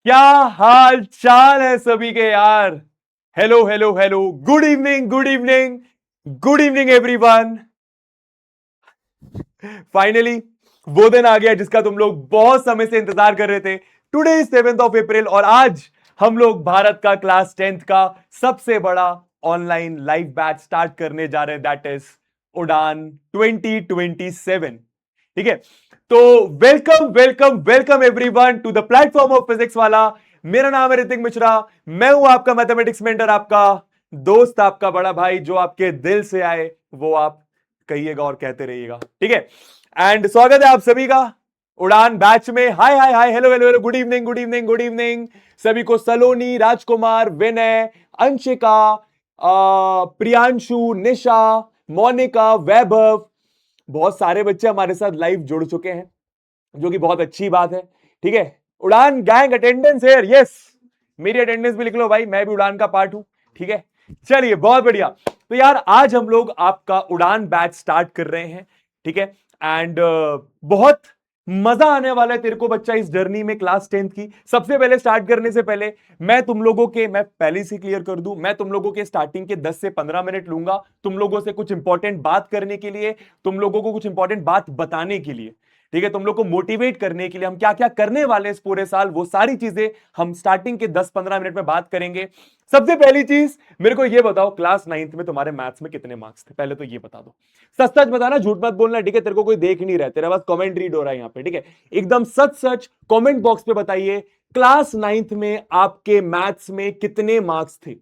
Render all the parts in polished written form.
क्या हाल चाल है सभी के यार। Hello hello hello, good evening good evening good evening everyone. Finally वो दिन आ गया जिसका तुम लोग बहुत समय से इंतजार कर रहे थे। Today is 7th of April और आज हम लोग भारत का क्लास 10th का सबसे बड़ा ऑनलाइन लाइव बैच स्टार्ट करने जा रहे हैं, दैट इज उड़ान 2027। ठीक है, तो welcome welcome welcome everyone to the platform of physics वाला। मेरा नाम है ऋतिक मिश्रा, मैं हूं आपका मैथमेटिक्स मेंटर, आपका दोस्त, आपका बड़ा भाई। जो आपके दिल से आए वो आप कहिएगा और कहते रहिएगा, ठीक है। एंड स्वागत है आप सभी का उड़ान बैच में। Hi hi hi, hello hello hello, good evening good evening good evening सभी को। सलोनी, राजकुमार, विनय, अंशिका, प्रियांशु, निशा, मोनिका, वैभव, बहुत सारे बच्चे हमारे साथ लाइव जुड़ चुके हैं, जो कि बहुत अच्छी बात है। ठीक है, उड़ान गैंग अटेंडेंस है, यस। मेरी अटेंडेंस भी लिख लो भाई, मैं भी उड़ान का पार्ट हूं। ठीक है, चलिए बहुत बढ़िया। तो यार आज हम लोग आपका उड़ान बैच स्टार्ट कर रहे हैं, ठीक है। एंड बहुत मजा आने वाला है तेरे को बच्चा इस जर्नी में क्लास 10th की। सबसे पहले स्टार्ट करने से पहले मैं पहले से क्लियर कर दूं, मैं तुम लोगों के स्टार्टिंग के 10 से 15 मिनट लूंगा तुम लोगों से कुछ इंपॉर्टेंट बात करने के लिए, तुम लोगों को कुछ इंपॉर्टेंट बात बताने के लिए। ठीक है, तुम लोग को मोटिवेट करने के लिए हम क्या क्या करने वाले हैं इस पूरे साल, वो सारी चीजें हम स्टार्टिंग के 10-15 मिनट में बात करेंगे। सबसे पहली चीज मेरे को ये बताओ, क्लास 9th में तुम्हारे मैथ्स में कितने मार्क्स थे? पहले तो ये बता दो, सच सच बताना, झूठ मत बोलना। ठीक है, तेरे को कोई देख नहीं रहा है, तेरा बस कमेंट रीड हो रहा है यहाँ पे। ठीक है, एकदम सच सच कमेंट बॉक्स पे बताइए, क्लास 9th में आपके मैथ्स में कितने मार्क्स थे?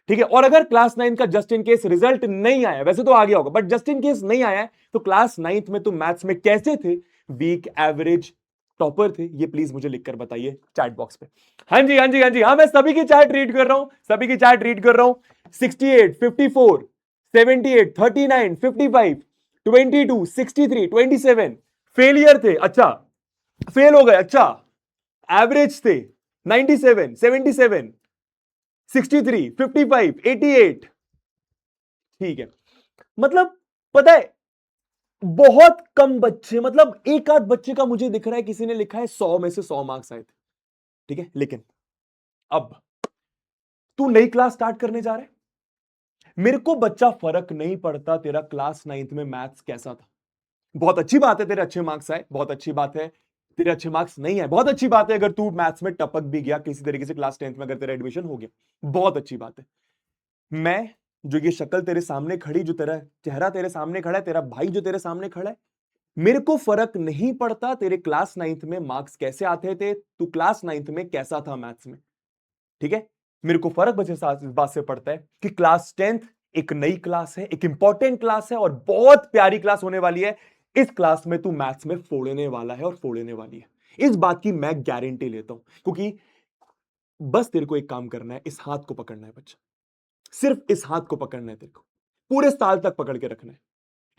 ठीक है, और अगर क्लास 9 का जस्ट इन केस रिजल्ट नहीं आया, वैसे तो आ गया होगा बट जस्ट इन केस नहीं आया है, तो क्लास 9th में तुम मैथ्स में कैसे थे? वीक, एवरेज, टॉपर थे? ये प्लीज मुझे लिखकर बताइए चैट बॉक्स पे। हाँ जी हाँ जी हाँ जी, हाँ मैं सभी की चैट रीड कर रहा हूं, सभी की चैट रीड कर रहा हूं। 68, 54, 78, 39, 55, 22, 63, 27 फेलियर थे, अच्छा फेल हो गए, अच्छा एवरेज थे 97, 77, 63, 55, 88। ठीक है, मतलब पता है बहुत कम बच्चे, मतलब एक आध बच्चे का मुझे दिख रहा है किसी ने लिखा है 100 में से 100 मार्क्स आए थे। ठीक है, लेकिन अब तू नई क्लास स्टार्ट करने जा रहा है, मेरे को बच्चा फर्क नहीं पड़ता तेरा क्लास 9th में मैथ्स कैसा था। बहुत अच्छी बात है तेरे अच्छे मार्क्स आए, बहुत अच्छी बात है तेरे अच्छे मार्क्स नहीं आए, बहुत अच्छी बात है अगर तू मैथ्स में टपक भी गया किसी तरीके से क्लास 10th में, अगर तेरा एडमिशन हो गया, बहुत अच्छी बात है। मैं जो ये शक्ल तेरे सामने खड़ी, जो तेरा चेहरा तेरे सामने खड़ा है, तेरा भाई जो तेरे सामने खड़ा है, मेरे को फर्क नहीं पड़ता तेरे क्लास 9th में मार्क्स कैसे आते थे, तू क्लास 9th में कैसा था मैथ्स में। ठीक है, मेरे को फर्क बच्चे इस बात से पड़ता है कि क्लास 10th एक नई क्लास है, एक इंपॉर्टेंट क्लास है और बहुत प्यारी क्लास होने वाली है। इस क्लास में तू मैथ्स में फोड़ने वाला है और फोड़ने वाली है, इस बात की मैं गारंटी लेता हूं। क्योंकि बस तेरे को एक काम करना है, इस हाथ को पकड़ना है बच्चा, सिर्फ इस हाथ को पकड़ना है तेरे को, पूरे साल तक पकड़ के रखना है।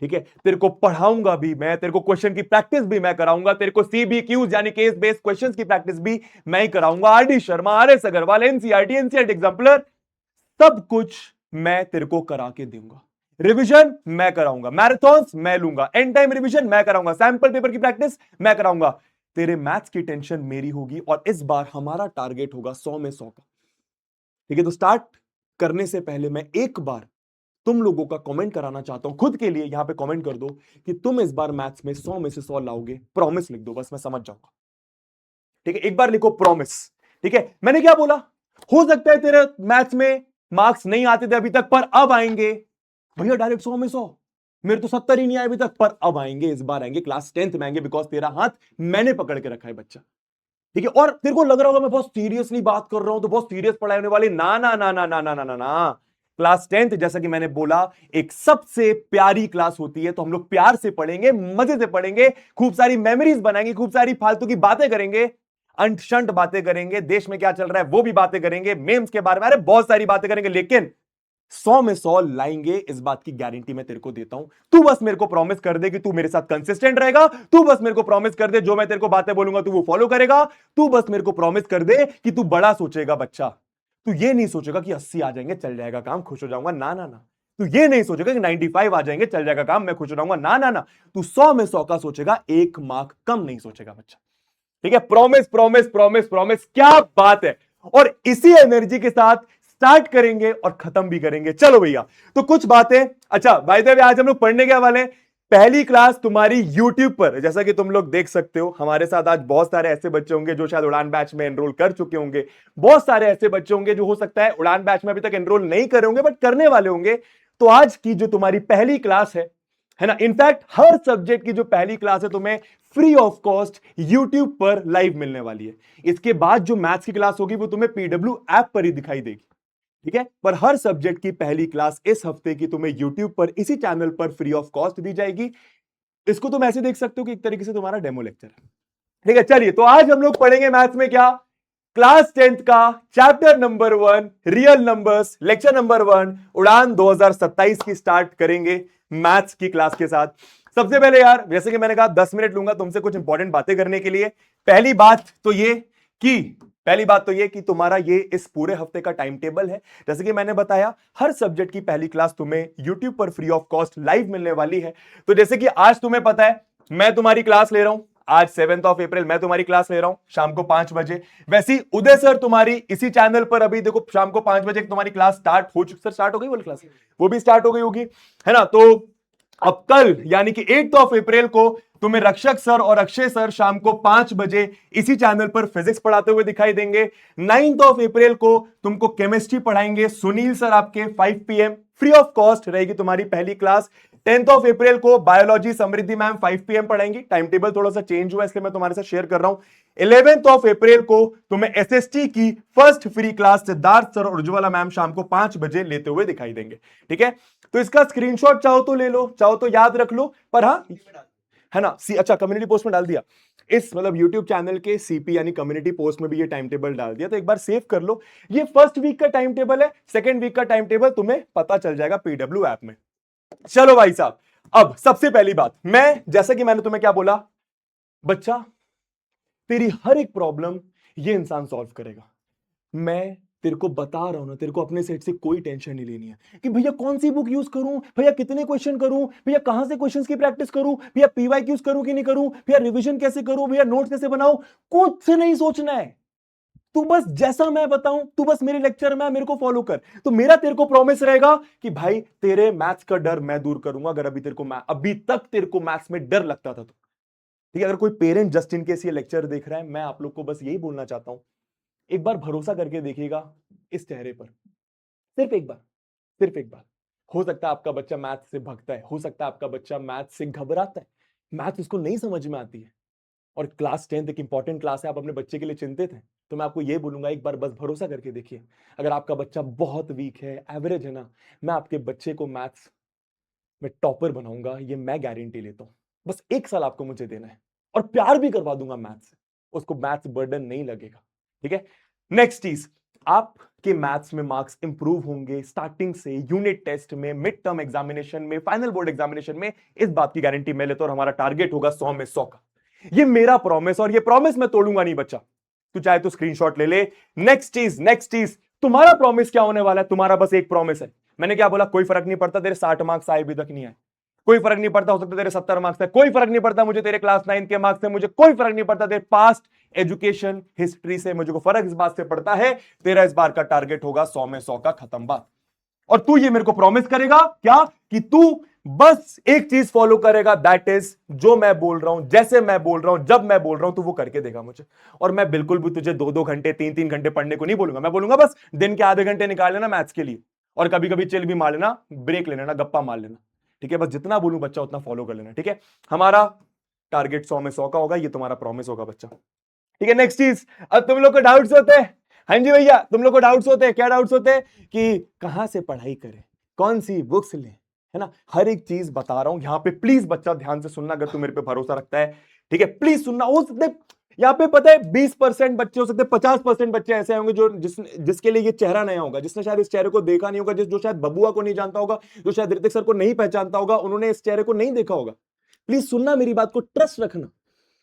ठीक है, तेरे को पढ़ाऊंगा भी मैं, तेरे को क्वेश्चन की प्रैक्टिस भी मैं कराऊंगा, तेरे को सीबीक्यूज यानी केस बेस्ड क्वेश्चंस की प्रैक्टिस भी मैं ही कराऊंगा। RD Sharma, RS Agarwal, NCERT, NCERT exemplar, सब कुछ मैं तेरे को करा के दूंगा। रिवीजन मैं कराऊंगा, मैराथन्स मैं लूंगा, एंड टाइम रिवीजन मैं कराऊंगा, सैंपल पेपर की प्रैक्टिस मैं कराऊंगा। तेरे मैथ्स की टेंशन मेरी होगी और इस बार हमारा टारगेट होगा 100 में 100 का। ठीक है, तो स्टार्ट करने से पहले मैं एक बार तुम लोगों का कमेंट कराना चाहता हूं खुद के लिए। यहां पे कमेंट कर दो कि तुम इस बार मैथ्स में 100 में से 100 लाओगे, प्रॉमिस लिख दो, बस मैं समझ जाऊंगा। ठीक है, एक बार लिखो प्रॉमिस। ठीक है, मैंने क्या बोला, हो सकता है तेरे मैथ्स में मार्क्स नहीं आते थे अभी तक पर अब आएंगे। भैया डायरेक्ट 100 में 100, मेरे तो 70 ही नहीं आए अभी तक, पर अब आएंगे, इस बार आएंगे, क्लास 10th में आएंगे, बिकॉज तेरा हाथ मैंने पकड़ के रखा है बच्चा। ठीक है, और तेरे को लग रहा होगा मैं बहुत सीरियसली बात कर रहा हूं तो बहुत सीरियस पढ़ाई होने वाली, ना ना ना ना ना ना ना ना ना। क्लास 10th जैसा कि मैंने बोला एक सबसे प्यारी क्लास होती है, तो हम लोग प्यार से पढ़ेंगे, मजे से पढ़ेंगे, खूब सारी मेमोरीज बनाएंगे, खूब सारी फालतू की बातें करेंगे, अंट शंट बातें करेंगे, देश में क्या चल रहा है वो भी बातें करेंगे, मेम्स के बारे में, अरे बहुत सारी बातें करेंगे, लेकिन 100 में 100 लाएंगे, इस बात की गारंटी मैं तेरे को देता हूं। तू बस मेरे को प्रॉमिस कर दे कि तू मेरे साथ कंसिस्टेंट रहेगा, तू बस मेरे को प्रॉमिस कर दे जो मैं तेरे को बातें बोलूंगा तू वो फॉलो करेगा, तू बस मेरे को प्रॉमिस कर दे कि तू बड़ा सोचेगा बच्चा। तू ये नहीं सोचेगा कि 80 आ जाएंगे चल जाएगा काम, खुश हो जाऊंगा, ना ना ना। तू ये नहीं सोचेगा कि 95 आ जाएंगे चल जाएगा काम, मैं खुश हो जाऊंगा, ना ना ना। तू 100 में 100 का सोचेगा, एक मार्क कम नहीं सोचेगा बच्चा। ठीक है, प्रॉमिस प्रॉमिस प्रॉमिस प्रॉमिस, क्या बात है। और इसी एनर्जी के साथ स्टार्ट करेंगे और खत्म भी करेंगे। चलो भैया, तो कुछ बातें, अच्छा बाय द वे आज हम लोग पढ़ने के वाले हैं पहली क्लास तुम्हारी YouTube पर। जैसा कि तुम लोग देख सकते हो, हमारे साथ आज बहुत सारे ऐसे बच्चे होंगे जो शायद उड़ान बैच में एनरोल कर चुके होंगे, बहुत सारे ऐसे बच्चे होंगे जो हो सकता है उड़ान बैच में अभी तक एनरोल नहीं करे होंगे बट करने वाले होंगे। तो आज की जो तुम्हारी पहली क्लास है ना, इनफैक्ट हर सब्जेक्ट की जो पहली क्लास है तुम्हें फ्री ऑफ कॉस्ट YouTube पर लाइव मिलने वाली है। इसके बाद जो मैथ्स की क्लास होगी वो तुम्हें PW ऐप पर ही दिखाई देगी, ठीक है। पर हर सब्जेक्ट की पहली क्लास इस हफ्ते की तुम्हें YouTube पर इसी चैनल पर फ्री ऑफ कॉस्ट दी जाएगी। इसको तुम ऐसे देख सकते हो कि एक तरीके से तुम्हारा डेमो लेक्चर है, ठीक है। चलिए, तो आज हम लोग पढ़ेंगे मैथ्स में क्या, क्लास 10th का chapter number 1 real numbers, lecture number 1, उड़ान 2027 की स्टार्ट करेंगे मैथ्स की क्लास के साथ। सबसे पहले यार, जैसे कि मैंने कहा 10 मिनट लूंगा तुमसे कुछ इंपॉर्टेंट बातें करने के लिए। पहली बात तो ये कि तुम्हारा ये इस पूरे हफ्ते का टाइम टेबल है। जैसे कि मैंने बताया, हर सब्जेक्ट की पहली क्लास तुम्हें YouTube पर फ्री ऑफ कॉस्ट लाइव मिलने वाली है। तो जैसे कि आज तुम्हें पता है मैं तुम्हारी क्लास ले रहा हूं, आज 7 अप्रैल मैं तुम्हारी क्लास ले रहा हूं शाम को 5 बजे। वैसे ही उदय सर तुम्हारी इसी चैनल पर अभी देखो शाम को 5 बजे तुम्हारी क्लास स्टार्ट हो चुकी, सर स्टार्ट हो गई वो क्लास, वो भी स्टार्ट हो गई होगी, है ना। तो अब कल यानी कि 8 अप्रैल को तुम्हें रक्षक सर और अक्षय सर शाम को 5 बजे इसी चैनल पर फिजिक्स पढ़ाते हुए दिखाई देंगे। 9 अप्रैल को तुमको केमिस्ट्री पढ़ाएंगे सुनील सर, आपके 5 PM फ्री ऑफ कॉस्ट रहेगी तुम्हारी पहली क्लास। 10 अप्रैल को बायोलॉजी समृद्धि मैम 5 PM पढ़ाएंगी। टाइम टेबल थोड़ा सा चेंज हुआ इसलिए मैं तुम्हारे साथ शेयर कर रहा हूं। 11 अप्रैल को तुम्हें SST की first free class Siddharth sir और उज्ज्वला मैम शाम को 5 बजे लेते हुए दिखाई देंगे, ठीक है। तो इसका स्क्रीनशॉट चाहो तो ले लो, चाहो तो याद रख लो, पर हाँ है ना अच्छा कम्युनिटी पोस्ट में डाल दिया, इस मतलब YouTube चैनल के CP यानी कम्युनिटी पोस्ट में भी ये टाइम टेबल डाल दिया, तो एक बार सेव कर लो। ये फर्स्ट वीक का टाइम टेबल है, सेकंड वीक का टाइम टेबल तुम्हें पता चल जाएगा PW ऐप में। चलो भाई साहब, अब सबसे पहली बात, मैं जैसा कि मैंने तुम्हें क्या बोला, बच्चा तेरी हर एक प्रॉब्लम ये इंसान सॉल्व करेगा। मैं तेरे को बता रहा हूं ना, तेरे को अपने सेट से कोई टेंशन नहीं लेनी है कि भैया कौन सी बुक यूज करूं, भैया कितने क्वेश्चन करूं, भैया कहां से क्वेश्चंस की प्रैक्टिस करूं, भैया PYQs करूं कि नहीं करूं, भैया रिवीजन कैसे करूं, भैया नोट्स कैसे बनाऊं, कुछ नहीं सोचना है। तू बस जैसा मैं बताऊं, तू बस मेरे लेक्चर में मेरे को फॉलो कर। तो मेरा तेरे को प्रॉमिस रहेगा कि भाई तेरे मैथ्स का डर मैं दूर करूंगा। अगर अभी तक तेरे को मैथ्स में डर लगता था तो ठीक है। अगर कोई पेरेंट जस्ट इन केस ये लेक्चर देख रहा है, मैं आप लोग को बस यही बोलना चाहता हूं, एक बार भरोसा करके देखिएगा इस चेहरे पर, सिर्फ एक बार, सिर्फ एक बार। हो सकता है आपका बच्चा मैथ से भगता है, हो सकता है आपका बच्चा मैथ से घबराता है, मैथ उसको नहीं समझ में आती है, और क्लास 10 एक इंपॉर्टेंट क्लास है, आप अपने बच्चे के लिए चिंतित हैं। तो मैं आपको ये बोलूंगा, एक बार बस भरोसा करके देखिए। अगर आपका बच्चा बहुत वीक है, एवरेज है ना, मैं आपके बच्चे को मैथ्स में टॉपर बनाऊंगा, ये मैं गारंटी लेता हूं। बस 1 साल आपको मुझे देना है और प्यार भी करवा दूंगा मैथ्स से, उसको मैथ्स बर्डन नहीं लगेगा, ठीक है। नेक्स्ट चीज, आपके मैथ्स में मार्क्स इंप्रूव होंगे स्टार्टिंग से, यूनिट टेस्ट में, मिड टर्म एग्जामिनेशन में, फाइनल बोर्ड एग्जामिनेशन में, इस बात की गारंटी मैं लेता हूं। और हमारा टारगेट होगा 100 में 100 का, ये मेरा प्रॉमिस, और ये प्रॉमिस मैं तोड़ूंगा नहीं बच्चा। तू चाहे तो स्क्रीनशॉट ले ले। नेक्स्ट चीज, तुम्हारा प्रॉमिस क्या होने वाला है, तुम्हारा बस एक प्रॉमिस है। मैंने क्या बोला, कोई फर्क नहीं पड़ता तेरे 60 मार्क्स आए भी तक नहीं आए, कोई फर्क नहीं पड़ता, हो सकता है तेरे 70 मार्क्स है, कोई फर्क नहीं पड़ता मुझे तेरे क्लास 9 के मार्क्स से, मुझे कोई फर्क नहीं पड़ता तेरे पास्ट एजुकेशन हिस्ट्री से, मुझे को फर्क इस बात से पड़ता है, तेरा इस बार का टारगेट होगा 100 में 100 का, खत्म बात। और तू ये मेरे को प्रॉमिस करेगा क्या, कि तू बस एक चीज फॉलो करेगा, दैट इज जो मैं बोल रहा हूं, जैसे मैं बोल रहा हूं, जब मैं बोल रहा हूं, तू वो करके देगा मुझे। और मैं बिल्कुल भी तुझे 2-2 घंटे 3-3 घंटे पढ़ने को नहीं बोलूंगा, मैं बोलूंगा बस दिन के आधे घंटे निकाल लेना मैथ्स के लिए, और कभी कभी चिल भी मार लेना, ब्रेक ले लेना, गप्पा मार लेना, ठीक है। बस जितना बोलूं बच्चा उतना फॉलो कर लेना, ठीक है। हमारा टारगेट 100 में 100 का होगा, ये तुम्हारा प्रॉमिस होगा बच्चा, ठीक है। नेक्स्ट चीज, अब तुम लोग को डाउट्स होते हैं, हाँ जी भैया, तुम लोग को डाउट्स होते हैं, क्या डाउट्स होते हैं कि कहां से पढ़ाई करें, कौन सी बुक्स लें, है ना। हर एक चीज बता रहा हूं यहां पे, प्लीज बच्चा ध्यान से सुनना, अगर तू मेरे पे भरोसा रखता है, ठीक है, प्लीज सुनना। हो सकते यहाँ पे पता है 20% बच्चे हो सकते हैं, 50% बच्चे ऐसे होंगे जो जिसके लिए ये चेहरा नया होगा, जिसने शायद इस चेहरे को देखा नहीं होगा, जो शायद बबुआ को नहीं जानता होगा, जो शायद ऋतिक सर को नहीं पहचानता होगा, उन्होंने इस चेहरे को नहीं देखा होगा। प्लीज सुनना मेरी बात को, ट्रस्ट रखना,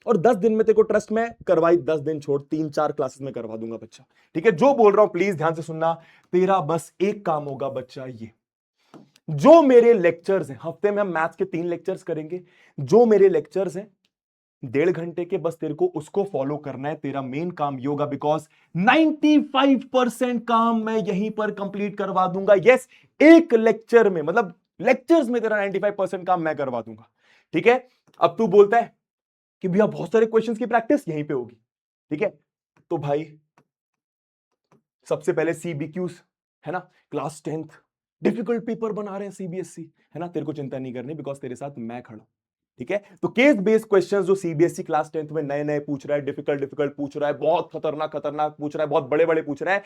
और 10 दिन में तेरे को ट्रस्ट में करवाई, 10 दिन छोड़ 3-4 क्लासेस में करवा दूंगा बच्चा, ठीक है। जो बोल रहा हूं प्लीज ध्यान से सुनना, तेरा बस एक काम होगा बच्चा, ये जो मेरे लेक्चर्स हैं, हफ्ते में हम मैथ्स के 3 लेक्चर्स करेंगे, जो मेरे लेक्चर्स हैं 1.5 घंटे के, बस तेरे को उसको फॉलो करना है, तेरा मेन काम योगा, बिकॉज 95% काम मैं यहीं पर कंप्लीट करवा दूंगा। यस, एक लेक्चर में, मतलब लेक्चर्स में तेरा 95% काम मैं करवा दूंगा। ठीक है, अब तू बोलता है कि भैया बहुत सारे क्वेश्चंस की प्रैक्टिस यहीं पे होगी। ठीक है, तो भाई सबसे पहले सीबीक्यूज है ना, क्लास 10th डिफिकल्ट पेपर बना रहे हैं सीबीएसई, है ना, तेरे को चिंता नहीं करनी, बिकॉज तेरे साथ मैं खड़ा हूं। ठीक है, तो केस बेस्ड क्वेश्चंस जो सीबीएसई क्लास 10th में नए नए पूछ रहा है, डिफिकल्ट डिफिकल्ट पूछ रहा है, बहुत खतरनाक खतरनाक पूछ रहा है, बहुत बड़े बड़े पूछ रहा है,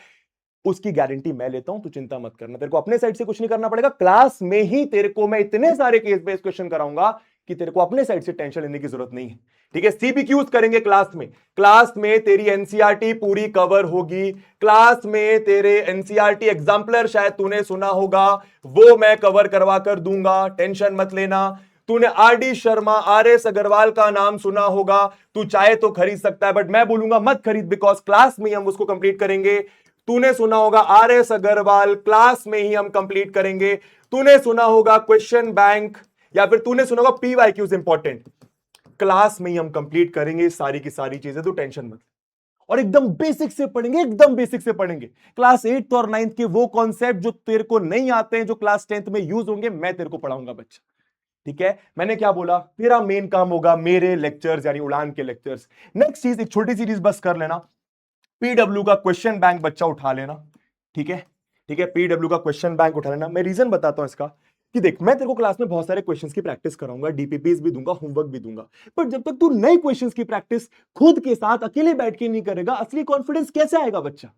उसकी गारंटी मैं लेता हूं, तू चिंता मत करना, तेरे को अपने साइड से कुछ नहीं करना पड़ेगा। क्लास में ही तेरे को मैं इतने सारे केस बेस्ड क्वेश्चन कराऊंगा कि तेरे को अपने साइड से टेंशन लेने की जरूरत नहीं है। ठीक है, सीबीक्यूज करेंगे क्लास में, क्लास में तेरी एनसीईआरटी पूरी कवर होगी, क्लास में तेरे एनसीईआरटी एग्जाम्पलर शायद तूने सुना होगा, वो मैं कवर करवा कर दूंगा, टेंशन मत लेना। तूने R D Sharma, R S Agarwal का नाम सुना होगा, तू चाहे तो खरीद सकता है, बट मैं बोलूंगा मत खरीद, बिकॉज क्लास में हम उसको कंप्लीट करेंगे। तूने सुना होगा आर एस अग्रवाल, क्लास में ही हम कंप्लीट करेंगे। तूने सुना होगा क्वेश्चन बैंक, या फिर तूने सुना होगा पीवाईक्यूज इंपॉर्टेंट, क्लास में ही हम कंप्लीट करेंगे सारी की सारी चीजें, तो टेंशन मत। और एकदम बेसिक से पढ़ेंगे, एकदम बेसिक से पढ़ेंगे, क्लास 8th और 9th के वो कॉन्सेप्ट जो तेरे को नहीं आते हैं, जो क्लास 10th में यूज होंगे, मैं तेरे को पढ़ाऊंगा बच्चा। ठीक है, मैंने क्या बोला, तेरा मेन काम होगा मेरे लेक्चर्स, यानी उड़ान के लेक्चर्स। नेक्स्ट चीज, एक छोटी सी चीज बस कर लेना, पीडब्ल्यू का क्वेश्चन बैंक बच्चा उठा लेना। ठीक है, ठीक है, पीडब्ल्यू का क्वेश्चन बैंक उठा लेना। मैं रीजन बताता हूं इसका, कि देख मैं तेरे को क्लास में बहुत सारे क्वेश्चंस की प्रैक्टिस कराऊंगा, डीपीपीस भी दूंगा, होमवर्क भी दूंगा, पर जब तक तू नए क्वेश्चंस की प्रैक्टिस खुद के साथ अकेले बैठ के नहीं करेगा, असली कॉन्फिडेंस कैसे आएगा बच्चा,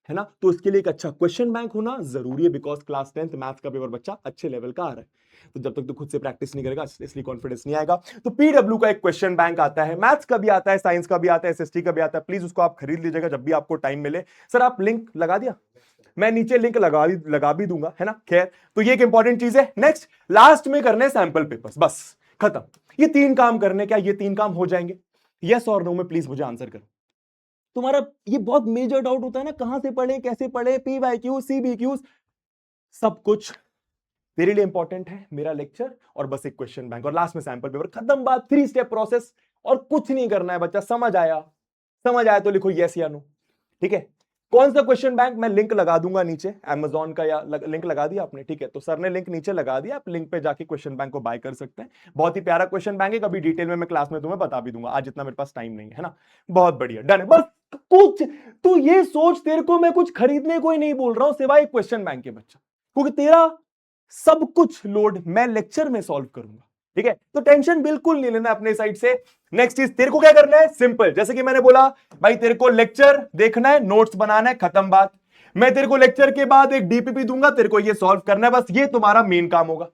है ना। तो इसके लिए एक अच्छा क्वेश्चन बैंक होना जरूरी है, बिकॉज क्लास 10th मैथ्स का पेपर बच्चा अच्छे लेवल का आ रहा है, तो जब तक तू खुद से प्रैक्टिस नहीं करेगा इसलिए कॉन्फिडेंस नहीं आएगा। तो पीडब्ल्यू का एक क्वेश्चन बैंक आता है, मैथ्स का भी आता है, साइंस का भी आता है, एसएसटी का भी आता है, प्लीज उसको आप खरीद लीजिएगा जब भी आपको टाइम मिले। सर आप लिंक लगा दिया, मैं नीचे लिंक लगा भी दूंगा, है ना। खैर, तो ये एक इंपॉर्टेंट चीज है। नेक्स्ट, लास्ट में करने सैंपल पेपर्स, बस खत्म। ये 3 काम करने, क्या ये 3 काम हो जाएंगे? यस और नो में प्लीज मुझे आंसर करो। तुम्हारा ये बहुत मेजर डाउट होता है ना, कहां से पढ़े, कैसे पढ़े, पीवाईक्यू, सीबीक्यूज, सब कुछ तेरे लिए इंपॉर्टेंट है मेरा लेक्चर और बस एक क्वेश्चन बैंक और लास्ट में सैंपल पेपर, खत्म बात। 3 स्टेप प्रोसेस और कुछ नहीं करना है बच्चा। समझ आया? समझ आया तो लिखो यस या नो। ठीक है, कौन सा क्वेश्चन बैंक, मैं लिंक लगा दूंगा नीचे अमेजॉन का, या लिंक लगा दिया आपने? ठीक है, तो सर ने लिंक नीचे लगा दिया, आप लिंक पे जाके क्वेश्चन बैंक को बाय कर सकते हैं। बहुत ही प्यारा क्वेश्चन बैंक है, कभी डिटेल में मैं क्लास में तुम्हें बता भी दूंगा, आज इतना मेरे पास टाइम नहीं है ना। बहुत बढ़िया, डन है। बस कुछ तू ये सोच, तेरे को मैं कुछ खरीदने को ही नहीं बोल रहा हूं सिवाय क्वेश्चन बैंक के बच्चा, क्योंकि तेरा सब कुछ लोड मैं लेक्चर में सॉल्व करूंगा। ठीक है, तो टेंशन बिल्कुल नहीं लेना अपने साइड से। नेक्स्ट चीज, तेरे को क्या करना है, सिंपल, जैसे कि मैंने बोला भाई, तेरे को लेक्चर देखना है, नोट्स बनाना है, खत्म बात। मैं तेरे को लेक्चर के बाद एक डीपीपी दूंगा, तेरे को ये सॉल्व करना है, बस ये तुम्हारा मेन काम होगा,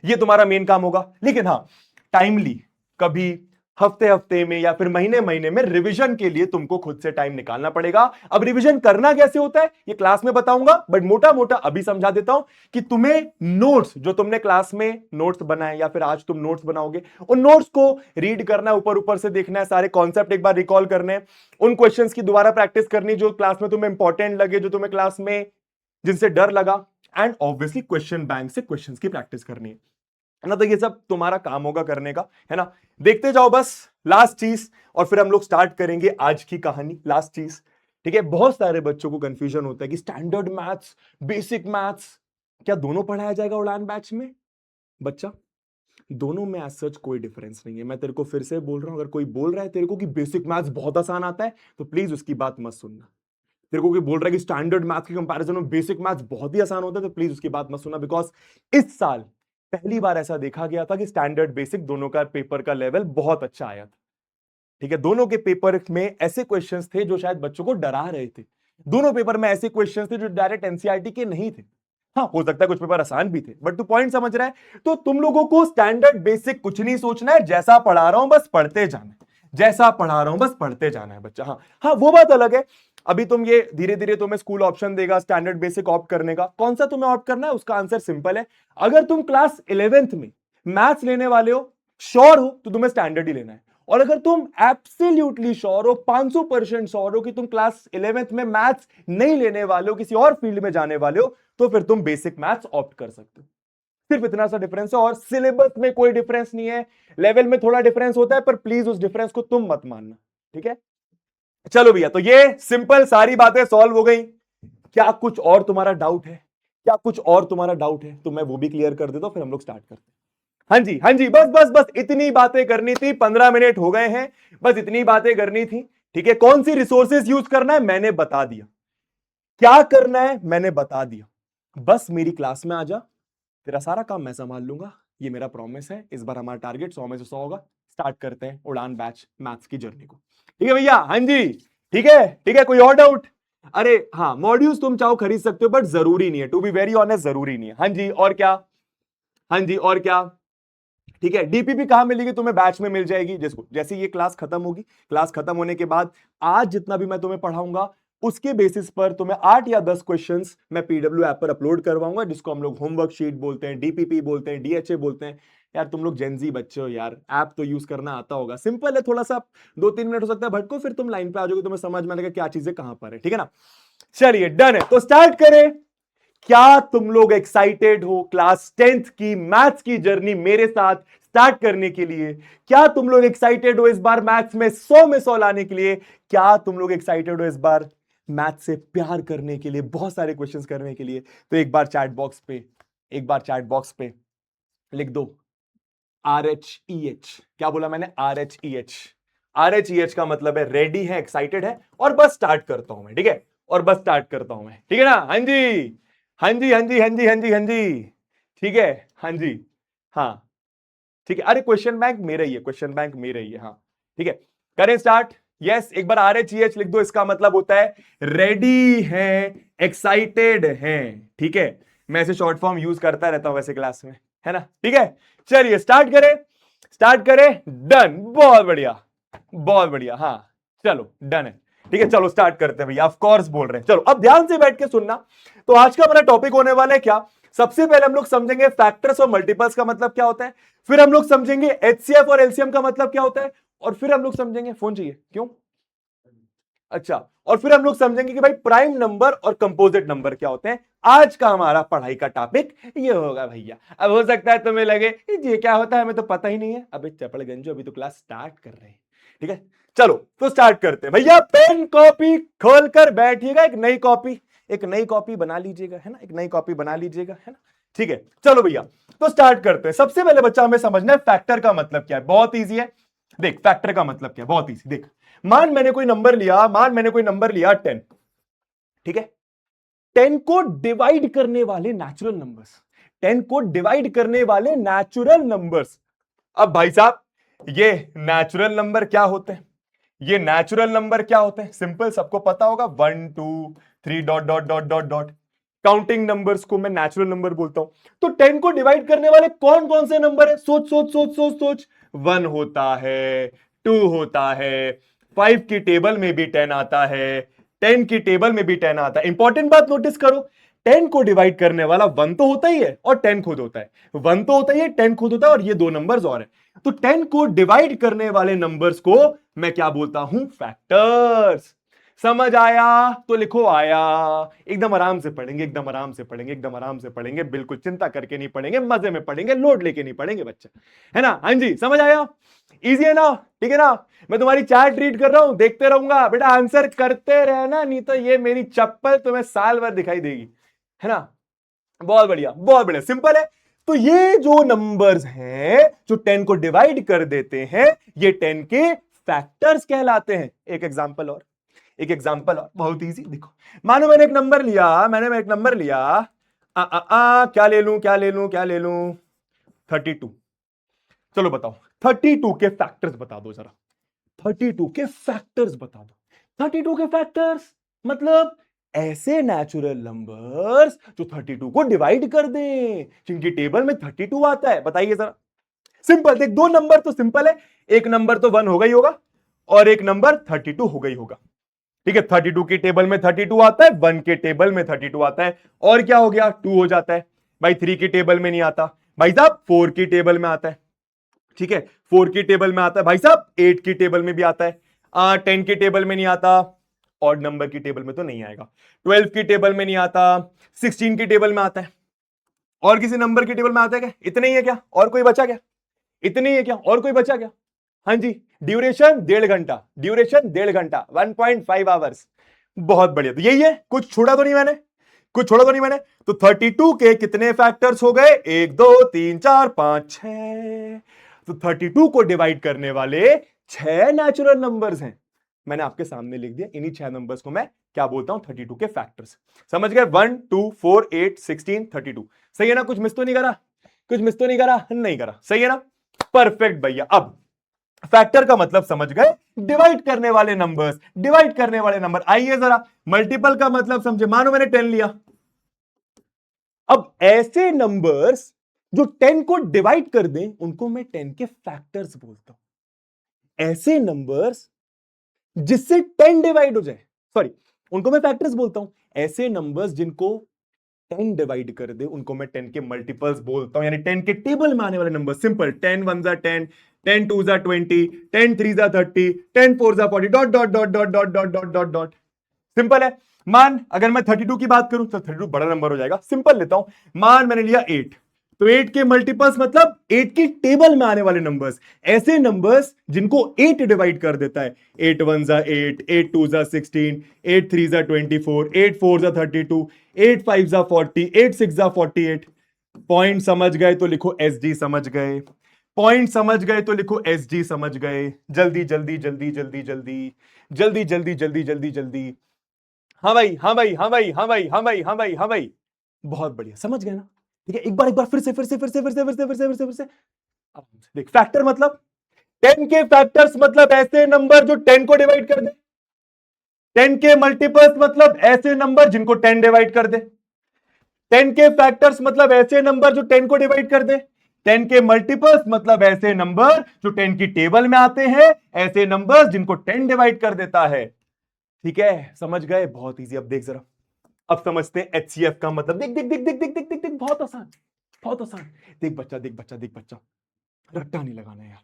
ये तुम्हारा मेन काम होगा। लेकिन हाँ, टाइमली, कभी हफ्ते हफ्ते में या फिर महीने महीने में रिवीजन के लिए तुमको खुद से टाइम निकालना पड़ेगा। अब रिवीजन करना कैसे होता है ये क्लास में बताऊंगा, बट मोटा मोटा अभी समझा देता हूं कि तुम्हें नोट्स, जो तुमने क्लास में नोट्स बनाए या फिर आज तुम नोट्स बनाओगे, उन नोट्स को रीड करना है, ऊपर ऊपर से देखना है, सारे कॉन्सेप्ट एक बार रिकॉल करने हैं, उन क्वेश्चंस की दोबारा प्रैक्टिस करनी जो क्लास में तुम्हें इंपॉर्टेंट लगे, जो तुम्हें क्लास में जिनसे डर लगा, एंड ऑब्वियसली क्वेश्चन बैंक से क्वेश्चंस की प्रैक्टिस करनी है ना। तो ये सब तुम्हारा काम होगा करने का, है ना। देखते जाओ बस, लास्ट चीज, और फिर हम लोग स्टार्ट करेंगे आज की कहानी। लास्ट चीज, ठीक है, बहुत सारे बच्चों को कंफ्यूजन होता है कि स्टैंडर्ड मैथ्स, बेसिक मैथ्स, क्या दोनों पढ़ाया जाएगा उड़ान बैच में? बच्चा, दोनों में एज सच कोई डिफरेंस नहीं है। मैं तेरे को फिर से बोल रहा हूं, अगर कोई बोल रहा है तेरे को कि बेसिक मैथ्स बहुत आसान आता है, तो प्लीज उसकी बात मत सुनना। तेरे को कोई बोल रहा है कि स्टैंडर्ड मैथ्स के कंपैरिजन में बेसिक मैथ्स बहुत ही आसान होता है, तो प्लीज उसकी बात मत सुनना, बिकॉज इस साल पहली बार ऐसा देखा गया था कि स्टैंडर्ड बेसिक दोनों का पेपर का लेवल बहुत अच्छा आया था। ठीक है, दोनों के पेपर में ऐसे क्वेश्चंस थे जो शायद बच्चों को डरा रहे थे। दोनों पेपर में ऐसे क्वेश्चंस थे जो डायरेक्ट एनसीईआरटी के नहीं थे। हाँ, हो सकता है कुछ पेपर आसान भी थे, बट तू पॉइंट समझ रहा है। तो तुम लोगों को स्टैंडर्ड बेसिक कुछ नहीं सोचना है, जैसा पढ़ा रहा हूं बस पढ़ते जाना है, जैसा पढ़ा रहा हूं बस पढ़ते जाना है बच्चा। हाँ हाँ, वो बात अलग है। अभी तुम ये धीरे धीरे तुम्हें स्कूल ऑप्शन देगा स्टैंडर्ड बेसिक ऑप्ट करने का, कौन सा तुम्हें ऑप्ट करना है उसका आंसर सिंपल है। अगर तुम क्लास 11th में मैथ्स लेने वाले हो, श्योर हो, तो तुम्हें स्टैंडर्ड ही लेना है। और अगर तुम एब्सोल्युटली श्योर हो, 500% श्योर हो कि तुम क्लास 11th में मैथ्स नहीं लेने वाले हो, किसी और फील्ड में जाने वाले हो, तो फिर तुम बेसिक मैथ्स ऑप्ट कर सकते हो। सिर्फ इतना सा डिफरेंस है, और सिलेबस में कोई डिफरेंस नहीं है, लेवल में थोड़ा डिफरेंस होता है, पर प्लीज उस डिफरेंस को तुम मत मानना, ठीक है। चलो भैया, तो ये सिंपल सारी बातें सॉल्व हो गई। क्या कुछ और तुम्हारा डाउट है? क्या कुछ और तुम्हारा डाउट है तो मैं वो भी क्लियर कर देता हूं, फिर हम लोग स्टार्ट करते हैं। हाँ जी, हाँ जी, बस बस बस इतनी बातें करनी थी, 15 मिनट हो गए हैं, बस इतनी बातें करनी थी, ठीक है। कौन सी रिसोर्सेज यूज करना है मैंने बता दिया, क्या करना है मैंने बता दिया, बस मेरी क्लास में आ जा, तेरा सारा काम मैं संभाल लूंगा, ये मेरा प्रॉमिस है। इस बार हमारा टारगेट 100 में से 100 होगा। स्टार्ट करते हैं उड़ान बैच मैथ्स की जर्नी को, ठीक है भैया? हाँ जी, ठीक है, ठीक है। कोई और डाउट? अरे हाँ, मॉड्यूल्स तुम चाहो खरीद सकते हो, बट जरूरी नहीं है, टू बी वेरी ऑनेस्ट, जरूरी नहीं है। हाँ जी, और क्या? हाँ जी, और क्या? ठीक है, डीपीपी कहां मिलेगी तुम्हें? बैच में मिल जाएगी। जिसको जैसे ये क्लास खत्म होगी, क्लास खत्म होने के बाद आज जितना भी मैं तुम्हें पढ़ाऊंगा उसके बेसिस पर तुम्हें 8 या 10 क्वेश्चंस मैं पीडब्ल्यू ऐप पर अपलोड करवाऊंगा, जिसको हम लोग होमवर्क शीट बोलते हैं, डीपीपी बोलते हैं, डीएचए बोलते हैं। यार तुम लोग जेनजी बच्चे हो यार, ऐप तो यूज करना आता होगा, सिंपल है, थोड़ा सा 2-3 मिनट हो सकता है भटको, फिर तुम लाइन पे आ जाओगे, तुम्हें समझ में आएगा क्या चीजें कहां पर है, ठीक है ना। चलिए डन है, तो स्टार्ट करें। क्या तुम लोग एक्साइटेड हो क्लास 10th की मैथ्स की जर्नी मेरे साथ स्टार्ट करने के लिए? क्या तुम लोग एक्साइटेड हो इस बार मैथ्स में 100 में 100 लाने के लिए? क्या तुम लोग एक्साइटेड हो इस बार मैथ्स से प्यार करने के लिए, बहुत सारे क्वेश्चंस करने के लिए? तो एक बार चैट बॉक्स पे, एक बार चैट बॉक्स पे लिख दो RHEH। क्या बोला मैंने? RHEH। RHEH का मतलब है रेडी है, एक्साइटेड है, और बस स्टार्ट करता हूं मैं, ठीक है, और बस स्टार्ट करता हूं मैं, ठीक है ना। हाँ जी, हाँ जी, हाँ जी, हाँ जी, हाँ जी, हाँ जी, ठीक है, हाँ जी, हाँ, ठीक है। अरे क्वेश्चन बैंक मेरा ही है, क्वेश्चन बैंक मेरा ही है, हाँ, ठीक है। करें स्टार्ट। यस, एक बार RHEH लिख दो, इसका मतलब होता है रेडी है, एक्साइटेड है, ठीक है। मैं ऐसे शॉर्ट फॉर्म यूज करता रहता हूं वैसे क्लास में, है ना, ठीक है। चलिए स्टार्ट करें, स्टार्ट करें। डन, बहुत बढ़िया, बहुत बढ़िया, हाँ, चलो डन है, ठीक है। चलो स्टार्ट करते हैं भैया, ऑफ कोर्स बोल रहे हैं। चलो अब ध्यान से बैठ के सुनना। तो आज का हमारा टॉपिक होने वाला है क्या? सबसे पहले हम लोग समझेंगे फैक्टर्स और मल्टीपल्स का मतलब क्या होता है, फिर हम लोग समझेंगे एचसीएफ और एलसीएम का मतलब क्या होता है, और फिर हम लोग समझेंगे फोन चाहिए क्यों, अच्छा, और फिर हम लोग समझेंगे कि भाई प्राइम नंबर और कंपोजिट नंबर क्या होते हैं। आज का हमारा पढ़ाई का टॉपिक ये होगा भैया। अब हो सकता है तुम्हें लगे ये क्या होता है, हमें तो पता ही नहीं है। अबे चपड़ गंजो, अभी तो क्लास स्टार्ट कर रहे हैं, ठीक है। चलो तो स्टार्ट करते हैं भैया, पेन कॉपी खोलकर बैठिएगा, एक नई कॉपी, एक नई कॉपी बना लीजिएगा, है ना, एक नई कॉपी बना लीजिएगा, है ना, ठीक है। चलो भैया, तो स्टार्ट करते हैं। सबसे पहले बच्चा हमें समझना है फैक्टर का मतलब क्या है। बहुत ईजी है, देख फैक्टर का मतलब क्या है, बहुत ईजी। देख, मान मैंने कोई नंबर लिया, मान मैंने कोई नंबर लिया 10, ठीक है। 10 को डिवाइड करने वाले नेचुरल नंबर्स, 10 को डिवाइड करने वाले नेचुरल नंबर्स। अब भाई साहब, ये नेचुरल नंबर क्या होते हैं, ये नेचुरल नंबर क्या होते हैं? सिंपल, सबको पता होगा, 1 2 3 dot dot dot dot dot. Counting numbers को मैं नेचुरल नंबर बोलता हूं। तो 10 को डिवाइड करने वाले कौन कौन से नंबर है? सोच सोच सोच सोच सोच। 1 होता है, 2 होता है, 5 की टेबल में भी 10 आता है, 10 की टेबल में भी 10 आता है। इंपॉर्टेंट बात नोटिस करो, 10 को डिवाइड करने वाला 1 तो होता ही है और 10 खुद होता है, 1 तो होता ही है, 10 खुद होता है, और ये दो नंबर्स और है। तो 10 को डिवाइड करने वाले नंबर्स को मैं क्या बोलता हूं? फैक्टर्स। समझ आया तो लिखो आया। एकदम आराम से पढ़ेंगे, एकदम आराम से पढ़ेंगे, एकदम आराम से पढ़ेंगे, बिल्कुल चिंता करके नहीं पढ़ेंगे, मजे में पढ़ेंगे, लोड लेके नहीं पढ़ेंगे बच्चा, है ना। हाँ जी, समझ आया, इजी है ना, ठीक है ना। मैं तुम्हारी चैट रीड कर रहा हूं, देखते रहूंगा बेटा, आंसर करते रहना, नहीं तो ये मेरी चप्पल तुम्हें साल भर दिखाई देगी, है ना। बहुत बढ़िया, बहुत बढ़िया, सिंपल है। तो ये जो नंबर्स हैं जो 10 को डिवाइड कर देते हैं, ये 10 के फैक्टर्स कहलाते हैं। एक एग्जांपल और, एक एग्जांपल और, बहुत इजी। देखो, मानो मैंने एक नंबर लिया, मैंने एक नंबर लिया, क्या ले लूं, क्या ले लूं, क्या ले लूं? 32। चलो बताओ, 32 के फैक्टर्स बता दो जरा, 32 के फैक्टर्स बता दो। 32 के फैक्टर्स मतलब ऐसे नेचुरल नंबर्स जो 32 को डिवाइड कर दें, जिनकी टेबल में 32 आता है। बताइए जरा, सिंपल। देख, दो नंबर तो सिंपल है, एक नंबर तो 1 होगा ही होगा, और एक नंबर 32 हो गई होगा, ठीक है। 32 की टेबल में 32 आता है, 1 के टेबल में 32 आता है, और क्या हो गया? 2 हो जाता है भाई। 3 की टेबल में नहीं आता भाई साहब, 4 की टेबल में आता है, ठीक है। 4 की टेबल में आता है भाई साहब, 8 की टेबल में भी आता है, 10 की टेबल में नहीं आता, ऑड नंबर की टेबल में तो नहीं आएगा, 12 की टेबल में नहीं आता, 16 की टेबल में आता है, और किसी नंबर के टेबल में आता है क्या? इतने ही है क्या? और कोई बचा क्या? इतने ही है क्या? और कोई बचा क्या? हाँ जी, ड्यूरेशन 1.5 घंटा, ड्यूरेशन 1.5 घंटा, 1.5 आवर्स। बहुत बढ़िया, तो यही है, कुछ छोड़ा तो नहीं मैंने, कुछ छोड़ा तो नहीं मैंने। तो 32 के कितने फैक्टर्स हो गए? 1 2 3 4 5 6। तो 32 को डिवाइड करने वाले 6 नेचुरल नंबर्स हैं। मैंने आपके सामने लिख दिया, इन्हीं 6 नंबर्स को मैं क्या बोलता हूं? 32 के फैक्टर्स। समझ गए? 1 2 4 8 16 32। सही है ना? कुछ मिस तो नहीं करा? कुछ मिस तो नहीं करा? नहीं करा, सही है ना? परफेक्ट भैया। अब फैक्टर का मतलब समझ गए, डिवाइड करने वाले नंबर्स, डिवाइड करने वाले नंबर। आइए जरा मल्टीपल का मतलब समझे। मानो मैंने 10 लिया, अब ऐसे नंबर्स जो 10 को डिवाइड कर दें उनको मैं 10 के फैक्टर्स बोलता हूं। ऐसे नंबर्स जिससे 10 डिवाइड हो जाए, सॉरी, उनको मैं फैक्टर्स बोलता हूं। ऐसे नंबर्स जिनको 10 डिवाइड कर दे उनको मैं 10 के मल्टीपल्स बोलता हूं, यानी 10 के टेबल में आने वाले नंबर। सिंपल, 10 1 जा 10, 10 2 जा 20, 10 3 जा 30, 10 4 जा 40, dot dot dot dot dot dot dot dot dot. Simple है। मान अगर मैं 32 की बात करूं तो 32 बड़ा नंबर हो जाएगा। सिंपल लेता हूं, मान मैंने लिया 8, तो 8 के मल्टीपल्स मतलब 8 की टेबल में आने वाले नंबर्स, ऐसे नंबर्स जिनको 8 डिवाइड कर देता है। 8 1 जा 8, 8 2 जा 16, 8 3 जा 24, 8 4 जा 32, 8 5 जा 40, 8 6 जा 48। पॉइंट समझ गए तो लिखो एस डी समझ गए, पॉइंट समझ गए तो लिखो एस डी समझ गए। जल्दी जल्दी जल्दी जल्दी जल्दी जल्दी जल्दी जल्दी जल्दी जल्दी। हाँ भाई, हाँ भाई, हाँ भाई, हाँ भाई, हाँ भाई, हाँ भाई, हाँ भाई। बहुत बढ़िया, समझ गए ना? ठीक है, एक बार फिर से फिर से फिर से फिर से फिर से फिर से फिर से फिर से अब देख, फैक्टर मतलब 10 के फैक्टर्स मतलब ऐसे नंबर जो 10 को डिवाइड कर दे। 10 के मल्टीपल्स मतलब ऐसे नंबर जिनको 10 डिवाइड कर दे। 10 के फैक्टर्स मतलब ऐसे नंबर जो 10 को डिवाइड कर दे। 10 के मल्टीपल्स मतलब ऐसे नंबर जो 10 की टेबल में आते हैं, ऐसे नंबर्स जिनको 10 डिवाइड कर देता है। ठीक है, समझ गए? बहुत इजी। अब देख जरा, अब समझते हैं एचसीएफ का मतलब। देख देख देख देख देख देख देख देख, बहुत आसान, बहुत आसान। देख बच्चा, देख बच्चा, देख बच्चा, रट्टा नहीं लगाना है यार,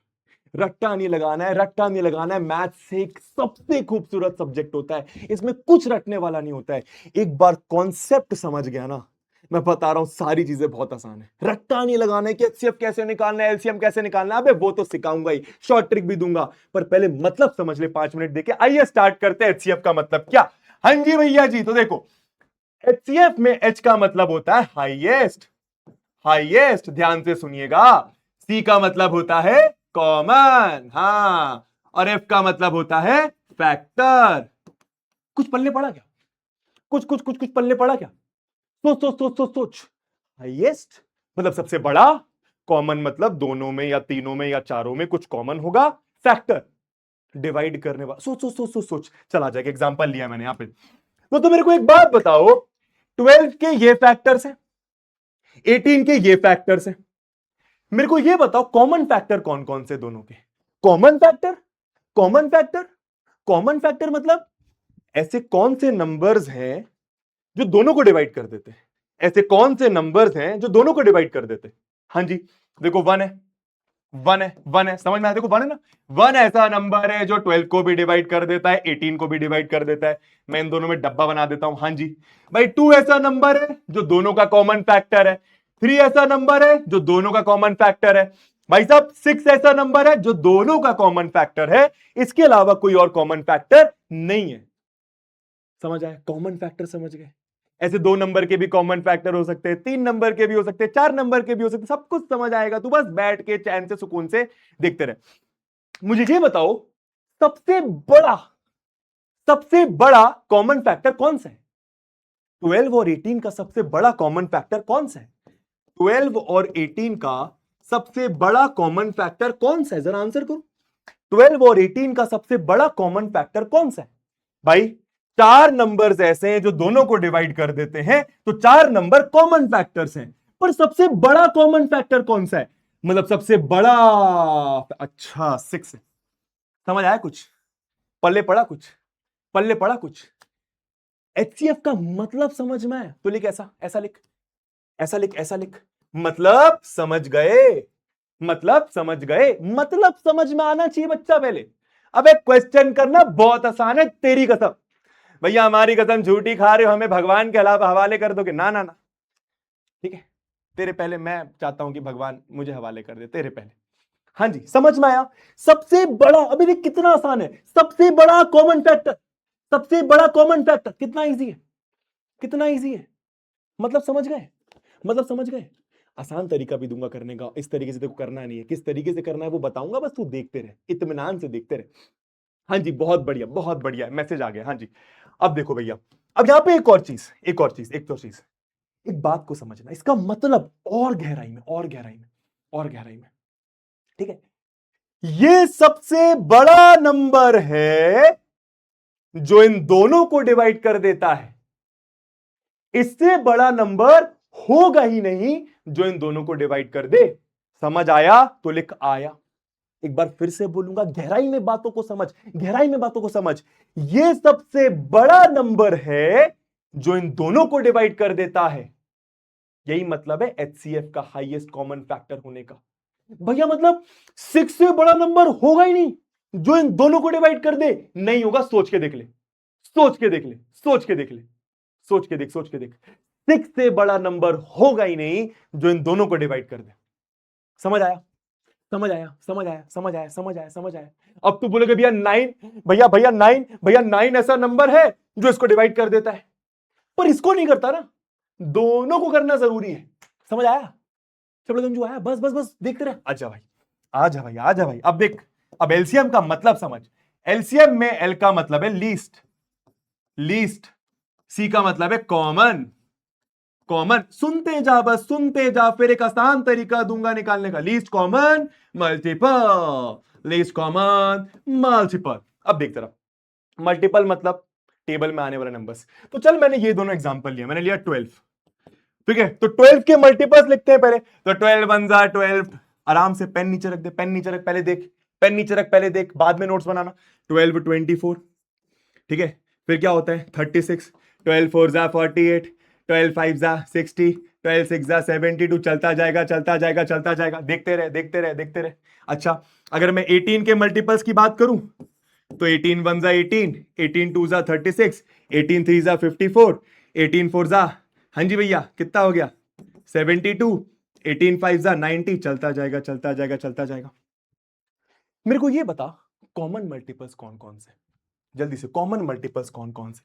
रट्टा नहीं लगाना है, रट्टा नहीं लगाना है। मैथ्स एक सबसे खूबसूरत सब्जेक्ट होता है, इसमें कुछ रटने वाला नहीं होता है। एक बार कॉन्सेप्ट समझ गया ना, मैं बता रहा हूं सारी चीजें बहुत आसान है। रट्टा नहीं लगाना है कि एचसीएफ कैसे निकालना है, एलसीएम कैसे निकालना है, अबे वो तो सिखाऊंगा ही, शॉर्ट ट्रिक भी दूंगा, पर पहले मतलब समझ ले 5 मिनट देके। आइए स्टार्ट करते हैं एचसीएफ का मतलब क्या। हाँ जी भैया जी, तो देखो एचसीएफ में एच का मतलब होता है हाईएस्ट, हाईएस्ट, ध्यान से सुनिएगा। सी का मतलब होता है कॉमन, हाँ, और एफ का मतलब होता है फैक्टर। कुछ पल्ले पड़ा क्या? कुछ कुछ कुछ कुछ पल्ले पड़ा क्या? सोच सोच सोच सोच सोच। हाईएस्ट मतलब सबसे बड़ा, कॉमन मतलब दोनों में या तीनों में या चारों में कुछ कॉमन होगा, फैक्टर डिवाइड करने वाला। सोच सोच सोच सोच सोच, चला जाएगा। एग्जांपल लिया मैंने यहां पे। तो मेरे को एक बात बताओ, 12 के ये फैक्टर्स हैं, 18 के ये फैक्टर्स हैं, मेरे को ये बताओ कॉमन फैक्टर कौन कौन से दोनों के? Common factor, common factor, common factor मतलब ऐसे कौन से नंबर्स हैं जो दोनों को डिवाइड कर देते हैं? ऐसे कौन से नंबर्स हैं जो दोनों को डिवाइड कर देते हैं? हाँ जी, देखो 1 है, 1 है, 1 है, समझ में आया? देखो 1 है ना, 1 ऐसा नंबर है जो 12 को भी डिवाइड कर देता है, 18 को भी डिवाइड कर देता है। मैं इन दोनों में डब्बा बना देता हूं। हाँ जी भाई, 2 ऐसा नंबर है जो दोनों का कॉमन फैक्टर है। 3 ऐसा नंबर है जो दोनों का कॉमन फैक्टर है। भाई साहब 6 ऐसा नंबर है जो दोनों का कॉमन फैक्टर है, इसके अलावा कोई और कॉमन फैक्टर नहीं है। समझ आया? कॉमन फैक्टर समझ गए? ऐसे 2 नंबर के भी कॉमन फैक्टर हो सकते हैं, 3 नंबर के भी हो सकते हैं, 4 नंबर के भी हो सकते हैं, सब कुछ समझ आएगा। तू बस बैठ के चैन से सुकून से देखते रहे। मुझे ये बताओ, सबसे बड़ा, सबसे बड़ा कॉमन फैक्टर कौन सा है? 12 और 18 का सबसे बड़ा कॉमन फैक्टर कौन सा है? 12 और 18 का सबसे बड़ा कॉमन फैक्टर कौन सा है? जरा आंसर करो। 12 और 18 का सबसे बड़ा कॉमन फैक्टर कौन सा है? भाई 4 नंबर्स ऐसे हैं जो दोनों को डिवाइड कर देते हैं, तो 4 नंबर कॉमन फैक्टर्स हैं, पर सबसे बड़ा कॉमन फैक्टर कौन सा है? मतलब सबसे बड़ा, अच्छा 6 है। समझ आया? कुछ पल्ले पड़ा? कुछ पल्ले पड़ा? कुछ एचसीएफ का मतलब समझ में आया तो लिख, ऐसा ऐसा लिख, ऐसा लिख, ऐसा लिख। मतलब समझ गए, मतलब समझ गए, मतलब समझ में आना चाहिए बच्चा पहले। अब एक क्वेश्चन करना बहुत आसान है, तेरी कसम भैया, हमारी कसम झूठी खा रहे हो, हमें भगवान के अलावा हवाले कर दोगे? ना ना ना, ठीक है। तेरे पहले मैं चाहता हूं कि भगवान मुझे हवाले कर दे, तेरे पहले। हाँ जी, समझ में आया? सबसे बड़ा, अभी देख कितना आसान है, सबसे बड़ा कॉमन फैक्टर, सबसे बड़ा कॉमन फैक्टर कितना इजी है, कितना इजी है। मतलब समझ गए, मतलब समझ गए। आसान तरीका भी दूंगा करने का, इस तरीके से देखो करना नहीं है, किस तरीके से करना है वो बताऊंगा, बस तू देखते रहे, इत्मीनान से देखते रहे। हाँ जी, बहुत बढ़िया, बहुत बढ़िया, मैसेज आ गया। हाँ जी, अब देखो भैया, अब यहां पे एक और चीज, एक और चीज, एक तो चीज, एक बात को समझना, इसका मतलब और गहराई में, और गहराई में, और गहराई में, ठीक है। ये सबसे बड़ा नंबर है जो इन दोनों को डिवाइड कर देता है। इससे बड़ा नंबर होगा ही नहीं जो इन दोनों को डिवाइड कर दे। समझ आया तो लिख आया। एक बार फिर से बोलूंगा, गहराई में बातों को समझ, गहराई में बातों को समझ। यह सबसे बड़ा नंबर है जो इन दोनों को डिवाइड कर देता है। यही मतलब है एचसीएफ का, हाईएस्ट कॉमन फैक्टर होने का। भैया मतलब 6 से बड़ा नंबर होगा ही नहीं जो इन दोनों को डिवाइड कर दे। नहीं होगा, सोच के देख ले, सोच के देख ले, सोच के देख ले, सोच के देख, सोच के देख। 6 से बड़ा नंबर होगा ही नहीं जो इन दोनों को डिवाइड कर दे। समझ आया, समझ आया, समझ आया, समझ आया, समझ आया, समझ आया। अब तू बोलेगा भैया 9, भैया भैया 9, भैया 9 ऐसा नंबर है जो इसको डिवाइड कर देता है, पर इसको नहीं करता ना, दोनों को करना जरूरी है। समझ आया? चलो जो आया, बस बस बस देखते रहे। आजा भाई, आजा भाई, आजा भाई। अब देख, अब एलसीएम का मतलब समझ। एलसीएम में एल का मतलब है लीस्ट, लीस्ट, सी का मतलब है कॉमन, कॉमन। सुनते जा, बस सुनते जा, फिर एक आसान तरीका दूंगा निकालने का। Least common multiple, least common multiple. अब देख जरा, मल्टीपल मतलब टेबल में आने वाले नंबर्स। तो चल मैंने ये दोनों एग्जांपल लिया, मैंने लिया 12, ठीक है। तो 12 के मल्टीपल्स लिखते हैं पहले। तो 12 1 जा 12, आराम से पेन नीचे रख दे, पेन नीचे रख, पहले देख, पेन नीचे रख, पहले देख, बाद में नोट्स बनाना। 12 24, ठीक है। फिर क्या होता है 36, 12 4 जा 48, 12 5 जा 60, 12 6 जा 72, चलता जाएगा, चलता जाएगा, चलता जाएगा, देखते रहे, देखते रहे, देखते रहे। अच्छा, अगर मैं 18 के मल्टीपल्स की बात करूं तो 18 1 जा 18, 18 2 जा 36, 18 3 जा 54, 18 4 जा, हाँ जी भैया कितना हो गया 72, 18 5 जा 90, चलता जाएगा, चलता जाएगा, चलता जाएगा। मेरे को ये बता, कॉमन मल्टीपल्स कौन कौन से, जल्दी से, कॉमन मल्टीपल्स कौन कौन से,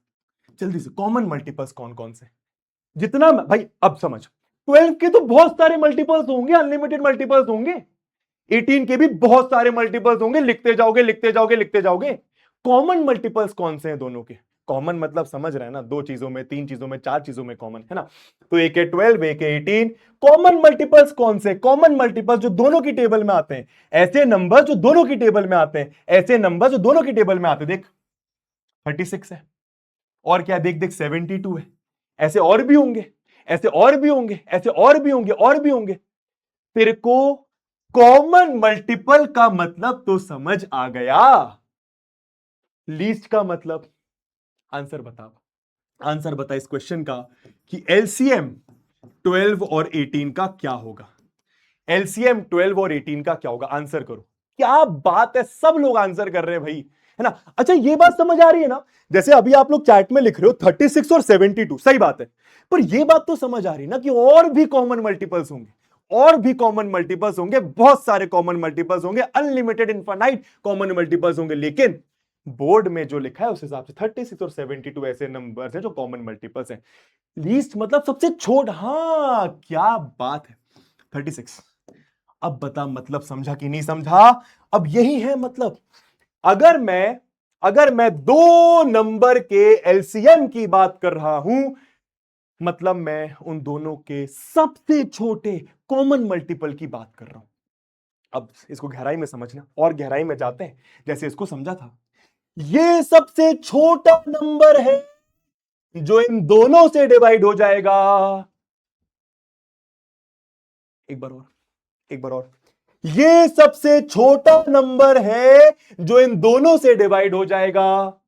जल्दी से, कॉमन मल्टीपल्स कौन कौन से। जितना भाई अब समझ, 12 के तो बहुत सारे मल्टीपल्स होंगे, अनलिमिटेड मल्टीपल्स होंगे। 18 के भी बहुत सारे मल्टीपल्स होंगे, लिखते जाओगे, लिखते जाओगे, लिखते जाओगे। कॉमन मल्टीपल्स कौन से हैं दोनों के? कॉमन मतलब समझ रहे हैं ना, 2 चीजों में, 3 चीजों में, 4 चीजों में कॉमन है ना। तो एक है 12, एक है 18। कॉमन मल्टीपल्स कौन से? कॉमन मल्टीपल्स जो दोनों की टेबल में आते हैं, ऐसे नंबर जो दोनों की टेबल में आते हैं, ऐसे नंबर जो दोनों की टेबल में आते हैं। देख 36 है, और क्या, देख देख 72 है, ऐसे और भी होंगे, ऐसे और भी होंगे, ऐसे और भी होंगे, और भी होंगे। तेरे को कॉमन मल्टीपल का मतलब तो समझ आ गया, लीस्ट का मतलब? आंसर बता, आंसर बता इस क्वेश्चन का कि एलसीएम 12 और 18 का क्या होगा। एलसीएम 12 और 18 का क्या होगा, आंसर करो। क्या बात है, सब लोग आंसर कर रहे हैं भाई, है ना। अच्छा ये बात समझ आ रही है ना, जैसे अभी आप लोग चैट में लिख रहे हो 36 और 72, सही बात है, पर यह बात तो समझ आ रही है ना कि और भी कॉमन मल्टीपल्स होंगे, और भी कॉमन मल्टीपल्स होंगे, बहुत सारे कॉमन मल्टीपल्स होंगे, अनलिमिटेड इनफाइनाइट कॉमन मल्टीपल्स होंगे। लेकिन बोर्ड में जो लिखा है उस हिसाब से 36 और 72 ऐसे नंबर्स हैं जो कॉमन मल्टीपल्स हैं। लीस्ट मतलब सबसे छोटा, हाँ क्या बात है, 36। अब बता मतलब समझा कि नहीं समझा? अब यही है मतलब, अगर मैं 2 नंबर के एलसीएम की बात कर रहा हूं, मतलब मैं उन दोनों के सबसे छोटे कॉमन मल्टीपल की बात कर रहा हूं। अब इसको गहराई में समझना, और गहराई में जाते हैं, जैसे इसको समझा था। ये सबसे छोटा नंबर है जो इन दोनों से डिवाइड हो जाएगा। एक बार और, एक बार और। ये सबसे छोटा नंबर है जो इन दोनों से डिवाइड हो जाएगा।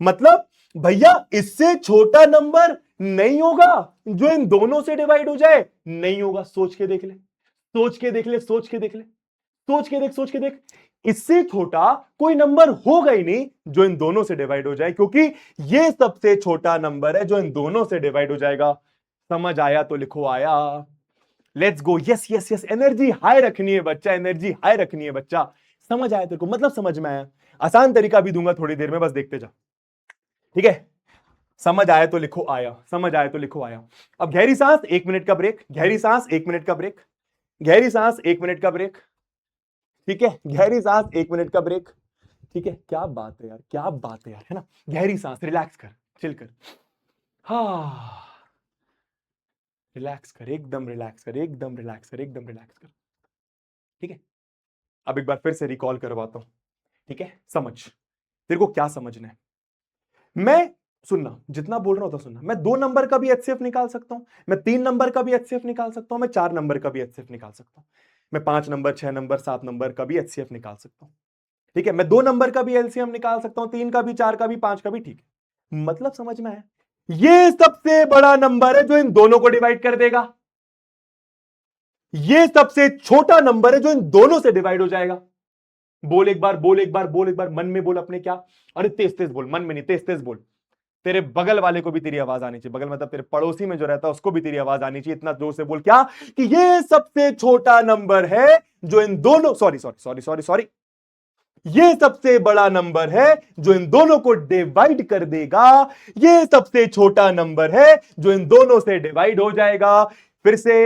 मतलब भैया इससे छोटा नंबर नहीं होगा जो इन दोनों से डिवाइड हो जाए, नहीं होगा। सोच के देख ले, सोच के देख ले, सोच के देख ले, सोच के देख, सोच के देख। इससे छोटा कोई नंबर होगा ही नहीं जो इन दोनों से डिवाइड हो जाए, क्योंकि यह सबसे छोटा नंबर है जो इन दोनों से डिवाइड हो जाएगा। समझ आया तो लिखो आया, let's go. Yes yes yes, energy high रखनी है बच्चा, एनर्जी हाई रखनी है बच्चा। समझ आया तेरे को, मतलब समझ में आया। आसान तरीका भी दूंगा थोड़ी देर में, बस देखते जा, ठीक है। समझ आया तो लिखो आया, समझ आया तो लिखो आया। अब गहरी सांस, 1 मिनट का ब्रेक, गहरी सांस 1 मिनट का ब्रेक, गहरी सांस 1 मिनट का ब्रेक, ठीक है। गहरी सांस 1 मिनट का ब्रेक, ठीक है। क्या बात है यार, क्या बात है यार, है ना। गहरी सांस, रिलैक्स कर, चिल कर, हाँ, रिलैक्स कर, एकदम रिलैक्स कर, एकदम रिलैक्स कर, एकदम रिलैक्स कर, ठीक है। अब एक बार फिर से रिकॉल करवाता हूं, ठीक है। समझ, तेरे को क्या समझना है, मैं सुनना, जितना बोल रहा हूं तो सुनना। मैं 2 नंबर का भी एचसीएफ निकाल सकता हूं, मैं 3 नंबर का भी एचसीएफ निकाल सकता हूं, मैं 4 नंबर का भी एचसीएफ निकाल सकता हूं, मैं 5 नंबर, 6 नंबर, 7 नंबर का भी एचसीएफ निकाल सकता हूं, ठीक है। मैं 2 नंबर का भी एलसीएम निकाल सकता हूं, 3 का भी, 4 का भी, 5 का भी, ठीक है। मतलब समझ में आया। ये सबसे बड़ा नंबर है जो इन दोनों को डिवाइड कर देगा, ये सबसे छोटा नंबर है जो इन दोनों से डिवाइड हो जाएगा। बोल एक बार, बोल एक बार, बोल एक बार, मन में बोल अपने। क्या? अरे तेज तेज बोल, मन में नहीं, तेज तेज बोल। तेरे बगल वाले को भी तेरी आवाज आनी चाहिए, बगल मतलब तेरे पड़ोसी में जो रहता है उसको भी तेरी आवाज आनी चाहिए। इतना जोर से बोल, क्या? कि ये सबसे छोटा नंबर है जो इन दोनों, sorry sorry sorry sorry sorry, ये सबसे बड़ा नंबर है जो इन दोनों को डिवाइड कर देगा, ये सबसे छोटा नंबर है जो इन दोनों से डिवाइड हो जाएगा। फिर से,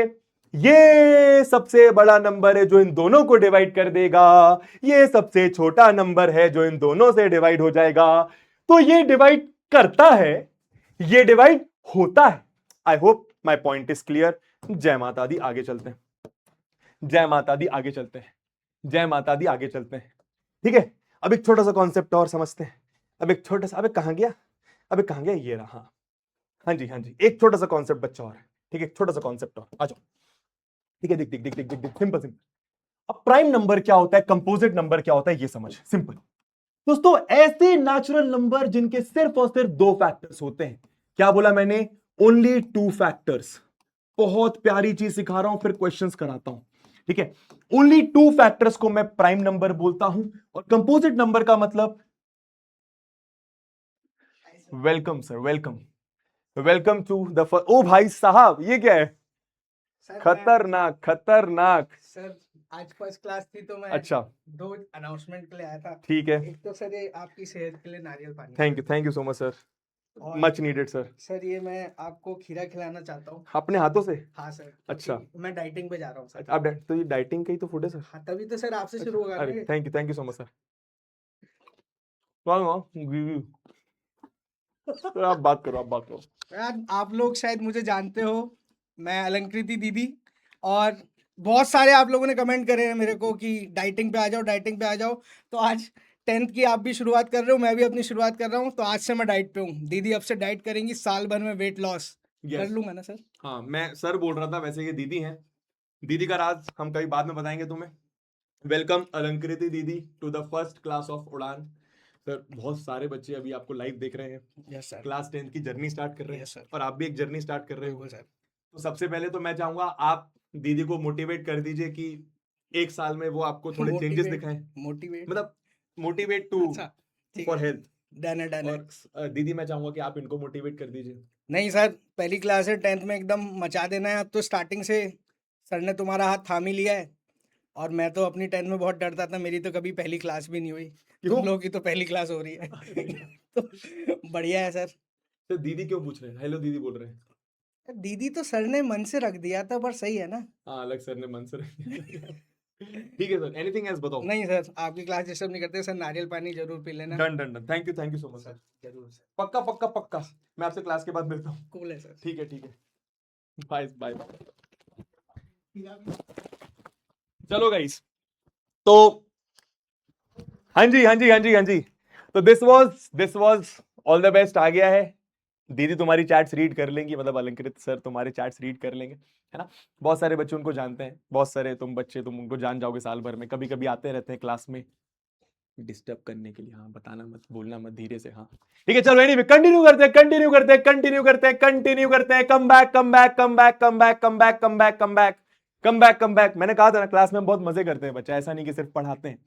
ये सबसे बड़ा नंबर है जो इन दोनों को डिवाइड कर देगा, ये सबसे छोटा नंबर है जो इन दोनों से डिवाइड हो जाएगा। तो ये डिवाइड करता है, ये डिवाइड होता है। I hope my point is clear. जय माता दी, आगे चलते हैं। जय माता दी, आगे चलते हैं। जय माता दी, आगे चलते हैं, ठीक है। अब एक छोटा सा कॉन्सेप्ट और समझते हैं। अब एक छोटा सा, अबे कहां गया, अबे कहां गया, ये रहा। हाँ हाँ जी, हाँ जी, एक छोटा सा कॉन्सेप्ट बच्चा और है, ठीक है। छोटा सा कॉन्सेप्ट और, आ जाओ, ठीक है। दिख दिख दिख दिख दिख दिख, सिंपल सिंपल। अब प्राइम नंबर क्या होता है, कंपोजिट नंबर क्या होता है, ये समझ, सिंपल। दोस्तों, ऐसे नेचुरल नंबर जिनके सिर्फ और सिर्फ 2 फैक्टर्स होते हैं। क्या बोला मैंने? Only 2 factors. बहुत प्यारी चीज सिखा रहा हूं, फिर क्वेश्चंस कराता हूं, ठीक है। ओनली 2 फैक्टर्स को मैं प्राइम नंबर बोलता हूं। और कंपोजिट नंबर का मतलब, welcome sir, welcome, welcome to the, ओ भाई साहब, ये क्या है? खतरनाक, खतरनाक सर। आज फर्स्ट क्लास थी तो मैं अच्छा, 2 अनाउंसमेंट के लिए आया था। ठीक है। एक तो सर ये आपकी सेहत के लिए नारियल पानी। Thank you so much sir, और मच नीडेड सर। सर ये मैं आपको खीरा खिलाना चाहता हूँ अपने हाथों से? हाँ सर, अच्छा, मैं डाइटिंग पे जा रहा हूँ सर। आप तो ये डाइटिंग का ही तो फूड है सर। हाँ, तभी तो सर आपसे शुरू होगा। अरे thank you so much sir. Sir आप बात करो, आप बात करो। यार आप लोग शायद मुझे जानते हो, मैं अलंकृति दीदी, और बहुत सारे आप लोगों ने कमेंट करे हैं मेरे को कि डाइटिंग पे आ जाओ, डाइटिंग पे आ जाओ। तो आज 10th की आप भी शुरुआत कर रहे हो, मैं भी अपनी शुरुआत कर रहा हूँ, तो आज से मैं डाइट पे हूँ। दीदी अब से डाइट करेंगी, साल भर में वेट लॉस कर लूंगा ना सर। हाँ, मैं सर बोल रहा था, वैसे ये दीदी हैं। दीदी का राज हम कभी बाद में बताएंगे तुम्हें। वेलकम अलंकृति दीदी to the first class of Udaan. Sir, बहुत सारे बच्चे अभी आपको लाइव देख रहे हैं। Yes sir. क्लास 10th की जर्नी स्टार्ट कर रहे हैं। Yes sir. और आप भी एक जर्नी स्टार्ट कर रहे हो बिल्कुल सर। तो सबसे पहले तो मैं चाहूंगा आप दीदी को मोटिवेट कर दीजिए कि एक साल में वो आपको थोड़े चेंजेस दिखाएं। मोटिवेट मतलब मोटिवेट टू अच्छा, ठीक फॉर है, हेल्थ। डन है, डन है। और दीदी मैं चाहूंगा कि आप इनको मोटिवेट कर दीजिए। नहीं सर, पहली क्लास है, 10th में एकदम मचा देना है। अब तो स्टार्टिंग से सर ने तुम्हारा हाथ थाम ही लिया है। और मैं तो अपनी 10th में बहुत डरता था, मेरी तो कभी पहली क्लास भी नहीं हुई। तुम लोगों की तो पहली क्लास हो रही है। तो बढ़िया है सर। तो दीदी क्यों पूछ रहे हैं, हेलो दीदी बोल रहे हैं? दीदी तो सर ने मन से रख दिया था, पर सही है ना। हाँ, अलग सर ने मन से ठीक है सर, एनीथिंग एल्स बताओ। नहीं सर, आपकी क्लास डिस्टर्ब नहीं करते सर, नारियल पानी जरूर पी लेना। Done done done, thank you so much sir. जरूर सर। पक्का पक्का पक्का, मैं आपसे क्लास के बाद मिलता हूँ। कूल है सर। ठीक है, ठीक है, बाय बाय। चलो गाइस, तो हाँ जी, हाँ जी, हाँ जी, हाँ जी। तो this was all the best आ गया है। दीदी तुम्हारी चैट्स रीड कर लेंगी, मतलब अलंकृत सर तुम्हारे चैट्स रीड कर लेंगे, है ना। बहुत सारे बच्चे उनको जानते हैं, बहुत सारे तुम बच्चे तुम उनको जान जाओगे साल भर में, कभी कभी आते रहते हैं क्लास में डिस्टर्ब करने के लिए। हाँ, बताना मत, बोलना मत, धीरे से। हाँ, ठीक है, चलो एनीवे कंटिन्यू करते हैं, कंटिन्यू करते हैं, कंटिन्यू करते हैं, कंटिन्यू करते हैं। Come back, come back, come back, come back, come back, come back, come back, come back, come back. मैंने कहा था ना, क्लास में हम बहुत मजे करते हैं बच्चा, ऐसा नहीं कि सिर्फ पढ़ाते हैं,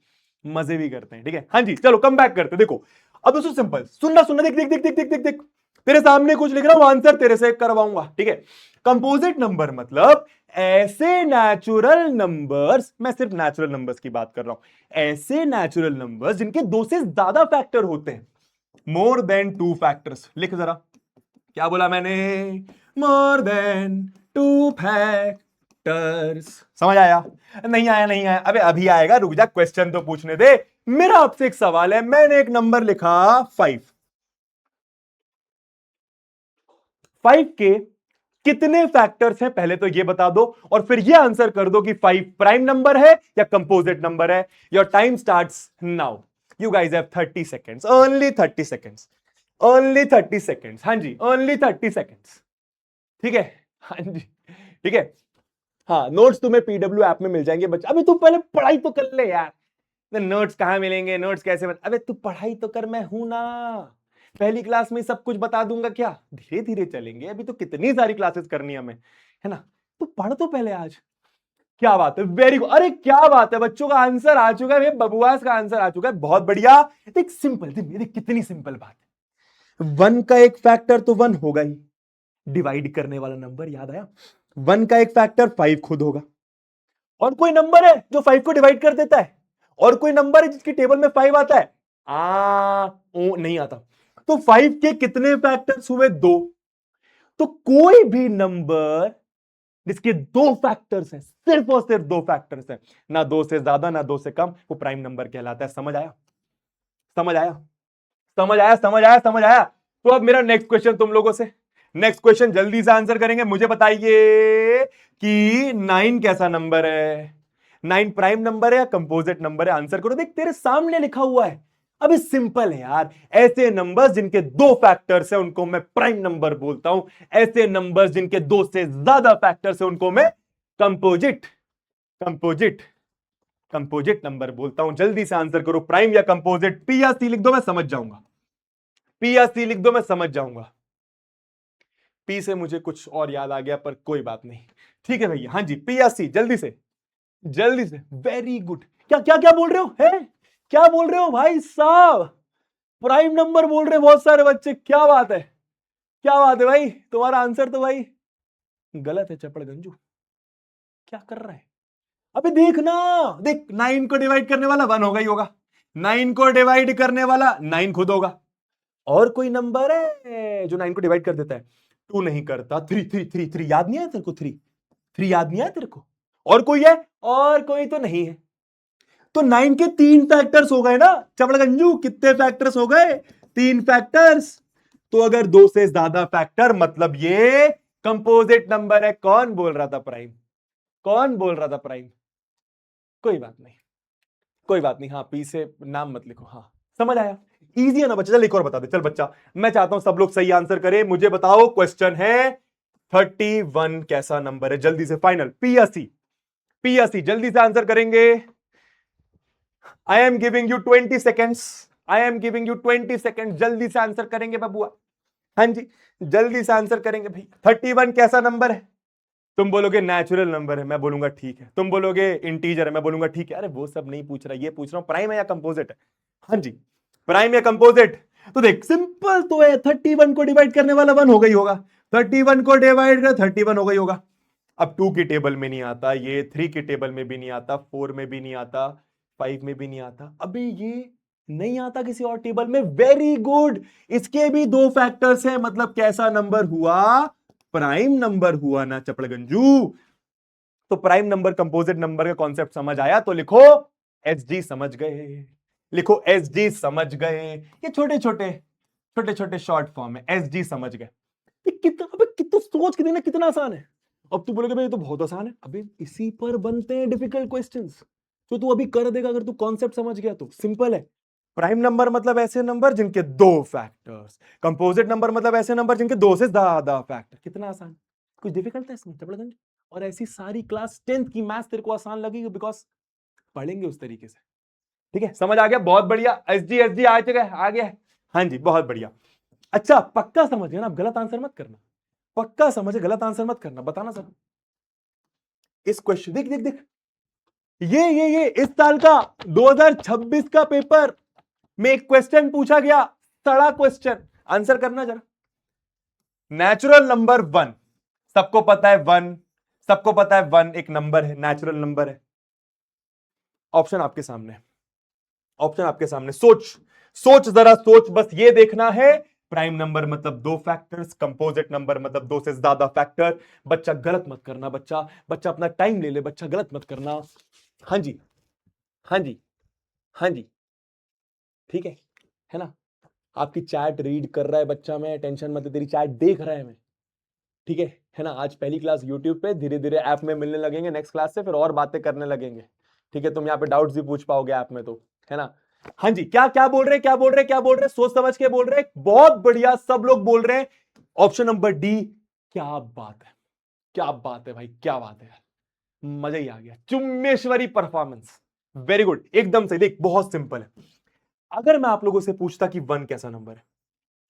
मजे भी करते हैं, ठीक है। हाँ जी, चलो कम बैक करते हैं। देखो अब दोस्तों सिंपल, सुनना सुनना, देख देख देख देख देख देख देख, तेरे सामने कुछ लिख रहा हूं, आंसर तेरे से करवाऊंगा, ठीक है। कंपोजिट नंबर मतलब ऐसे नेचुरल नंबर्स, मैं सिर्फ नेचुरल नंबर्स की बात कर रहा हूं, ऐसे नेचुरल नंबर्स जिनके दो से ज्यादा फैक्टर होते हैं, मोर देन 2 फैक्टर्स। लिख जरा, क्या बोला मैंने? More than 2 factors. समझ आया? नहीं आया? नहीं आया? अबे अभी आएगा, रुक जा, क्वेश्चन तो पूछने दे। मेरा आपसे एक सवाल है, मैंने एक नंबर लिखा 5। 5 के कितने फैक्टर्स हैं पहले तो ये बता दो, और फिर ये आंसर कर दो कि 5 प्राइम नंबर है या कंपोजिट नंबर है। Your time starts now. You guys have 30 seconds, only 30 seconds, only 30 seconds. हाँ जी, ओनली 30 सेकेंड्स। ठीक है? हाँ जी, ठीक है। हाँ, नोट्स तुम्हें पीडब्ल्यू ऐप में मिल जाएंगे बच्चा। अबे तू पहले पढ़ाई तो कर ले यार। नोट्स कहां मिलेंगे? नोट्स कैसे अबे तू पढ़ाई तो कर, मैं हूं ना। पहली क्लास में सब कुछ बता दूंगा क्या? धीरे धीरे चलेंगे, अभी तो कितनी सारी क्लासेस करनी है हमें, है ना? तू पढ़ तो पहले आज। क्या बात है, वेरी गुड। अरे क्या बात है, बच्चों का आंसर आ चुका है, बबुआस का आंसर आ चुका है, बहुत बढ़िया। देख सिंपल, देख कितनी सिंपल बात है। 1 का एक फैक्टर तो 1 होगा ही, डिवाइड करने वाला नंबर याद आया। 1 का एक फैक्टर 5 खुद होगा, और कोई नंबर है जो 5 को डिवाइड कर देता है, और कोई नंबर है जिसकी टेबल में 5 आता है? नहीं आता। तो 5 के कितने फैक्टर्स हुए? 2। तो कोई भी नंबर जिसके 2 फैक्टर्स हैं, सिर्फ और सिर्फ 2 फैक्टर्स हैं, ना 2 से ज्यादा ना 2 से कम, वो प्राइम नंबर कहलाता है। समझ आया? समझ आया? समझ आया? समझ आया? समझ आया? तो अब मेरा नेक्स्ट क्वेश्चन तुम लोगों से, नेक्स्ट क्वेश्चन जल्दी से आंसर करेंगे। मुझे बताइए कि 9 कैसा नंबर है? 9 प्राइम नंबर है या कंपोजिट नंबर है? आंसर करो। देख तेरे सामने लिखा हुआ है। अभी सिंपल है यार, ऐसे नंबर्स जिनके 2 फैक्टर्स है उनको मैं प्राइम नंबर बोलता हूं, ऐसे नंबर्स जिनके 2 से ज्यादा फैक्टर्स है उनको मैं कंपोजिट कंपोजिट कंपोजिट नंबर बोलता हूं। जल्दी से आंसर करो, प्राइम या कंपोजिट? पी या सी लिख दो, मैं समझ जाऊंगा। पी या सी लिख दो, मैं समझ जाऊंगा। पी से मुझे कुछ और याद आ गया, पर कोई बात नहीं। ठीक है भैया, हाँ जी, पी या सी, जल्दी से, जल्दी से। Very good. क्या क्या क्या बोल रहे हो? है क्या बोल रहे हो भाई साहब? प्राइम नंबर बोल रहे बहुत सारे बच्चे, क्या बात है, क्या बात है भाई? तुम्हारा आंसर तो भाई गलत है, चपड़ गंजू। क्या कर रहा है? अबे देखना, देख 9 को डिवाइड करने वाला 1 होगा ही होगा, 9 को डिवाइड करने वाला 9 खुद होगा, और कोई नंबर है जो 9 को डिवाइड कर देता है? 2 नहीं करता, 3 3 3 3 याद नहीं आया तेरे को? 3 याद नहीं आया तेरे को? और कोई है? और कोई तो नहीं है। तो 9 के 3 फैक्टर्स हो गए ना चपड़गंजू। कितने फैक्टर्स हो गए? 3 फैक्टर्स। तो अगर 2 से ज्यादा फैक्टर, मतलब ये कंपोजिट नंबर है। कौन बोल रहा था प्राइम? कौन बोल रहा था प्राइम? कोई बात नहीं, कोई बात नहीं। हाँ, पी से नाम मत लिखो। हाँ, समझ आया? इजी है ना बच्चा? चल एक और बता दे। चल बच्चा, मैं चाहता हूं सब लोग सही आंसर करें। मुझे बताओ, क्वेश्चन है 31 कैसा नंबर है? जल्दी से फाइनल, पी या सी? पी या सी? जल्दी से आंसर करेंगे। I am giving you 20 seconds, I am giving you 20 second. जल्दी से आंसर करेंगे बबुआ। हाँ जी, जल्दी से आंसर करेंगे भाई। 31 कैसा नंबर है? तुम बोलोगे नेचुरल नंबर है, मैं बोलूंगा ठीक है। तुम बोलोगे इंटीजर है, मैं बोलूंगा ठीक है। अरे वो सब नहीं पूछ रहा, ये पूछ रहा हूं प्राइम है या कंपोजिट है। हाँ जी, प्राइम या कंपोजिट? तो देख सिंपल तो है, 31 को डिवाइड करने वाला 1 हो गई होगा, 31 को डिवाइड कर 31 हो गई होगा। अब 2 की टेबल में नहीं आता ये, 3 की टेबल में भी नहीं आता, 4 में भी नहीं आता, 5 में भी नहीं आता। अबे ये नहीं आता किसी और टेबल में? वेरी गुड, इसके भी 2 फैक्टर्स हैं, मतलब कैसा नंबर हुआ? प्राइम नंबर हुआ ना चपड़गंजू। तो प्राइम नंबर कंपोजिट नंबर का कॉन्सेप्ट समझ आया? तो लिखो एसजी समझ गए, लिखो एसजी समझ गए। ये छोटे छोटे छोटे छोटे शॉर्ट फॉर्म है, एसजी समझ गए। कितना, अबे कितना सोच के देखना कितना आसान है। अब तू बोलेगा भाई ये तो बहुत आसान है। अबे इसी पर बनते हैं डिफिकल्ट क्वेश्चंस, तो तू अभी कर देगा अगर तू कॉन्सेप्ट समझ गया तो। सिंपल है। प्राइम नंबर मतलब ऐसे नंबर जिनके 2 फैक्टर्स, कंपोजिट नंबर मतलब ऐसे नंबर जिनके 2 से ज्यादा फैक्टर। कितना आसान, कुछ डिफिकल्ट है इसमें चपड़गंज? और ऐसी सारी क्लास 10th की मैथ्स तेरे को आसान लगेगी, बिकॉज पढ़ेंगे उस तरीके से। ठीक है, समझ आ गया? बहुत बढ़िया। एसजी एसजी आ गया। हाँ जी, बहुत बढ़िया। अच्छा, पक्का समझ गया ना? अब गलत आंसर मत करना, पक्का समझे, गलत आंसर मत करना। बताना सब। इस क्वेश्चन देख देख देख, ये इस साल का 2026 का पेपर में एक क्वेश्चन पूछा गया, सड़ा क्वेश्चन। आंसर करना जरा। नेचुरल नंबर 1 सबको पता है वन, सबको पता है वन एक नंबर है, नेचुरल नंबर है। ऑप्शन आपके सामने है, ऑप्शन आपके सामने। सोच सोच जरा सोच, बस ये देखना है प्राइम नंबर मतलब दो फैक्टर्स, कंपोजिट नंबर मतलब दो से ज्यादा फैक्टर। बच्चा गलत मत करना, बच्चा बच्चा अपना टाइम ले ले, बच्चा गलत मत करना। हाँ जी, हाँ जी, हाँ जी, ठीक है ना। आपकी चैट रीड कर रहा है बच्चा, मैं टेंशन मत ले, तेरी चैट देख रहा है मैं, ठीक है ना। आज पहली क्लास यूट्यूब पे, धीरे धीरे ऐप में मिलने लगेंगे, नेक्स्ट क्लास से फिर और बातें करने लगेंगे, ठीक है। तुम यहाँ पे डाउट्स भी पूछ पाओगे ऐप में तो, है ना। हाँ जी, क्या क्या बोल रहे, क्या बोल रहे, क्या बोल रहे, सोच समझ के बोल रहे, बहुत बढ़िया, सब लोग बोल रहे हैं ऑप्शन नंबर डी। क्या बात है, क्या बात है भाई, क्या बात है यार, मजा ही आ गया। चुम्मेश्वरी परफॉर्मेंस, वेरी गुड, एकदम सही। देख बहुत सिंपल है, अगर मैं आप लोगों से पूछता कि वन कैसा नंबर है,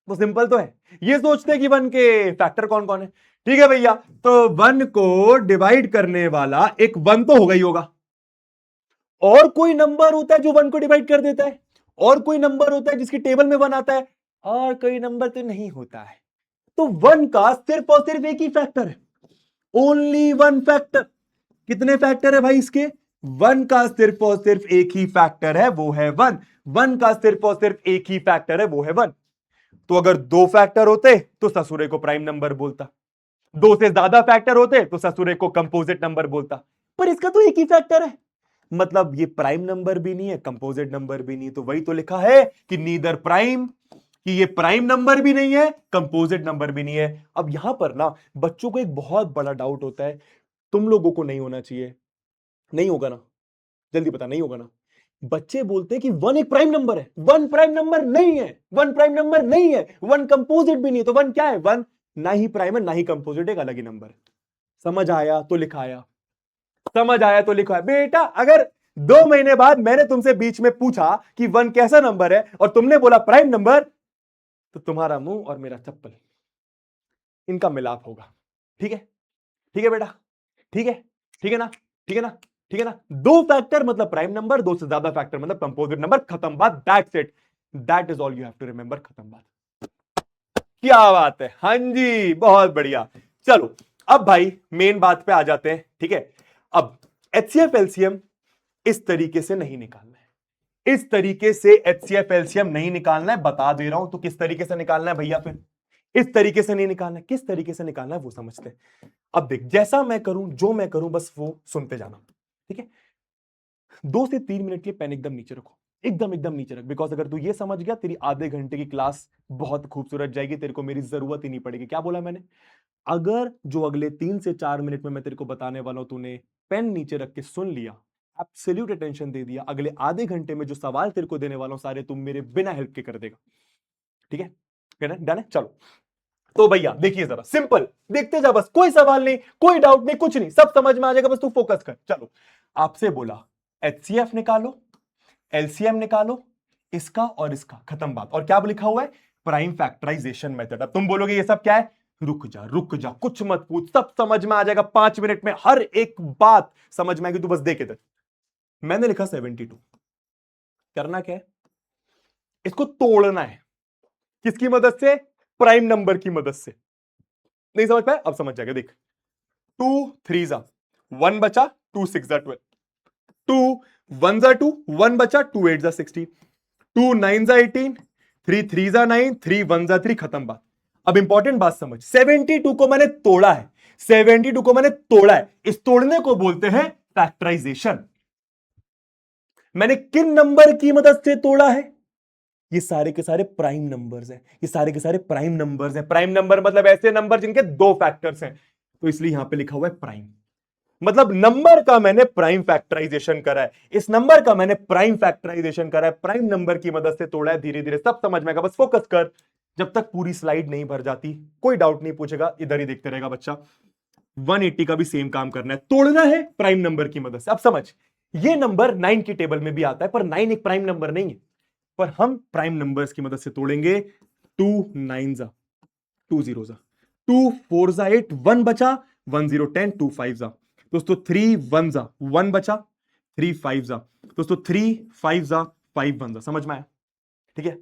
वो सिंपल तो है, ये सोचते हैं कि वन के फैक्टर कौन कौन है, ठीक है भैया। तो वन को डिवाइड करने वाला एक वन तो होगा ही होगा, और कोई नंबर होता है जो वन को डिवाइड कर देता है, और कोई नंबर होता है जिसकी टेबल में वन आता है, और कोई नंबर तो नहीं होता है। तो वन का सिर्फ और सिर्फ एक ही फैक्टर है, ओनली वन फैक्टर। कितने फैक्टर है भाई इसके? वन का सिर्फ और सिर्फ एक ही फैक्टर है, वो है वन। वन का सिर्फ और सिर्फ एक ही फैक्टर है, वो है वन। तो अगर दो फैक्टर होते तो ससुरे को प्राइम नंबर बोलता, दो से ज्यादा फैक्टर होते तो ससुरे को कंपोजिट नंबर बोलता। पर इसका तो एक ही फैक्टर है, मतलब ये प्राइम नंबर भी नहीं है, कंपोजिट नंबर भी नहीं, तो वही तो लिखा है कि नीदर प्राइम, कि ये प्राइम नंबर भी नहीं है, कंपोजिट नंबर भी नहीं है। अब यहां पर ना बच्चों को एक बहुत बड़ा डाउट होता है, तुम लोगों को नहीं होना चाहिए, नहीं होगा ना, जल्दी बता, नहीं होगा ना। बच्चे बोलते हैं कि वन एक प्राइम नंबर है, वन प्राइम नंबर नहीं है, वन प्राइम नंबर नहीं है, वन कंपोजिट भी नहीं है। तो वन क्या है? वन ना ही प्राइम है ना ही कंपोजिट, एक अलग ही नंबर है। समझ आया तो लिखाया, समझ आया तो लिखा है बेटा। अगर 2 महीने बाद मैंने तुमसे बीच में पूछा कि वन कैसा नंबर है और तुमने बोला प्राइम नंबर, तो तुम्हारा मुंह और मेरा चप्पल, इनका मिलाप होगा, ठीक है, ठीक है बेटा, ठीक है, ठीक है ना, ठीक है ना, ठीक है ना। दो फैक्टर मतलब प्राइम नंबर, दो से ज्यादा फैक्टर मतलब कंपोजिट नंबर, खत्म बात, that's it, that is all you have to remember, खत्म बात। क्या बात है, हाँ जी, बहुत बढ़िया। चलो अब भाई मेन बात पे आ जाते हैं, ठीक है। अब एचसीएफ एलसीएम इस तरीके से नहीं निकालना है, इस तरीके से एचसीएफ एलसीएम नहीं निकालना है, बता दे रहा हूं। तो किस तरीके से निकालना है भैया? फिर इस तरीके से नहीं निकालना है, किस तरीके से निकालना है वो समझते हैं। अब देख, जैसा मैं करूं, जो मैं करूं, बस वो सुनते जाना, ठीक है। 2 से 3 मिनट के लिए पेन एकदम नीचे रखो, एकदम एकदम नीचे रख, बिकॉज अगर तू ये समझ गया, तेरी आधे घंटे की क्लास बहुत खूबसूरत जाएगी, तेरे को मेरी जरूरत ही नहीं पड़ेगी। क्या बोला मैंने? अगर जो अगले 3 से 4 मिनट में मैं तेरे को बताने वाला हूं, तूने पेन नीचे रख के सुन लिया, एब्सोल्यूट अटेंशन दे दिया, अगले आधे घंटे में जो सवाल तेरे को देने वाला हूं सारे तुम मेरे बिना हेल्प के कर देगा, ठीक है? डन है? चलो तो भैया देखिए जरा, सिंपल, देखते जा बस, कोई सवाल नहीं, कोई डाउट नहीं, कुछ नहीं, सब समझ में आ जाएगा, बस तू फोकस कर। चलो, आपसे बोला एचसीएफ निकालो, एलसीएम निकालो, इसका और इसका, खत्म बात। और क्या लिखा हुआ है? Prime factorisation method. अब तुम बोलोगे ये सब क्या है? रुक जा, रुक जा, कुछ मत पूछ, सब समझ में आ जाएगा 5 मिनट में, हर एक बात समझ में आएगी, तू बस देख इधर। मैंने लिखा 72, करना क्या है? इसको तोड़ना है, किसकी मदद से? प्राइम नंबर की मदद से। नहीं समझ पाए? अब समझ जाएगा, देख। 2 3 बचा, 2 6 12, 2 1 2, 1 बचा, 2 8 16, 2 9 18, 3 3 9, 3 1 3, खत्म बात। अब इंपॉर्टेंट बात समझ, 72 को मैंने तोड़ा है, 72 को मैंने तोड़ा है, इस तोड़ने को बोलते हैं फैक्टराइजेशन। मैंने किन नंबर की मदद से तोड़ा है? ये सारे के सारे प्राइम नंबर्स हैं, ये सारे के सारे प्राइम नंबर्स हैं। प्राइम नंबर मतलब ऐसे नंबर जिनके दो फैक्टर्स हैं, तो इसलिए यहां पे लिखा हुआ है प्राइम, मतलब नंबर का मैंने प्राइम फैक्टराइजेशन करा है, इस नंबर का मैंने प्राइम फैक्टराइजेशन करा है, प्राइम नंबर की मदद से तोड़ा है। धीरे धीरे सब समझ में आएगा, बस फोकस कर, जब तक पूरी स्लाइड नहीं भर जाती कोई डाउट नहीं पूछेगा, इधर ही देखते रहेगा बच्चा। 180 का भी सेम काम करना है, तोड़ना है प्राइम नंबर की मदद से। अब समझ, ये नंबर 9 की टेबल में भी आता है, पर 9 एक प्राइम नंबर नहीं है, पर हम प्राइम नंबर्स की मदद से तोड़ेंगे। 2 9 जा, 2 0 जा, 2 4 जा 8, 1 बचा, 1 0 10, 2 5 जा दोस्तों, 3 1 जा 1 बचा, 3 5 जा दोस्तों, 3 5 जा 5 1 जा। समझ में आया? ठीक है,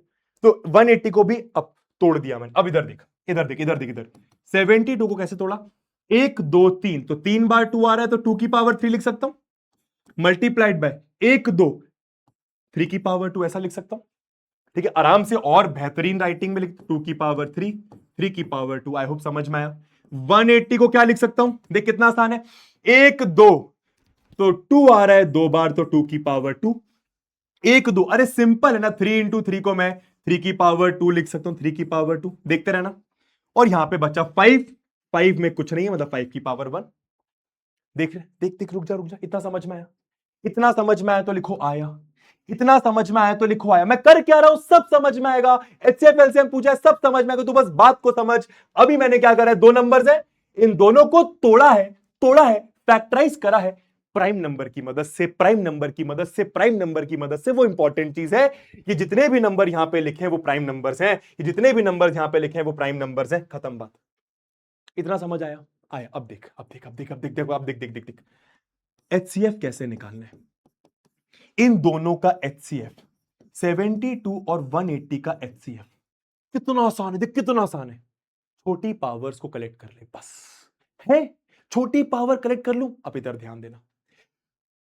तो 180 को भी अब तोड़ दिया मैंने। अब इधर देख, इधर देख, इधर देख, इधर 72 को कैसे तोड़ा? 1 2 3, तो 3 बार 2 आ रहा है तो 2 की पावर 3 लिख सकता हूं, मल्टीप्लाइड बाय 1 2 3 की पावर 2 ऐसा लिख सकता हूं। ठीक है, आराम से और बेहतरीन राइटिंग में लिख 2 की पावर 3 3 की पावर 2। आई होप समझ में आया। 180 को क्या लिख सकता हूं, देख कितना आसान है। 1 2 तो 2 आ रहा है 2 बार तो 2 की पावर 2। 1 2, अरे सिंपल है ना, 3 इंटू 3 को मैं 3 की पावर 2 लिख सकता हूं, 3 की पावर 2, देखते रहना। और यहां पे बचा 5, 5 में कुछ नहीं है, मतलब 5 की पावर 1। देख रहे, देख देख, रुक जा, इतना समझ में आया, इतना समझ में आया तो लिखो आया, इतना समझ में आया तो लिखो आया। मैं कर क्या रहा हूं सब समझ में आएगा, एचसीएफ एलसीएम पूछा है सब समझ में आएगा, तू बस बात को समझ। अभी मैंने क्या करा है, दो नंबर्स है, इन दोनों को तोड़ा है, फैक्टराइज करा है प्राइम नंबर की मदद से, प्राइम नंबर की मदद से, प्राइम नंबर की मदद से। वो इंपॉर्टेंट चीज है, ये जितने भी नंबर यहां पे लिखे हैं वो प्राइम नंबर्स हैं, ये जितने भी नंबर यहां पे लिखे हैं वो प्राइम नंबर्स हैं, खत्म बात। इतना समझ आया? आया। अब देख, अब देख, अब देख, अब देख, अब देख, देख, देख, देख, एचसीएफ कैसे निकालना है। इन दोनों का एचसीएफ 72 और 180 का एचसीएफ कितना आसान है, देख कितना आसान है। छोटी पावर्स को कलेक्ट कर ले बस, है छोटी पावर कलेक्ट कर लूं। अब इधर ध्यान देना,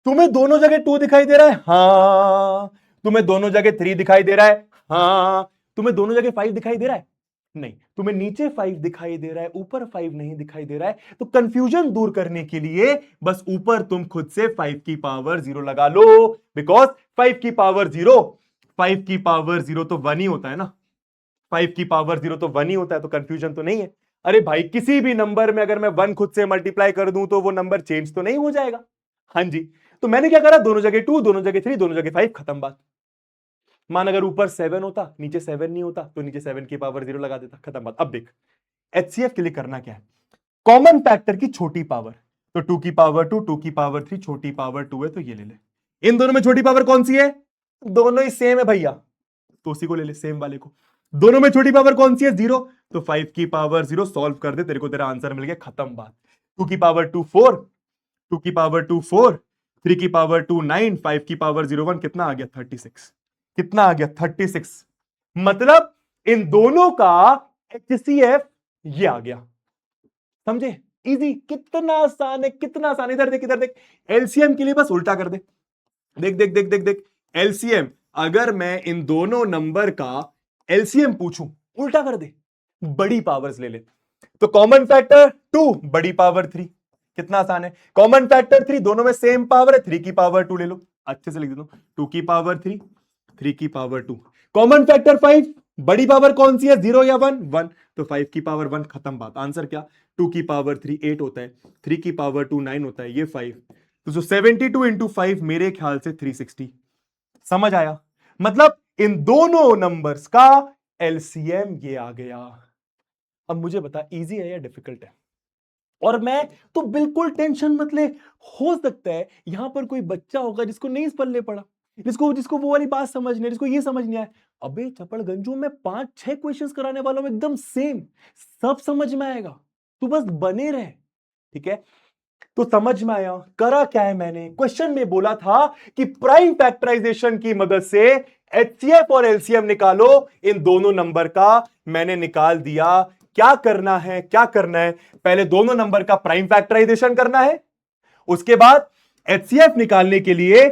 तुम्हें दोनों जगह 2 दिखाई दे रहा है, हाँ। तुम्हें दोनों जगह 3 दिखाई दे रहा है, हाँ। तुम्हें दोनों जगह 5 दिखाई दे रहा है, नहीं। तुम्हें नीचे 5 दिखाई दे रहा है, ऊपर 5 नहीं दिखाई दे रहा है। तो कंफ्यूजन दूर करने के लिए बस ऊपर तुम खुद से 5 की पावर 0 लगा लो, बिकॉज 5 की पावर 0, 5 की पावर 0 तो 1 ही होता है ना, 5 की पावर 0 तो 1 ही होता है, तो कंफ्यूजन तो नहीं है। अरे भाई, किसी भी नंबर में अगर मैं 1 खुद से मल्टीप्लाई कर दूं तो वो नंबर चेंज तो नहीं हो जाएगा। हाँ जी, तो मैंने क्या करा, दोनों जगह 2, दोनों जगह 3, दोनों जगह 5, खत्म बात। मान अगर ऊपर 7 होता नीचे 7 नहीं होता तो नीचे 7 की पावर 0 लगा देता, खत्म बात। अब देख, एचसीएफ के लिए करना क्या है, कॉमन फैक्टर की छोटी पावर, तो 2 की पावर 2, 2 की पावर 3, छोटी पावर 2 है तो ये ले ले। इन दोनों में छोटी पावर कौन सी है, दोनों ही सेम है भैया, तो उसी को ले ले, सेम वाले को। दोनों में छोटी पावर कौन सी है, 0, तो 5 की पावर 0 सॉल्व कर दे, तेरे को तेरा आंसर मिल गया, खत्म बात। 2 की पावर 2 4, 2 की पावर 2 4, 3 की पावर 2 9, 5 की पावर 0 1, कितना आ गया 36, कितना आ गया 36। मतलब इन दोनों का एचसीएफ ये आ गया, समझे? इजी, कितना आसान है, कितना आसान। इधर देख, इधर देख, एलसीएम के लिए बस उल्टा कर दे, देख देख देख देख देख, एलसीएम अगर मैं इन दोनों नंबर का एलसीएम पूछूं, उल्टा कर दे, बड़ी पावर्स ले ले। तो कॉमन फैक्टर 2, बड़ी पावर 3, कितना आसान है। कॉमन फैक्टर 3, दोनों में सेम पावर है, 3 की पावर 2 ले लो, अच्छे से लिख देता हूं, 2 की पावर 3, 3 की पावर 2। कॉमन फैक्टर 5, बड़ी पावर कौन सी है, 0 या 1, 1, तो 5 की पावर 1, खत्म बात। आंसर क्या, 2 की पावर 3 8 होता है, 3 की पावर 2 9 होता है, ये 5, तो जो 72 इंटू 5 मेरे ख्याल से 360। समझ आया? मतलब इन दोनों नंबर्स का एलसीएम ये आ गया। अब मुझे बता, इजी है या डिफिकल्ट है? और मैं तो बिल्कुल टेंशन मत ले, हो सकता है यहां पर कोई बच्चा होगा जिसको नहीं इस पल्ले पड़ा, जिसको जिसको वो वाली बात समझ नहीं, जिसको ये समझ नहीं आया। अबे चपड़गंजू, में 5-6 क्वेश्चंस कराने वालों में एकदम सेम, सब समझ में आएगा, तू बस बने रहे, ठीक है? तो समझ में आया करा क्या है मैंने, क्वेश्चन में बोला था कि प्राइम फैक्टराइजेशन की मदद से एचसीएफ और एलसीएम निकालो इन दोनों नंबर का। मैंने निकाल दिया। क्या करना है, क्या करना है, पहले दोनों नंबर का प्राइम फैक्टराइजेशन करना है, उसके बाद एचसीएफ निकालने के लिए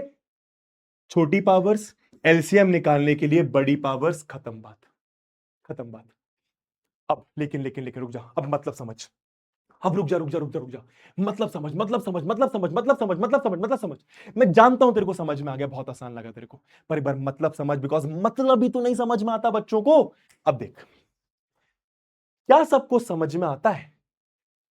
छोटी पावर्स, एलसीएम निकालने के लिए बड़ी पावर्स, खत्म बात, खत्म बात। अब लेकिन लेकिन लेकिन रुक जा, अब मतलब समझ, अब रुक जा रुक जा रुक जा रुक जा, मतलब समझ, मतलब समझ, मतलब समझ, मतलब समझ, मतलब समझ, मतलब समझ। मैं जानता हूं तेरे को समझ में आ गया, बहुत आसान लगा तेरे को, पर एक बार मतलब समझ, बिकॉज मतलब ही तो नहीं समझ में आता बच्चों को। अब देख, क्या सबको समझ में आता है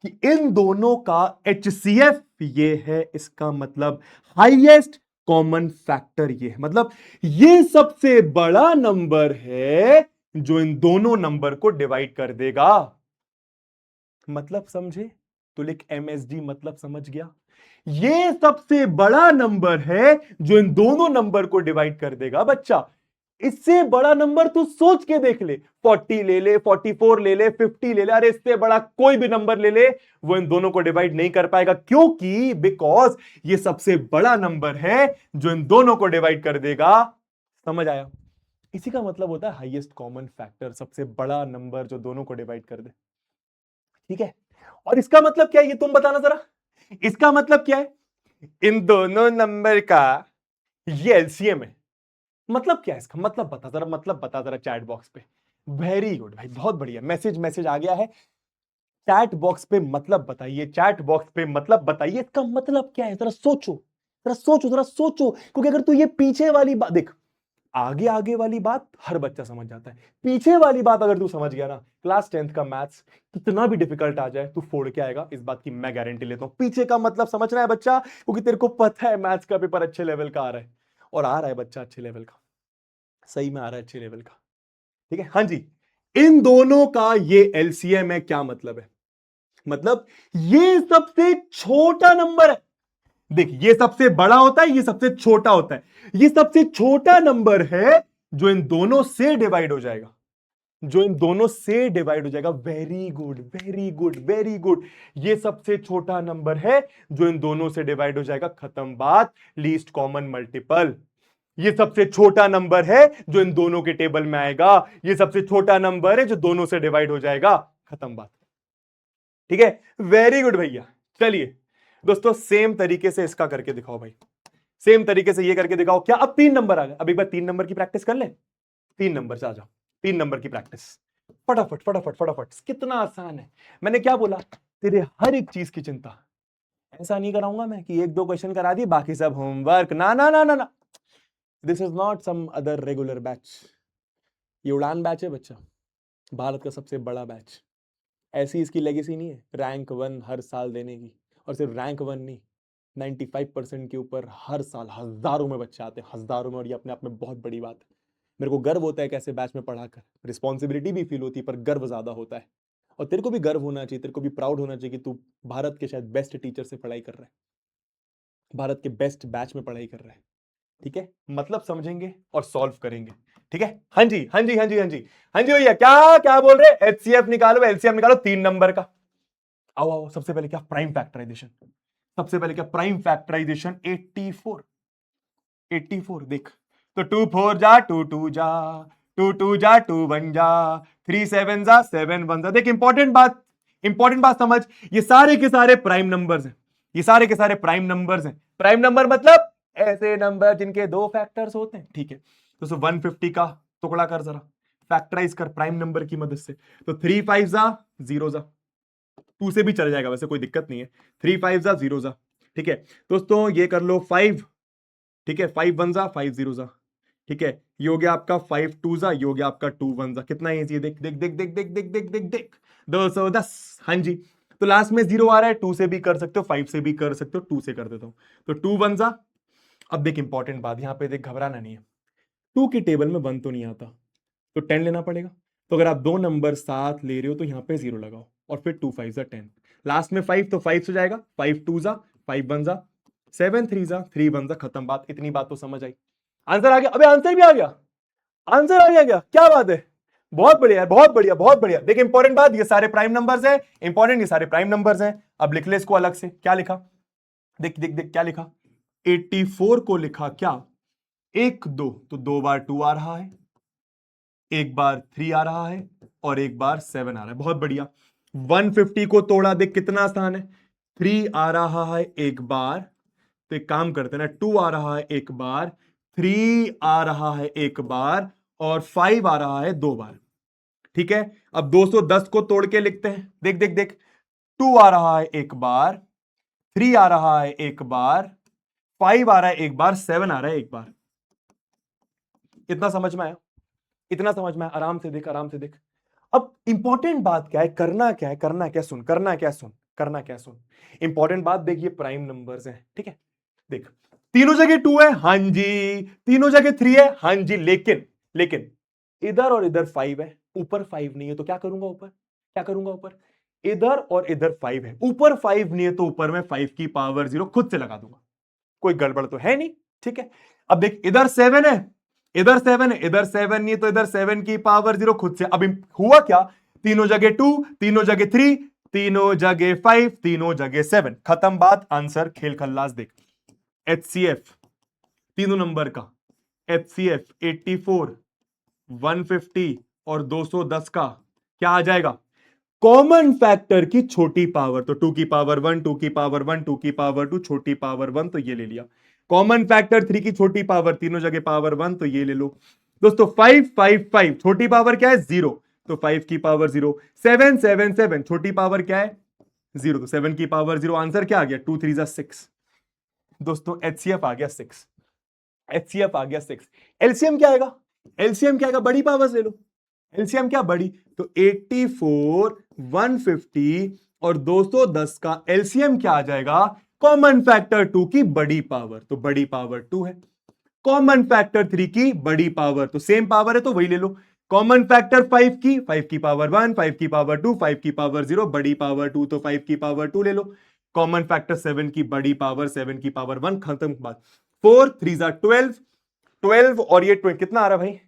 कि इन दोनों का एचसीएफ ये है, इसका मतलब हाईएस्ट कॉमन फैक्टर ये है, मतलब ये सबसे बड़ा नंबर है जो इन दोनों नंबर को डिवाइड कर देगा। मतलब समझे तो लिख एमएसडी, मतलब समझ गया, ये सबसे बड़ा नंबर है जो इन दोनों नंबर को डिवाइड कर देगा। बच्चा, इससे बड़ा नंबर तू सोच के देख ले, 40 ले ले, 44 ले ले, 50 ले ले, अरे इससे बड़ा कोई भी नंबर ले ले, वो इन दोनों को डिवाइड नहीं कर पाएगा, क्योंकि बिकॉज ये सबसे बड़ा नंबर है जो इन दोनों को डिवाइड कर देगा। समझ आया? इसी का मतलब होता है हाईएस्ट कॉमन फैक्टर, सबसे बड़ा नंबर जो दोनों को डिवाइड कर दे, ठीक है? और इसका मतलब क्या है ये तुम बताना जरा, इसका मतलब क्या है? इन दोनों नंबर का ये एलसीएम है। मतलब क्या है इसका मतलब बता जरा, मतलब बता जरा चैट बॉक्स पे। वेरी गुड भाई, बहुत बढ़िया, मैसेज मैसेज आ गया है। चैट बॉक्स पे मतलब बताइए, चैट बॉक्स पे मतलब बताइए, इसका मतलब क्या है? जरा सोचो, जरा सोचो, जरा सोचो, क्योंकि अगर तू ये पीछे वाली बात देख, आगे आगे वाली बात हर बच्चा समझ जाता है, पीछे वाली बात अगर तू समझ गया ना, क्लास 10th का मैथ्स कितना भी डिफिकल्ट आ जाए तू फोड़ के आएगा, इस बात की मैं गारंटी लेता हूं। पीछे का मतलब समझना है बच्चा, क्योंकि तेरे को पता है मैथ्स का पेपर अच्छे लेवल का आ रहा है, और आ रहा है बच्चा अच्छे लेवल का, सही में आ रहा है अच्छे लेवल का। ठीक है, हाँ जी। इन दोनों का ये एलसीएम है, क्या मतलब है? मतलब ये सबसे छोटा नंबर है। देख, ये सबसे बड़ा होता है, ये सबसे छोटा होता है, ये सबसे छोटा नंबर है जो इन दोनों से डिवाइड हो जाएगा, जो इन दोनों से डिवाइड हो जाएगा। Very good, very good, very good. ये सबसे छोटा नंबर है जो इन दोनों से डिवाइड हो जाएगा, खत्म बात। Least common multiple. ये सबसे छोटा नंबर है जो इन दोनों के टेबल में आएगा, ये सबसे छोटा नंबर है जो दोनों से डिवाइड हो जाएगा, खत्म बात। ठीक है, वेरी गुड भैया। चलिए दोस्तों, सेम तरीके से इसका करके दिखाओ भाई, सेम तरीके से ये करके दिखाओ। क्या अब 3 नंबर आ गए? अब एक बार 3 नंबर की प्रैक्टिस कर ले, 3 नंबर से आ जाओ, 3 नंबर की प्रैक्टिस। फटाफट फटाफट फटाफट, कितना आसान है। मैंने क्या बोला? तेरे हर एक चीज की चिंता। ऐसा नहीं कराऊंगा मैं कि 1-2 क्वेश्चन करा दिए बाकी सब होमवर्क, ना ना ना ना ना। This is not some other regular batch. ये उड़ान बैच है बच्चा, भारत का सबसे बड़ा बैच। ऐसी इसकी लेगेसी नहीं है रैंक 1 हर साल देने की, और सिर्फ रैंक 1 नहीं, 95% के ऊपर हर साल हजारों में बच्चे आते हैं, हजारों में। और ये अपने आप में बहुत बड़ी बात है। मेरे को गर्व होता है कैसे बैच में पढ़ाकर, रिस्पॉन्सिबिलिटी भी फील होती है, पर गर्व ज्यादा होता है। और तेरे को भी गर्व होना चाहिए, तेरे को भी प्राउड होना चाहिए कि तू भारत के शायद बेस्ट टीचर से पढ़ाई कर रहा है, भारत के बेस्ट बैच में पढ़ाई कर रहा है। ठीक है, मतलब समझेंगे और सॉल्व करेंगे। ठीक है, हाँ जी हाँ जी हाँ जी हाँ जी हाँ जी भैया, क्या क्या बोल रहे? एचसीएफ निकालो, एलसीएम निकालो 3 नंबर का। आओ आओ, सबसे पहले क्या? Prime factorisation. सबसे पहले क्या? Prime factorisation. 84, 84 देख, तो 2 4 जा, 2 2 जा, 2 2 जा, 2 1 जा, 3 7 जा, 7 1 जा। देख, इंपॉर्टेंट बात, इंपॉर्टेंट बात समझ, ये सारे के सारे प्राइम नंबर्स हैं, ये सारे के सारे प्राइम नंबर्स हैं। प्राइम नंबर मतलब ऐसे नंबर जिनके 2 फैक्टर्स होते हैं। ठीक है, तो 150 का टुकड़ा कर जरा, फैक्टराइज कर प्राइम नंबर की मदद से। तो 3 5 जा, 0 जा, 2 से भी चल जाएगा वैसे, कोई दिक्कत नहीं है। 3 5 जा, 0 जा। ठीक है दोस्तों, ये कर लो 5। ठीक है, 5 1 जा, 5 0 जा। ठीक है, ये हो गया आपका 5 2 जा, ये हो गया आपका 2 1 जा। कितना ईजी है, देख देख देख देख देख देख देख देख देख, 210। हाँ जी, तो लास्ट में 0 आ रहा है, 2 से भी कर सकते हो, 5 से भी कर सकते हो, 2 से कर देता हूं, तो 2 1 जा। अब देख, इंपॉर्टेंट बात यहां पे देख, घबराना नहीं है। 2 की टेबल में 1 तो नहीं आता, तो 10 लेना पड़ेगा। तो अगर आप 2 नंबर साथ ले रहे हो तो यहां पे 0 लगाओ, और फिर 2 5 जा 10, लास्ट में 5, तो 5 से जाएगा, 5 2 जा, 5 1 जा, 7 3 जा, 3 1 जा, खत्म बात। इतनी बात तो समझ आई। आंसर आ गया? अबे आंसर भी आ गया, आंसर आ गया क्या? क्या बात है, बहुत बढ़िया बहुत बढ़िया बहुत बढ़िया। देखिए, इंपॉर्टेंट बात, ये सारे प्राइम नंबर्स हैं, इंपॉर्टेंट, ये सारे प्राइम नंबर्स हैं। अब लिख ले इसको अलग से, क्या लिखा? देख देख देख, क्या लिखा? 84 को लिखा क्या? 1 2, तो 2 बार 2 आ रहा है, एक बार 3 आ रहा है, और एक बार 7 आ रहा है। बहुत बढ़िया। 150 को तोड़ा, देख कितना आसान है। 3 आ रहा है एक बार, तो एक काम करते हैं ना, 2 आ रहा है एक बार, 3 आ रहा है एक बार, और 5 आ रहा है 2 बार। ठीक है, अब 210 को तोड़ के लिखते हैं, देख देख देख, 2 आ रहा है एक बार, 3 आ रहा है एक बार, 5 आ रहा है एक बार, 7 आ रहा है एक बार। इतना समझ में आया? इतना समझ में आया? आराम से देख, आराम से देख। अब इंपॉर्टेंट बात क्या है, करना क्या है, करना क्या, सुन, करना क्या, सुन, करना क्या, सुन। इंपॉर्टेंट बात देख, ये प्राइम नंबर्स हैं, ठीक है। देख, तीनों जगह 2 है, हां जी, तीनों जगह 3 है, हां जी, लेकिन लेकिन इधर और इधर 5 है, ऊपर 5 नहीं है, तो क्या करूंगा ऊपर? क्या करूंगा ऊपर? इधर और इधर 5 है, ऊपर 5 नहीं है, तो ऊपर में 5 की पावर 0 खुद से लगा दूंगा, कोई गड़बड़ तो है नहीं। ठीक है, अब देख, इधर 7 है, इधर 7 है, इधर 7 नहीं है, तो इधर 7 की पावर 0 खुद से। अब हुआ क्या? तीनों जगह 2, तीनों जगह 3, तीनों जगह 5, तीनों जगह 7, खत्म बात, आंसर खेल खल्लास। देख, एचसीएफ तीनों नंबर का, एचसीएफ 84, 150 और 210 का क्या आ जाएगा? कॉमन फैक्टर की छोटी पावर, तो 2 की पावर 1, 2 की पावर 1, 2 की पावर 2, छोटी पावर 1, तो ये ले लिया। कॉमन फैक्टर 3 की छोटी पावर, तीनों जगह पावर 1, तो ये ले लो दोस्तों। 5 5 5 छोटी पावर क्या है 0, तो 5 की पावर 0। 7 7 7 छोटी पावर क्या है 0, तो 7 की पावर 0। आंसर क्या आ गया 2 3 6 दोस्तों। एचसीएफ आ गया 6, एचसीएफ आ गया 6। एलसीएम क्या आएगा, एलसीएम क्या आएगा, बड़ी पावर्स ले लो। एलसीएम क्या बड़ी, तो 84 150 और 210 का एलसीएम क्या आ जाएगा, कॉमन फैक्टर 2 की बड़ी पावर, तो बड़ी पावर 2 है। कॉमन फैक्टर 3 की बड़ी पावर, तो सेम पावर है तो वही ले लो। कॉमन फैक्टर 5 की पावर 1, 5 की पावर 2, 5 की पावर 0, बड़ी पावर 2, तो 5 की पावर 2 ले लो। कॉमन फैक्टर 7 की बड़ी पावर, 7 की पावर 1, खत्म बात। 4 3 12, 12 और ये 20 कितना आ रहा है भाई,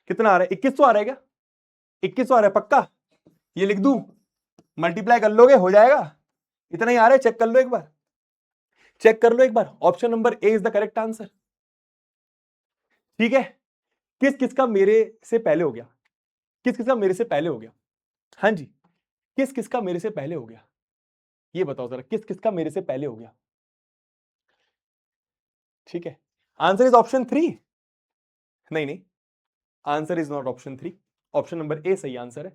कितना आ रहा है, 2100 आ रहा है क्या, 2100 आ रहा है पक्का, ये लिख दूं, मल्टीप्लाई कर लोगे हो जाएगा, इतना ही आ रहा है, चेक कर लो एक बार, चेक कर लो एक बार। Option number A is the correct answer. ठीक है, किस किसका मेरे से पहले हो गया, किस किसका मेरे से पहले हो गया, हाँ जी, किस किसका मेरे से पहले हो गया, ये बताओ जरा, किस किसका मेरे से पहले हो गया। ठीक है, आंसर इज ऑप्शन 3, नहीं नहीं, answer is not option 3, option number ए सही आंसर है।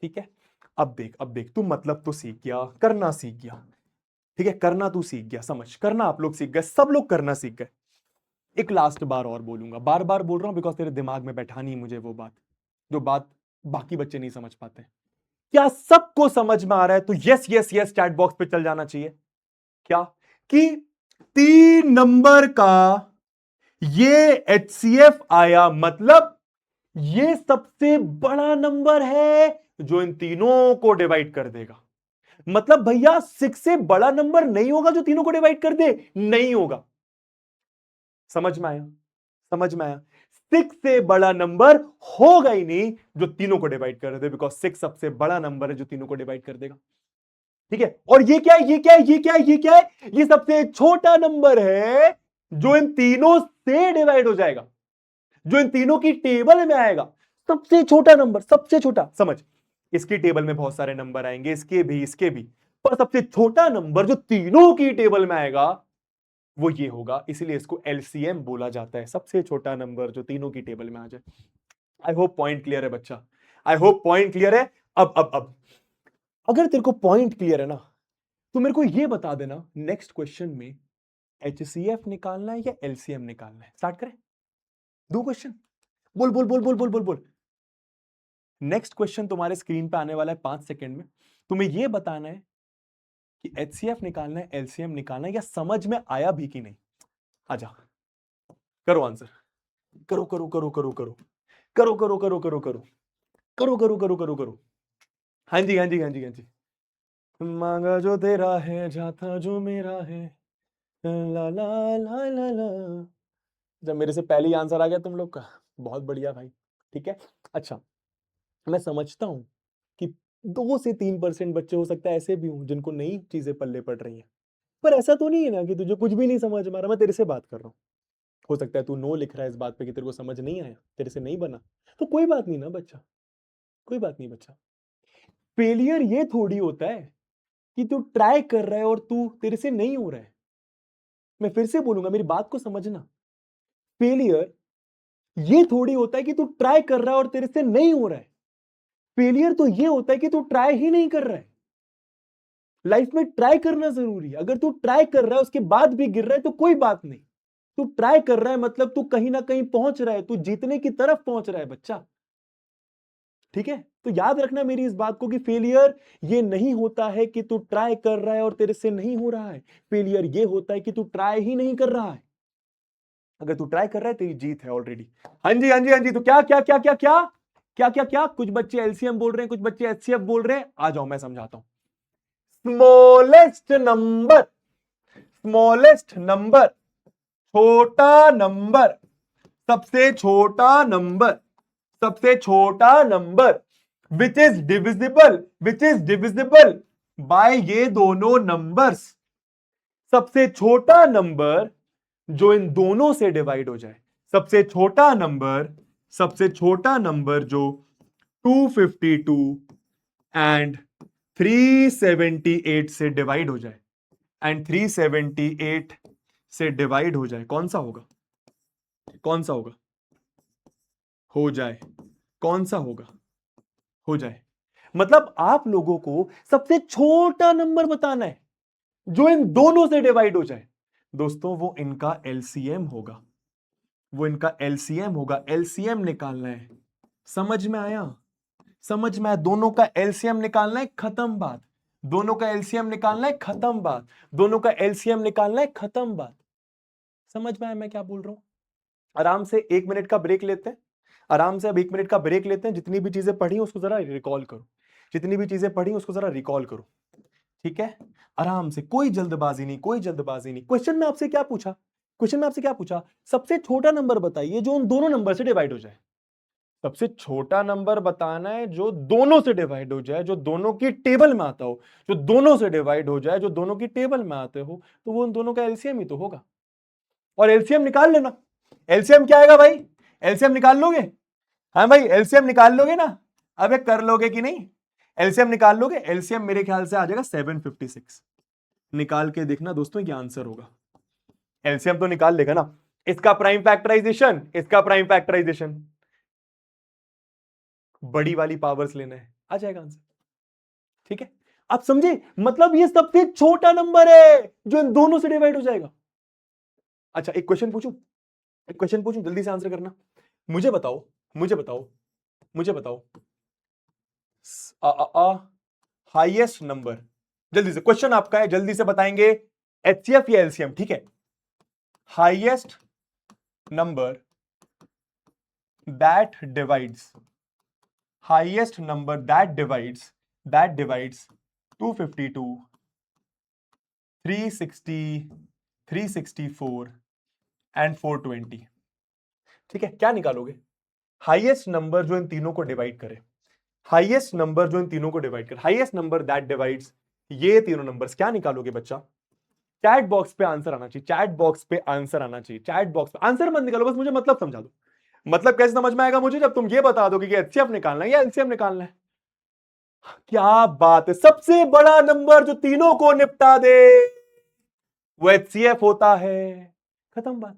ठीक है, अब देख, अब देख, तू मतलब तो सीख गया, करना सीख गया। ठीक है, करना तू सीख गया, समझ, करना आप लोग सीख गए, सब लोग करना सीख गए। एक लास्ट बार और बोलूंगा, बार बार बोल रहा हूं बिकॉज तेरे दिमाग में बैठानी है मुझे वो बात, जो बात बाकी बच्चे नहीं समझ पाते। क्या सबको समझ में आ रहा है, तो yes yes yes chat box पे चल जाना चाहिए। क्या कि 3 नंबर का ये एचसीएफ आया, मतलब ये सबसे बड़ा नंबर है जो इन तीनों को डिवाइड कर देगा। मतलब भैया 6 से बड़ा नंबर नहीं होगा जो तीनों को डिवाइड कर दे, नहीं होगा। समझ में आया, समझ में आया। 6 से बड़ा नंबर होगा ही नहीं जो तीनों को डिवाइड कर दे, बिकॉज 6 सबसे बड़ा नंबर है जो तीनों को डिवाइड कर देगा। ठीक है, और ये क्या है, ये क्या है, ये क्या है, ये क्या है, ये सबसे छोटा नंबर है जो इन तीनों से डिवाइड हो जाएगा, जो इन तीनों की टेबल में आएगा। सबसे छोटा नंबर, सबसे छोटा, समझ, इसकी टेबल में बहुत सारे नंबर आएंगे, इसके भी, इसके भी, पर सबसे छोटा नंबर जो तीनों की टेबल में आएगा वो ये होगा, इसलिए इसको एलसीएम बोला जाता है, सबसे छोटा नंबर जो तीनों की टेबल में आ जाए। आई होप पॉइंट क्लियर है बच्चा, आई होप पॉइंट क्लियर है। अब अगर तेरे को पॉइंट क्लियर है ना, तो मेरे को ये बता देना नेक्स्ट क्वेश्चन में एचसीएफ निकालना है या एलसीएम निकालना है। स्टार्ट करें, दो क्वेश्चन, बोल बोल बोल बोल बोल बोल बोल। नेक्स्ट क्वेश्चन तुम्हारे स्क्रीन पे आने वाला है 5 सेकंड में, तुम्हें यह बताना है कि एचसीएफ निकालना है, एलसीएम निकालना है, या समझ में आया भी कि नहीं। आजा, करो आंसर, करो करो करो करो करो करो करो करो करो करो करो करो करो करो करो। हाँ जी हाँ जी हाँ जी हाँ जी। मांगा जो तेरा है, जाता जो मेरा है, ला ला ला ला ला। जब मेरे से पहले ही आंसर आ गया तुम लोग का, बहुत बढ़िया भाई। ठीक है, अच्छा, मैं समझता हूं कि 2 से 3% बच्चे हो सकता है ऐसे भी हों जिनको नई चीजें पल्ले पड़ रही हैं, पर ऐसा तो नहीं है ना कि तुझे कुछ भी नहीं समझ में आ रहा। मैं तेरे से बात कर रहा हूँ, हो सकता है तू नो लिख रहा है इस बात पे कि तेरे को समझ नहीं आया, तेरे से नहीं बना, तो कोई बात नहीं ना बच्चा, कोई बात नहीं बच्चा। फेलियर ये थोड़ी होता है कि तू ट्राई कर रहा है और तू तेरे से नहीं हो रहा है। मैं फिर से बोलूंगा, मेरी बात को समझना। फेलियर ये थोड़ी होता है कि तू ट्राई कर रहा है और तेरे से नहीं हो रहा है। फेलियर तो ये होता है कि तू ट्राई ही नहीं कर रहा है। लाइफ में ट्राई करना जरूरी है। अगर तू ट्राई कर रहा है उसके बाद भी गिर रहा है तो कोई बात नहीं। तू ट्राई कर रहा है मतलब तू कहीं ना कहीं पहुंच रहा है, तू जीतने की तरफ पहुंच रहा है बच्चा। ठीक है, तो याद रखना मेरी इस बात को कि फेलियर ये नहीं होता है कि तू ट्राई कर रहा है और तेरे से नहीं हो रहा है। फेलियर ये होता है कि तू ट्राई ही नहीं कर रहा है। अगर तू ट्राई कर रहा है तेरी जीत है ऑलरेडी। हाँ जी हाँ जी हाँ जी। तो क्या क्या क्या क्या क्या क्या क्या क्या, कुछ बच्चे एलसीएम बोल रहे हैं, कुछ बच्चे एचसीएफ बोल रहे हैं। आ जाओ मैं समझाता हूं। स्मॉलेस्ट नंबर, स्मॉलेस्ट नंबर, छोटा नंबर, सबसे छोटा नंबर, सबसे छोटा number which is divisible by ये दोनों नंबर्स। सबसे छोटा नंबर जो इन दोनों से डिवाइड हो जाए, सबसे छोटा नंबर, सबसे छोटा नंबर जो 252 एंड 378 से डिवाइड हो जाए, एंड 378 से डिवाइड हो जाए, कौन सा होगा? कौन सा होगा? हो जाए, कौन सा होगा? हो जाए। मतलब आप लोगों को सबसे छोटा नंबर बताना है जो इन दोनों से डिवाइड हो जाए। दोस्तों वो इनका एलसीएम होगा, वो इनका एलसीएम होगा, एलसीएम निकालना है। समझ में आया? समझ में आया? दोनों का एलसीएम निकालना है, खत्म बात। दोनों का एलसीएम निकालना है, खत्म बात। दोनों का एलसीएम निकालना है, खत्म बात। समझ में आया मैं क्या बोल रहा हूं? आराम से 1 मिनट का ब्रेक लेते हैं, आराम से अब 1 मिनट का ब्रेक लेते हैं। जितनी भी चीजें पढ़ी उसको जरा रिकॉल करो, जितनी भी चीजें पढ़ी उसको जरा रिकॉल करो, ठीक है? आराम से, कोई जल्दबाजी नहीं, कोई जल्दबाजी नहीं। क्वेश्चन में आपसे क्या पूछा? क्वेश्चन में आपसे क्या पूछा? सबसे छोटा नंबर बताइए जो उन दोनों नंबर से डिवाइड हो जाए। सबसे छोटा नंबर बताना है जो दोनों से डिवाइड हो जाए, जो दोनों की टेबल में आता हो, जो दोनों से डिवाइड हो जाए, जो दोनों की टेबल में आते हो, तो वो उन दोनों का एलसीएम ही तो होगा। और एलसीएम निकाल लेना। एलसीएम क्या आएगा भाई? एलसीएम निकाल लोगे? हाँ भाई, एलसीएम निकाल लोगे ना? अबे कर लोगे कि नहीं? एलसीएम निकाल लोगे? एलसीएम मेरे ख्याल से आ जाएगा 756। निकाल के देखना दोस्तों, ये आंसर होगा। एलसीएम तो निकाल लेगा ना? इसका प्राइम फैक्टराइजेशन, इसका प्राइम फैक्टराइजेशन, बड़ी वाली पावर्स लेना है, आ जाएगा आंसर। ठीक है, आप समझे? मतलब ये सबसे छोटा नंबर है जो इन दोनों से डिवाइड हो जाएगा। अच्छा, एक क्वेश्चन पूछूं, एक क्वेश्चन पूछूं, जल्दी से आंसर करना। मुझे बताओ, मुझे बताओ, मुझे बताओ, हाईएस्ट नंबर, जल्दी से, क्वेश्चन आपका है, जल्दी से बताएंगे। एचसीएफ या एलसीएम? ठीक है, highest number that divides, highest number that divides 252, 360, 364 and 420। ठीक है, क्या निकालोगे? हाईएस्ट नंबर जो इन तीनों को डिवाइड करे, हाईएस्ट नंबर जो इन तीनों को डिवाइड करे, हाईएस्ट नंबर दैट डिवाइड्स ये तीनों नंबर्स, क्या निकालोगे बच्चा? चैट बॉक्स पे आंसर आना चाहिए, चैट बॉक्स पे आंसर आना चाहिए, चैट बॉक्स पे आंसर मत निकालो, बस मुझे मतलब समझा दो। मतलब कैसे समझ में आएगा मुझे? जब तुम ये बता दोगे कि एचसीएफ निकालना है या एलसीएम निकालना है। क्या बात है, सबसे बड़ा नंबर जो तीनों को निपटा दे वो एचसीएफ होता है। खत्म बात,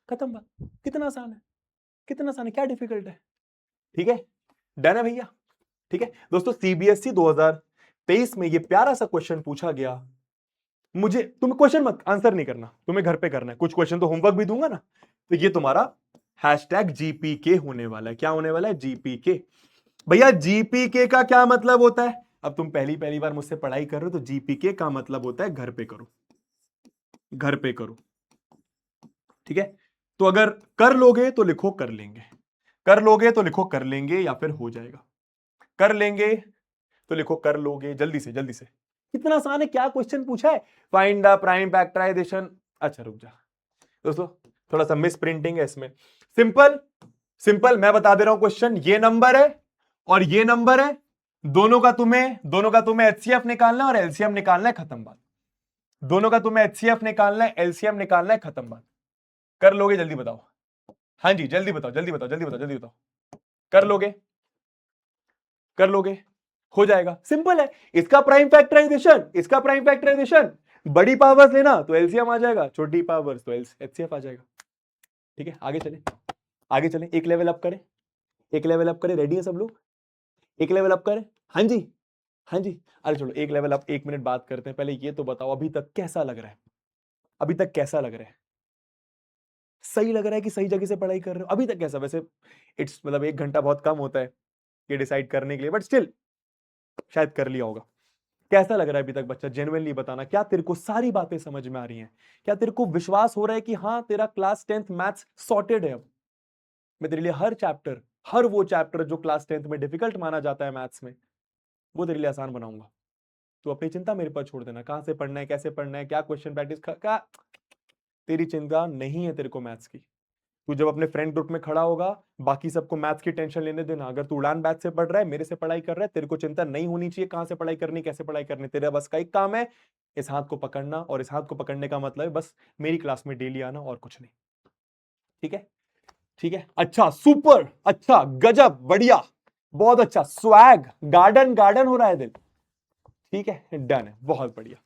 खत्म बात। कितना आसान है, कितना आसान है, क्या डिफिकल्ट है? ठीक है, डन है भैया? ठीक है दोस्तों, सीबीएसई 2023 में ये प्यारा सा क्वेश्चन पूछा गया। मुझे, तुम्हें क्वेश्चन मत आंसर नहीं करना, तुम्हें घर पे करना है। कुछ क्वेश्चन तो होमवर्क भी दूंगा ना, तो ये तुम्हारा #GPK होने वाला है। क्या होने वाला है? जीपीके। भैया जीपीके का क्या मतलब होता है? अब तुम पहली पहली बार मुझसे पढ़ाई कर रहे हो, तो जीपीके का मतलब होता है घर पे करो, घर पे करो। ठीक है, तो अगर कर लोगे तो लिखो कर लेंगे, कर लोगे तो लिखो कर लेंगे, या फिर हो जाएगा। कर लेंगे तो लिखो कर लोगे। जल्दी से, जल्दी से, कितना आसान है, क्या क्वेश्चन पूछा है? Find the prime factorisation. अच्छा रुक जा दोस्तों, थोड़ा सा मिस प्रिंटिंग है इसमें। सिंपल, सिंपल, मैं बता दे रहा हूं क्वेश्चन। ये नंबर है और ये नंबर है, दोनों का तुम्हें एचसीएफ निकालना है और एलसीएम निकालना है, खत्म बात। दोनों का तुम्हें एचसीएफ निकालना है, एलसीएम निकालना है, खत्म बात। कर लोगे? जल्दी बताओ। हाँ जी, जल्दी बताओ, जल्दी बताओ, जल्दी बताओ, जल्दी बताओ। कर लोगे? कर लोगे? हो जाएगा, सिंपल है। इसका प्राइम फैक्टराइजेशन, इसका प्राइम फैक्टराइजेशन, बड़ी पावर्स लेना तो एलसीएम आ जाएगा, छोटी पावर्स तो एचसीएफ आ जाएगा। ठीक है, आगे चले, आगे चले, एक लेवल अप करें, एक लेवल अप करें। रेडी है सब लोग? एक लेवल अप करें? हाँ जी, हाँ जी। अरे चलो एक लेवल अप, 1 मिनट बात करते हैं। पहले ये तो बताओ अभी तक कैसा लग रहा है? अभी तक कैसा लग रहा है? सही लग रहा है कि सही जगह से पढ़ाई कर रहे हो? अभी तक कैसा? वैसे इट्स मतलब 1 घंटा बहुत कम होता है ये डिसाइड करने के लिए, बट स्टिल शायद कर लिया होगा। कैसा लग रहा है अभी तक बच्चा? जेन्युइनली बताना, क्या तेरे को सारी बातें समझ में आ रही हैं? क्या तेरे को विश्वास हो रहा है कि हाँ तेरा क्लास 10th मैथ्स सॉर्टेड है? अब मैं तेरे लिए हर चैप्टर, हर वो चैप्टर जो क्लास 10th में डिफिकल्ट माना जाता है मैथ्स में, वो तेरे लिए आसान बनाऊंगा। तो अपनी चिंता मेरे पर छोड़ देना, कहां से पढ़ना है, कैसे पढ़ना है, क्या क्वेश्चन प्रैक्टिस, क्या, तेरी चिंता नहीं है तेरे को मैथ्स की। तू जब अपने फ्रेंड ग्रुप में खड़ा होगा, बाकी सबको मैथ्स की टेंशन लेने देना। अगर तू उड़ान बैच से पढ़ रहा है, मेरे से पढ़ाई कर रहा है, तेरे को चिंता नहीं होनी चाहिए कहां से पढ़ाई करनी, कैसे पढ़ाई करनी। तेरा बस का एक काम है, इस हाथ को पकड़ना, और इस हाथ को पकड़ने का मतलब है बस मेरी क्लास में डेली आना, और कुछ नहीं। ठीक है, ठीक है, अच्छा, सुपर, अच्छा, गजब, बढ़िया। बहुत अच्छा, स्वैग, गार्डन गार्डन हो रहा है दिल। ठीक है, डन है, बहुत बढ़िया।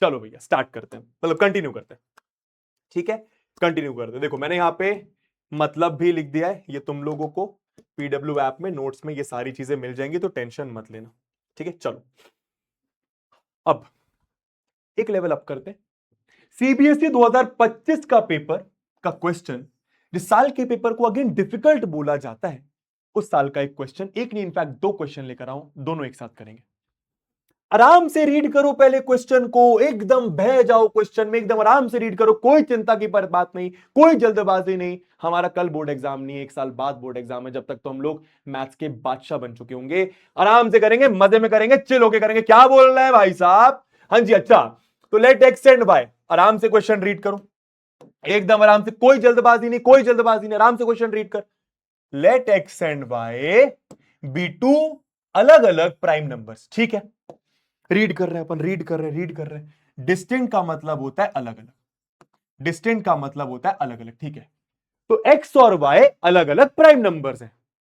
चलो भैया स्टार्ट करते हैं, मतलब कंटिन्यू करते हैं। ठीक है, कंटिन्यू करते हैं। देखो मैंने यहां पे मतलब भी लिख दिया है, ये तुम लोगों को पीडब्ल्यू ऐप में नोट्स में ये सारी चीजें मिल जाएंगी, तो टेंशन मत लेना। ठीक है, चलो अब एक लेवल अप करते हैं। सीबीएसई 2025 का पेपर का क्वेश्चन, जिस साल के पेपर को अगेन डिफिकल्ट बोला जाता है, उस साल का एक क्वेश्चन, एक नहीं इनफैक्ट दो क्वेश्चन लेकर आऊं, दोनों एक साथ करेंगे। आराम से रीड करो पहले क्वेश्चन को, एकदम बह जाओ क्वेश्चन में, एकदम आराम से रीड करो, कोई चिंता की बात नहीं, कोई जल्दबाजी नहीं। हमारा कल बोर्ड एग्जाम नहीं है, एक साल बाद बोर्ड एग्जाम है, जब तक तो हम लोग मैथ्स के बादशाह बन चुके होंगे। आराम से करेंगे, मजे में करेंगे, चिल होके करेंगे। क्या बोल रहे हैं भाई साहब? हाँ जी, अच्छा तो लेट एक्स एंड वाई, आराम से क्वेश्चन रीड करो, एकदम आराम से, कोई जल्दबाजी नहीं, कोई जल्दबाजी नहीं, आराम से क्वेश्चन रीड कर। Let X and Y be two अलग अलग प्राइम नंबर्स। ठीक है, रीड कर रहे हैं अपन, रीड कर रहे हैं। डिस्टिंक्ट का मतलब होता है अलग अलग, डिस्टिंक्ट का मतलब होता है अलग अलग। ठीक है, तो एक्स और वाई अलग अलग प्राइम नंबर्स हैं।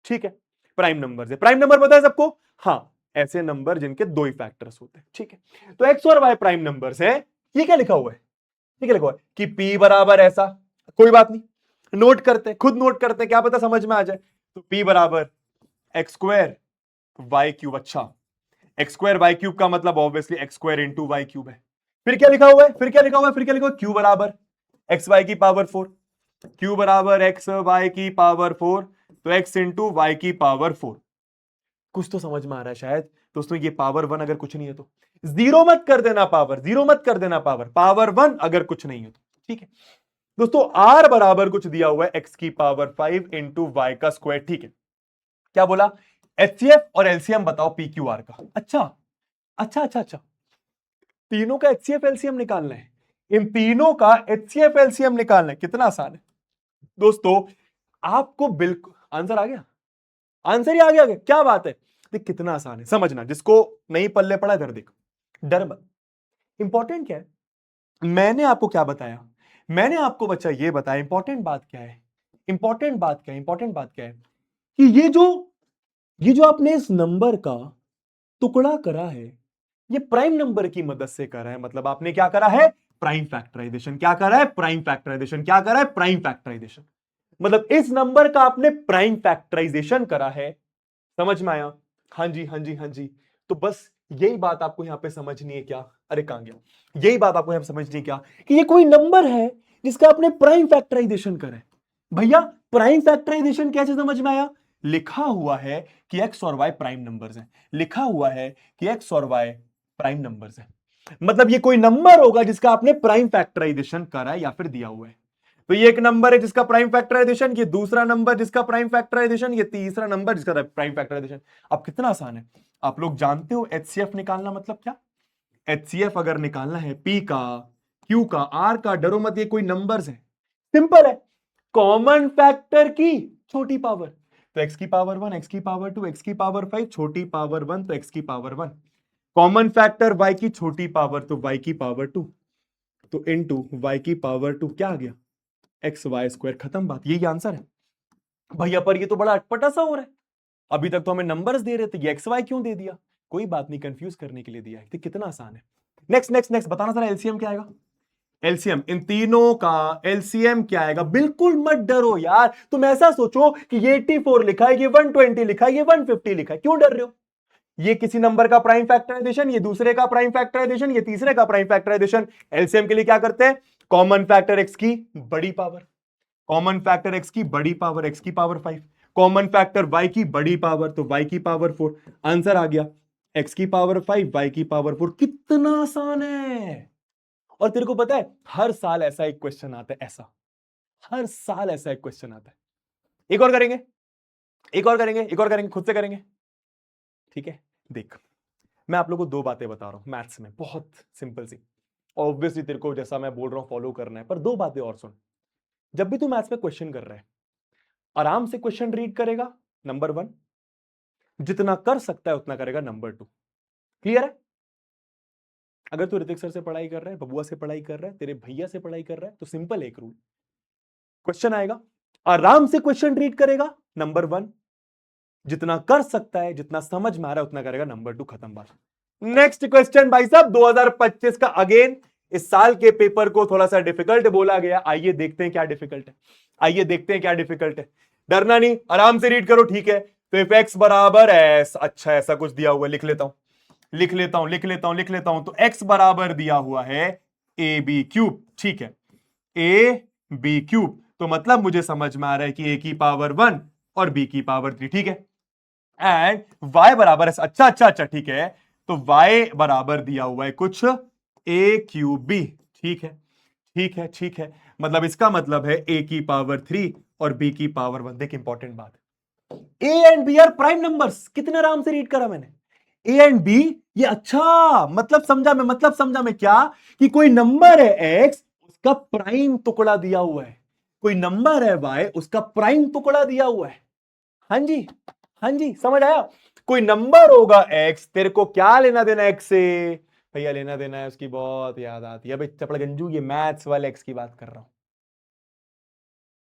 ठीक है, प्राइम नंबर्स है, प्राइम नंबर पता है सबको? हाँ, ऐसे नंबर जिनके दो ही फैक्टर्स होते हैं। ठीक है, तो एक्स और वाई प्राइम नंबर्स है। ये क्या लिखा हुआ है? ठीक है, लिखा हुआ है कि P बराबर ऐसा, कोई बात नहीं, नोट करते हैं, खुद नोट करते हैं, क्या पता समझ में आ जाए। तो P बराबर एक्स स्क्वायर वाई क्यूब। अच्छा, एक्स स्क्वायर वाई क्यूब का मतलब obviously X square into Y cube है। फिर क्या लिखा हुआ है? फिर क्या लिखा हुआ है? फिर क्या लिखा हुआ है? क्यू बराबर एक्स वाई की पावर 4, क्यू बराबर एक्स वाई की पावर 4, तो एक्स इंटू वाई की पावर 4। कुछ तो समझ में आ रहा है शायद दोस्तों। ये पावर 1 अगर कुछ नहीं है तो जीरो मत कर देना, पावर जीरो मत कर देना, पावर 1 अगर कुछ नहीं है तो। ठीक है दोस्तों, आर बराबर कुछ दिया हुआ है एक्स की पावर 5 इंटू वाई का स्क्वायर। ठीक है, क्या बोला? एचसीएफ और एलसीएम बताओ पी क्यू आर का। अच्छा अच्छा अच्छा अच्छा, तीनों का एचसीएफ एलसीएम निकालना है, इन तीनों का एचसीएफ एलसीएम निकालना है। कितना आसान है दोस्तों, आपको बिल्कुल आंसर आ गया, आंसर ही आ गया, क्या बात है। देख कितना आसान है, समझना, जिसको नहीं पल्ले पड़ा इधर देख, डर मत। इंपॉर्टेंट क्या है, मैंने आपको क्या बताया? मैंने आपको बच्चा ये बताया, इंपॉर्टेंट बात क्या है, इंपॉर्टेंट बात क्या है, इंपॉर्टेंट बात क्या है कि ये जो आपने इस नंबर का टुकड़ा करा है, ये प्राइम नंबर की मदद से करा है। मतलब आपने क्या करा है? Prime factorisation. क्या करा है? Prime factorisation. क्या करा है? Prime factorisation. मतलब इस नंबर का आपने प्राइम फैक्टराइजेशन करा है। समझ में आया? हाँ जी, हाँ जी, हाँ जी। तो बस यही बात आपको यहां पे समझनी है क्या? अरे कहां गया? यही बात आपको यहां समझनी है क्या कि ये कोई नंबर है जिसका आपने प्राइम फैक्टराइजेशन करा है। भैया प्राइम फैक्टराइजेशन कैसे समझ में आया? लिखा हुआ है कि एक्स और वाई प्राइम नंबर्स हैं, लिखा हुआ है कि एक्स और वाई प्राइम नंबर्स हैं, मतलब ये कोई नंबर होगा जिसका आपने प्राइम फैक्टराइजेशन करा है या फिर दिया हुआ है। तो ये एक नंबर है जिसका प्राइम फैक्टराइजेशन, ये दूसरा नंबर जिसका प्राइम फैक्टराइजेशन, ये तीसरा नंबर जिसका प्राइम फैक्टराइजेशन। अब कितना आसान है, आप लोग जानते हो एचसीएफ निकालना मतलब क्या? एचसीएफ अगर निकालना है पी का, क्यू का, आर का, डरो मत, ये कोई नंबर्स है, सिंपल है, कॉमन फैक्टर की छोटी पावर। तो एक्स की पावर 1, एक्स की पावर 2, एक्स की पावर 5, छोटी पावर 1 तो एक्स की पावर 1, कॉमन फैक्टर वाई की छोटी पावर तो वाई की पावर 2, तो इनटू वाई की पावर 2 क्या आ गया? X Y square. खत्म बात, यही आंसर है भैया। पर ये तो बड़ा अटपटा सा हो रहा है, अभी तक तो हमें नंबर्स दे रहे थे, ये एक्स वाई क्यों दे दिया? कोई बात नहीं, कंफ्यूज करने के लिए दिया है। तो कितना आसान है। नेक्स्ट नेक्स्ट नेक्स्ट, बताना जरा एलसीएम क्या आएगा? एलसीएम इन तीनों का एलसीएम क्या आएगा? बिल्कुल मत डरो यार, तुम ऐसा सोचो कि ये 84 लिखा है, ये 120 लिखा है, ये 150 लिखा है, क्यों डर रहे हो? ये किसी नंबर का प्राइम फैक्टराइजेशन, ये दूसरे का प्राइम फैक्टराइजेशन, ये तीसरे का प्राइम फैक्टराइजेशन। एलसीएम के लिए क्या करते हैं? कॉमन फैक्टर एक्स की बड़ी पावर, कॉमन फैक्टर एक्स की बड़ी पावर, एक्स की पावर 5, कॉमन फैक्टर वाई की बड़ी पावर तो वाई की पावर 4। आंसर आ गया एक्स की पावर 5, वाई की पावर 4। कितना आसान है। और तेरे को पता है हर साल ऐसा एक क्वेश्चन आता है, ऐसा हर साल ऐसा एक क्वेश्चन आता है। एक और करेंगे, एक और करेंगे, एक और करेंगे, खुद से करेंगे। ठीक है, देख मैं आप लोगों को दो बातें बता रहा हूं मैथ्स में, बहुत सिंपल सी। ऑब्वियसली तेरे को जैसा मैं बोल रहा हूं फॉलो करना है, पर दो बातें और सुन। जब भी तू मैथ्स में क्वेश्चन कर रहा है, आराम से क्वेश्चन रीड करेगा, नंबर 1, जितना कर सकता है उतना करेगा, नंबर 2। क्लियर है? अगर तू ऋतिक सर से पढ़ाई कर रहा है, बबुआ से पढ़ाई कर रहा है, तेरे भैया से पढ़ाई कर रहा है, तो सिंपल एक रूल, क्वेश्चन आएगा, आराम से क्वेश्चन रीड करेगा, नंबर 1, जितना कर सकता है, जितना समझ में आ रहा है उतना करेगा। नंबर 2 खत्म बात। नेक्स्ट क्वेश्चन भाई साहब 2025 का। अगेन इस साल के पेपर को थोड़ा सा डिफिकल्ट बोला गया। आइए देखते हैं क्या डिफिकल्ट है, आइए देखते हैं क्या डिफिकल्ट है। डरना नहीं, आराम से रीड करो, ठीक है। तो इफ एक्स बराबर एस, अच्छा ऐसा कुछ दिया हुआ है, लिख लेता हूं लिख लेता हूं लिख लेता हूं लिख लेता हूं। तो एक्स बराबर दिया हुआ है ए बी क्यूब, ठीक है, ए बी क्यूब। तो मतलब मुझे समझ में आ रहा है कि ए की पावर 1 और बी की पावर 3, ठीक है। एंड y बराबर है, अच्छा अच्छा अच्छा, ठीक है। तो y बराबर दिया हुआ है कुछ ए क्यूब बी, ठीक है ठीक है ठीक है। मतलब इसका मतलब है a की पावर 3 और b की पावर 1। देख इंपॉर्टेंट बात, a and b are prime numbers. कितने आराम से रीड करा मैंने, a एंड b। ये अच्छा मतलब समझा मैं क्या, कि कोई नंबर है x, उसका प्राइम टुकड़ा दिया हुआ है। कोई नंबर है y, उसका प्राइम टुकड़ा दिया हुआ है। हाँ जी, हाँ जी, समझ आया। कोई नंबर होगा x, तेरे को क्या लेना देना x से भैया, लेना देना है उसकी बहुत याद आती है भाई चपड़ गंजू, ये मैथ्स वाले x की बात कर रहा हूं,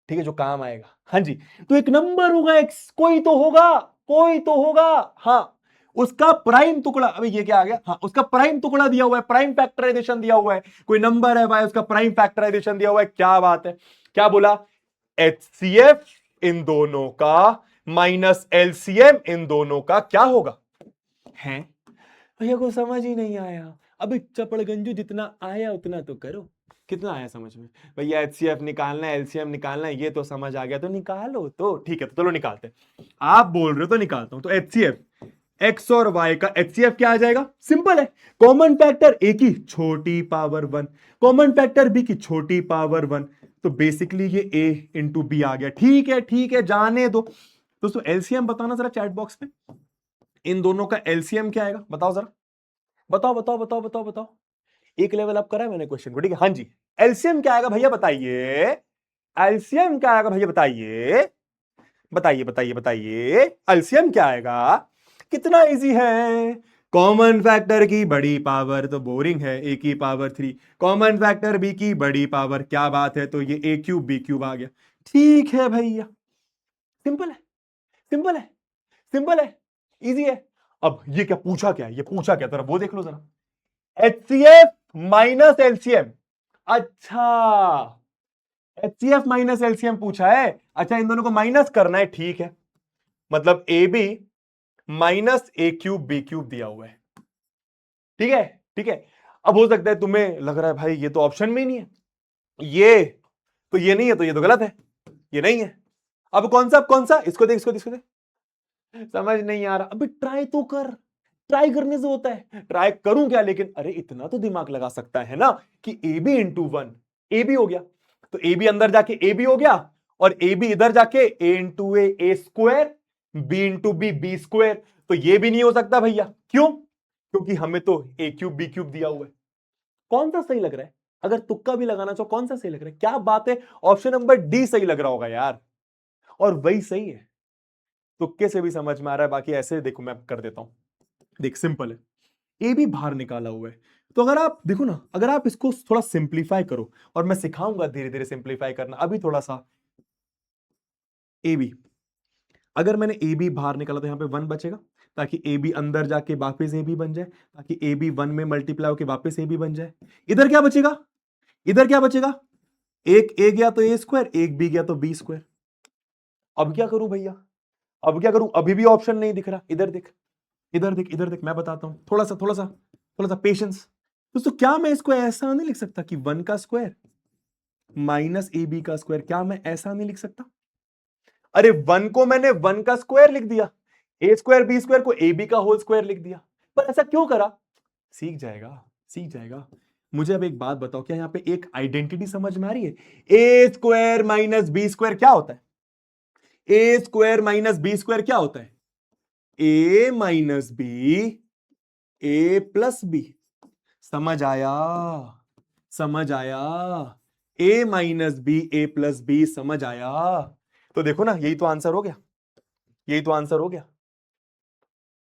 ठीक है, जो काम आएगा। हाँ जी, तो एक नंबर होगा x, कोई तो होगा, कोई तो होगा। हाँ, उसका प्राइम टुकड़ा, अभी ये क्या आ गया, हाँ उसका प्राइम टुकड़ा दिया हुआ है, प्राइम फैक्टराइजेशन दिया हुआ है। कोई नंबर है भाई, उसका प्राइम फैक्टराइजेशन दिया हुआ है। क्या बात है, क्या बोला, HCF इन दोनों का माइनस LCM इन दोनों का क्या होगा है। भैया को समझ ही नहीं आया। अभी चपड़गंजू जितना आया उतना तो करो। कितना आया समझ में भैया, HCF निकालना है, LCM निकालना है, ये तो समझ आ गया, तो निकालो तो, ठीक है, तो चलो निकालते हैं। आप बोल रहे हो तो निकालता हूं। तो HCF x और y का HCF क्या आ जाएगा, सिंपल है। कॉमन फैक्टर a की छोटी पावर 1, कॉमन फैक्टर b की छोटी पावर 1। तो बेसिकली ये a इंटू बी आ गया। ठीक है, जाने दो। दोस्तों एलसीएम बताना जरा चैट बॉक्स में, इन दोनों का एलसीएम क्या आएगा, बताओ जरा, बताओ। एक लेवल अप करा है मैंने क्वेश्चन को, ठीक है। हाँ जी, एलसीएम क्या आएगा भैया बताइए, एलसीएम क्या आएगा भैया बताइए, बताइए एलसीएम क्या आएगा। कितना इजी है, कॉमन फैक्टर की बड़ी पावर तो बोरिंग है, ए की पावर 3, कॉमन फैक्टर बी की बड़ी पावर, क्या बात है, तो ये ए क्यूब बी क्यूब आ गया। ठीक है भैया, सिंपल है, सिंपल है, सिंपल है, इजी है। अब ये क्या पूछा, क्या ये पूछा क्या, जरा वो देख लो जरा, HCF माइनस एलसीएम। अच्छा, HCF माइनस एलसीएम पूछा है, अच्छा इन दोनों को माइनस करना है, ठीक है। मतलब A B minus A cube B cube दिया हुआ है, ठीक है ठीक है। अब हो सकता है तुम्हें लग रहा है भाई ये तो ऑप्शन में ही नहीं है, ये तो ये नहीं है, तो ये तो गलत है, ये नहीं है। अब कौन सा, इसको देख, इसको देख, समझ नहीं आ रहा, अभी ट्राई तो कर, ट्राई करने से होता है, ट्राई करूं क्या, लेकिन अरे इतना तो दिमाग लगा सकता है ना, कि A B into 1 A B हो गया, तो ए बी अंदर जाके ए बी हो गया, और ए बी इधर जाके A into A square, B into B square. तो ये भी नहीं हो सकता भैया, क्यों, क्योंकि हमें तो ए क्यूब बी क्यूब दिया हुआ है। कौन सा सही लग रहा है, अगर तुक्का भी लगाना चाहो कौन सा सही लग रहा है, क्या बात है, ऑप्शन नंबर डी सही लग रहा होगा यार, और वही सही है, तुक्के से भी समझ में आ रहा है। बाकी ऐसे देखो मैं कर देता हूं, देख सिंपल है, ए भी बाहर निकाला हुआ है। तो अगर आप देखो ना, अगर आप इसको थोड़ा सिंप्लीफाई करो, और मैं सिखाऊंगा धीरे धीरे सिंप्लीफाई करना, अभी थोड़ा सा ए बी, अगर मैंने ए बी बाहर निकाला तो यहां पे 1 बचेगा, ताकि ए बी अंदर जाके वापस ए बी बन जाए, ताकि ए बी 1 में मल्टीप्लाई होकर वापस ए बी बन जाए। इधर क्या बचेगा, इधर क्या बचेगा, एक ए गया तो ए स्क्वायर, एक बी गया तो बी स्क्वायर। अब क्या करूं भैया, अब क्या करूं, अभी भी ऑप्शन नहीं दिख रहा, इधर देख, इधर देख, मैं बताता हूं, थोड़ा सा पेशेंस। दोस्तों क्या मैं इसको ऐसा नहीं लिख सकता कि 1 का स्क्वायर माइनस ए बी का स्क्वायर, क्या मैं ऐसा नहीं लिख सकता, अरे 1 को मैंने 1 का स्क्वायर लिख दिया, ए स्क्वायर बी स्क्वायर को ए बी का होल स्क्वायर लिख दिया, पर ऐसा क्यों करा, सीख जाएगा, सीख जाएगा। मुझे अब एक बात बताओ, क्या यहां पे एक आइडेंटिटी समझ में आ रही है, ए स्क्वायर माइनस बी स्क्वायर क्या होता है, ए स्क्वायर माइनस बी स्क्वायर क्या होता है, ए माइनस बी ए प्लस बी। समझ आया, समझ आया, ए माइनस बी ए प्लस बी, समझ आया। तो देखो ना, यही तो आंसर हो गया, यही तो आंसर हो गया,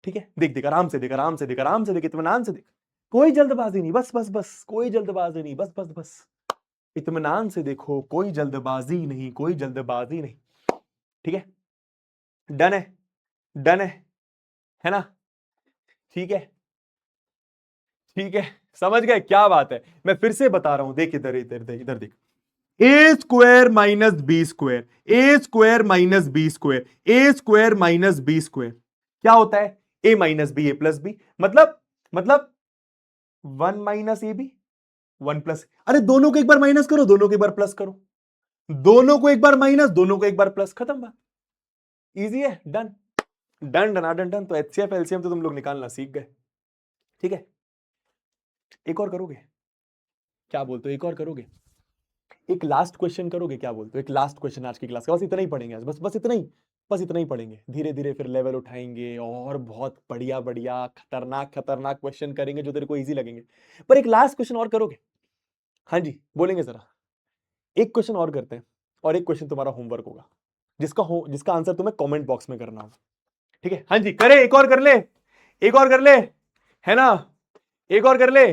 ठीक है। देख देख, आराम से देख, आराम से देख, आराम से देख, इत्मीनान से देख, कोई जल्दबाजी नहीं, बस कोई जल्दबाजी नहीं, बस इत्मीनान से देखो, कोई जल्दबाजी नहीं, कोई जल्दबाजी नहीं, ठीक है, डन है। डन है ना? ठीक है, ठीक है, समझ गए क्या बात है? मैं फिर से बता रहा हूं, देख इधर इधर इधर देख, ए स्क्वायर माइनस बी स्क्वायर, ए स्क्वायर माइनस बी स्क्वायर, ए स्क्वायर माइनस बी स्क्वायर क्या होता है? ए माइनस बी, ए प्लस बी, मतलब 1 - ab 1 + अरे दोनों को एक बार माइनस करो, दोनों को एक बार प्लस करो, दोनों को एक बार माइनस, दोनों को एक बार प्लस, खत्म बात। इजी है, done done done done done. तो एचसीएफ एलसीएम तो तुम लोग निकालना सीख गए, ठीक है? एक और करोगे? क्या बोलते हो, एक और करोगे? एक लास्ट क्वेश्चन करोगे, क्या बोलते हो? एक लास्ट क्वेश्चन आज की क्लास का, बस इतना ही पढ़ेंगे आज, बस बस इतना ही पढ़ेंगे। धीरे धीरे फिर लेवल उठाएंगे और बहुत बढ़िया बढ़िया खतरनाक खतरनाक क्वेश्चन करेंगे जो तेरे को इजी लगेंगे। पर एक लास्ट क्वेश्चन और करोगे? हाँ जी बोलेंगे जरा। एक क्वेश्चन और करते हैं और एक क्वेश्चन तुम्हारा होमवर्क होगा, जिसका आंसर तुम्हें कमेंट बॉक्स में करना होगा, ठीक है? हाँ जी करे, एक और कर ले, एक और कर ले, है ना? एक और कर ले,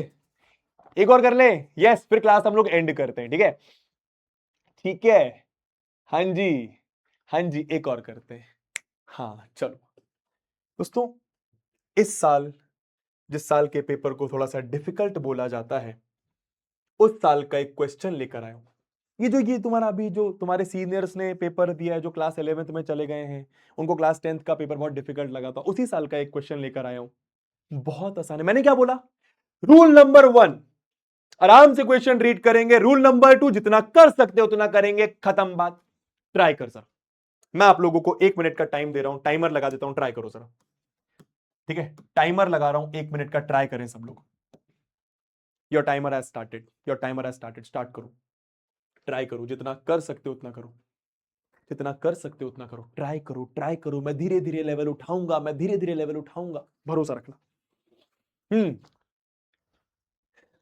एक और कर ले। यस, फिर क्लास हम लोग एंड करते हैं, ठीक है? ठीक है, हाँ जी, हाँ जी, एक और करते हैं। हाँ चलो दोस्तों, इस साल जिस साल के पेपर को थोड़ा सा डिफिकल्ट बोला जाता है, उस साल का एक क्वेश्चन लेकर आया हूं। ये तुम्हारा अभी जो तुम्हारे सीनियर्स ने पेपर दिया है, जो क्लास 11th में चले गए हैं, उनको क्लास 10th का पेपर बहुत डिफिकल्ट लगा था, उसी साल का एक क्वेश्चन लेकर आया हूं। बहुत आसान है। मैंने क्या बोला? रूल नंबर 1, आराम से क्वेश्चन रीड करेंगे। रूल नंबर 2, जितना कर सकते हो उतना करेंगे, खत्म बात। ट्राई कर सर, मैं आप लोगों को 1 मिनट का टाइम दे रहा हूं, टाइमर लगा देता हूं, ट्राई करो जरा, ठीक है? टाइमर लगा रहा हूं 1 मिनट का, ट्राई करें सब लोग। Your timer has started, your timer has started, start करो, ट्राई करो, जितना कर सकते हो उतना करो, जितना कर सकते हो उतना करो, ट्राई करो, ट्राई करो। मैं धीरे धीरे लेवल उठाऊंगा, मैं धीरे धीरे लेवल उठाऊंगा, भरोसा रखना।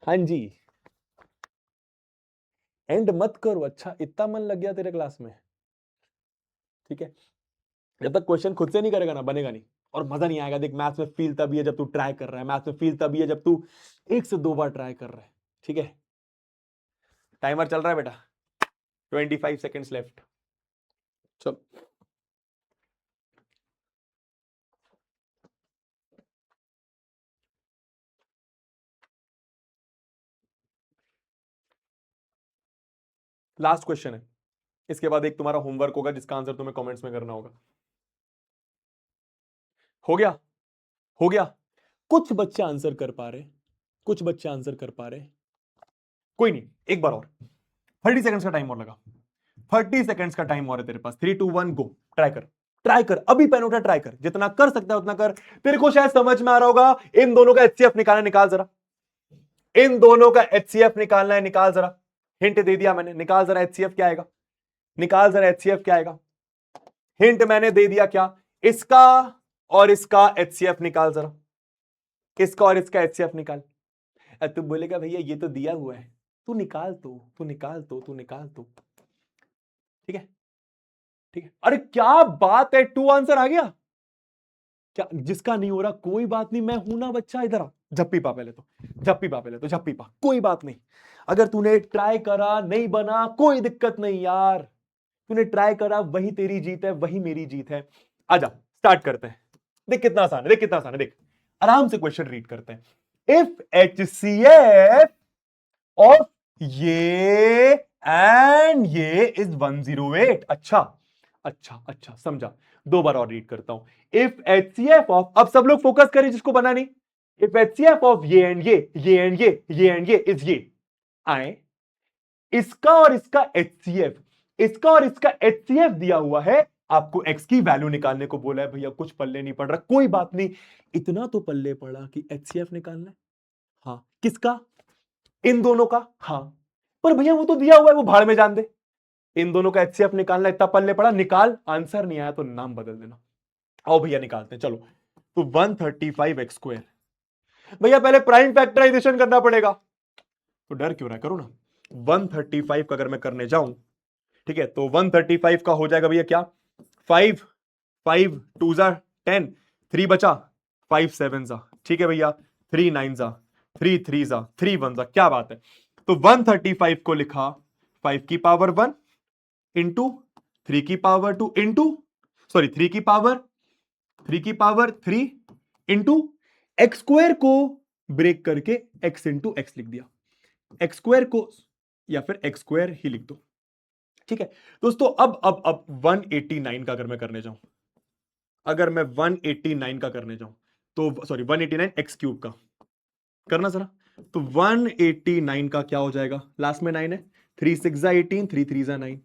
हाँ जी, एंड मत करो। अच्छा, इतना मन लग गया तेरे क्लास में, ठीक है? जब तक क्वेश्चन खुद से नहीं करेगा ना, बनेगा नहीं और मजा नहीं आएगा। देख, मैथ्स में फील तभी है जब तू ट्राई कर रहा है, मैथ्स में फील तभी है जब तू 1 से 2 बार ट्राई कर रहा है, ठीक है? टाइमर चल रहा है बेटा, 25 सेकेंड्स लेफ्ट। चलो, लास्ट क्वेश्चन है, इसके बाद एक तुम्हारा होमवर्क होगा जिसका आंसर तुम्हें कमेंट्स में करना होगा। हो गया, हो गया। कुछ बच्चे आंसर कर पा रहे, कुछ बच्चे आंसर कर पा रहे, कोई नहीं, एक बार और। 30 सेकंड्स का टाइम और लगा, 30 सेकंड्स का टाइम और है तेरे पास। 3 2 1 गो। ट्राई कर, ट्राई कर, अभी पेन उठा, ट्राई कर, जितना कर सकता है उतना कर। तेरे को शायद समझ में आ रहा होगा, इन दोनों का एचसीएफ निकालना, निकाल जरा। इन दोनों का एचसीएफ निकालना है, निकाल जरा। हिंट दे दिया मैंने, निकाल जरा एचसीएफ क्या आएगा, निकाल जरा एचसीएफ क्या आएगा। हिंट मैंने दे दिया, क्या? इसका और इसका एचसीएफ निकाल जरा, इसका और इसका एचसीएफ निकाल। तू बोलेगा भैया ये तो दिया हुआ है, तू निकाल, तू निकाल, तू निकाल, ठीक है? ठीक है, अरे क्या बात है, 2 आंसर आ गया क्या? जिसका नहीं हो रहा कोई बात नहीं, मैं हूं ना बच्चा, इधर आ, झप्पी पा पहले तो, झप्पी पा पहले तो, झप्पी पा, कोई बात नहीं। अगर तूने ट्राई करा नहीं बना, कोई दिक्कत नहीं यार, तूने ट्राई करा, वही तेरी जीत है, वही मेरी जीत है। आजा स्टार्ट करते हैं। देख कितना आसान है, देख कितना आसान है, देख आराम से क्वेश्चन रीड करते हैं। इफ HCF ऑफ ये एंड ये इज 108। अच्छा अच्छा अच्छा, समझा। 2 बार और रीड करता हूं। इफ HCF ऑफ, अब सब लोग फोकस करें जिसको बना नहीं। इफ HCF ऑफ ये एंड ये एंड ये एंड ये इज ये, आए इसका और इसका HCF, इसका और इसका HCF दिया हुआ है, आपको x की वैल्यू निकालने को बोला है। भैया कुछ पल्ले नहीं पड़ रहा, कोई बात नहीं, इतना तो पल्ले पड़ा कि HCF निकालना है। हाँ, किसका? इन दोनों का। हाँ, पर भैया वो तो दिया हुआ है, वो भाड़ में जान दे। इन दोनों का HCF निकालना, इतना पल्ले पड़ा, निकाल। आंसर नहीं आया तो नाम बदल देना। आओ भैया निकालते हैं, चलो। तो 135x², भैया पहले प्राइम फैक्टराइजेशन करना पड़ेगा, तो डर क्यों रहा है, करो ना। 135 का अगर मैं करने जाऊं, ठीक है, तो 135 का हो जाएगा भैया क्या, 5 5 2 जा 10, 3 बचा, 5 7 जा, ठीक है भैया, 3 9 जा, 3 3 जा, 3 1 जा, क्या बात है। तो 135 को लिखा 5 की पावर 1 इंटू 3 की पावर 2 इंटू, सॉरी 3 की पावर 3 की पावर 3 इंटू एक्स स्क्वायर को ब्रेक करके x इंटू एक्स लिख दिया, एक्स स्क्वायर को या फिर एक्स स्क्वायर ही लिख दो। ठीक है दोस्तों, अब 189 का अगर मैं करने जाऊं, अगर मैं 189 का करने जाऊं तो सॉरी 189 एक्स क्यूब का करना जरा, तो 189 का क्या हो जाएगा, लास्ट में 9 है, 3 6 जा 18, 3 3 जा 9,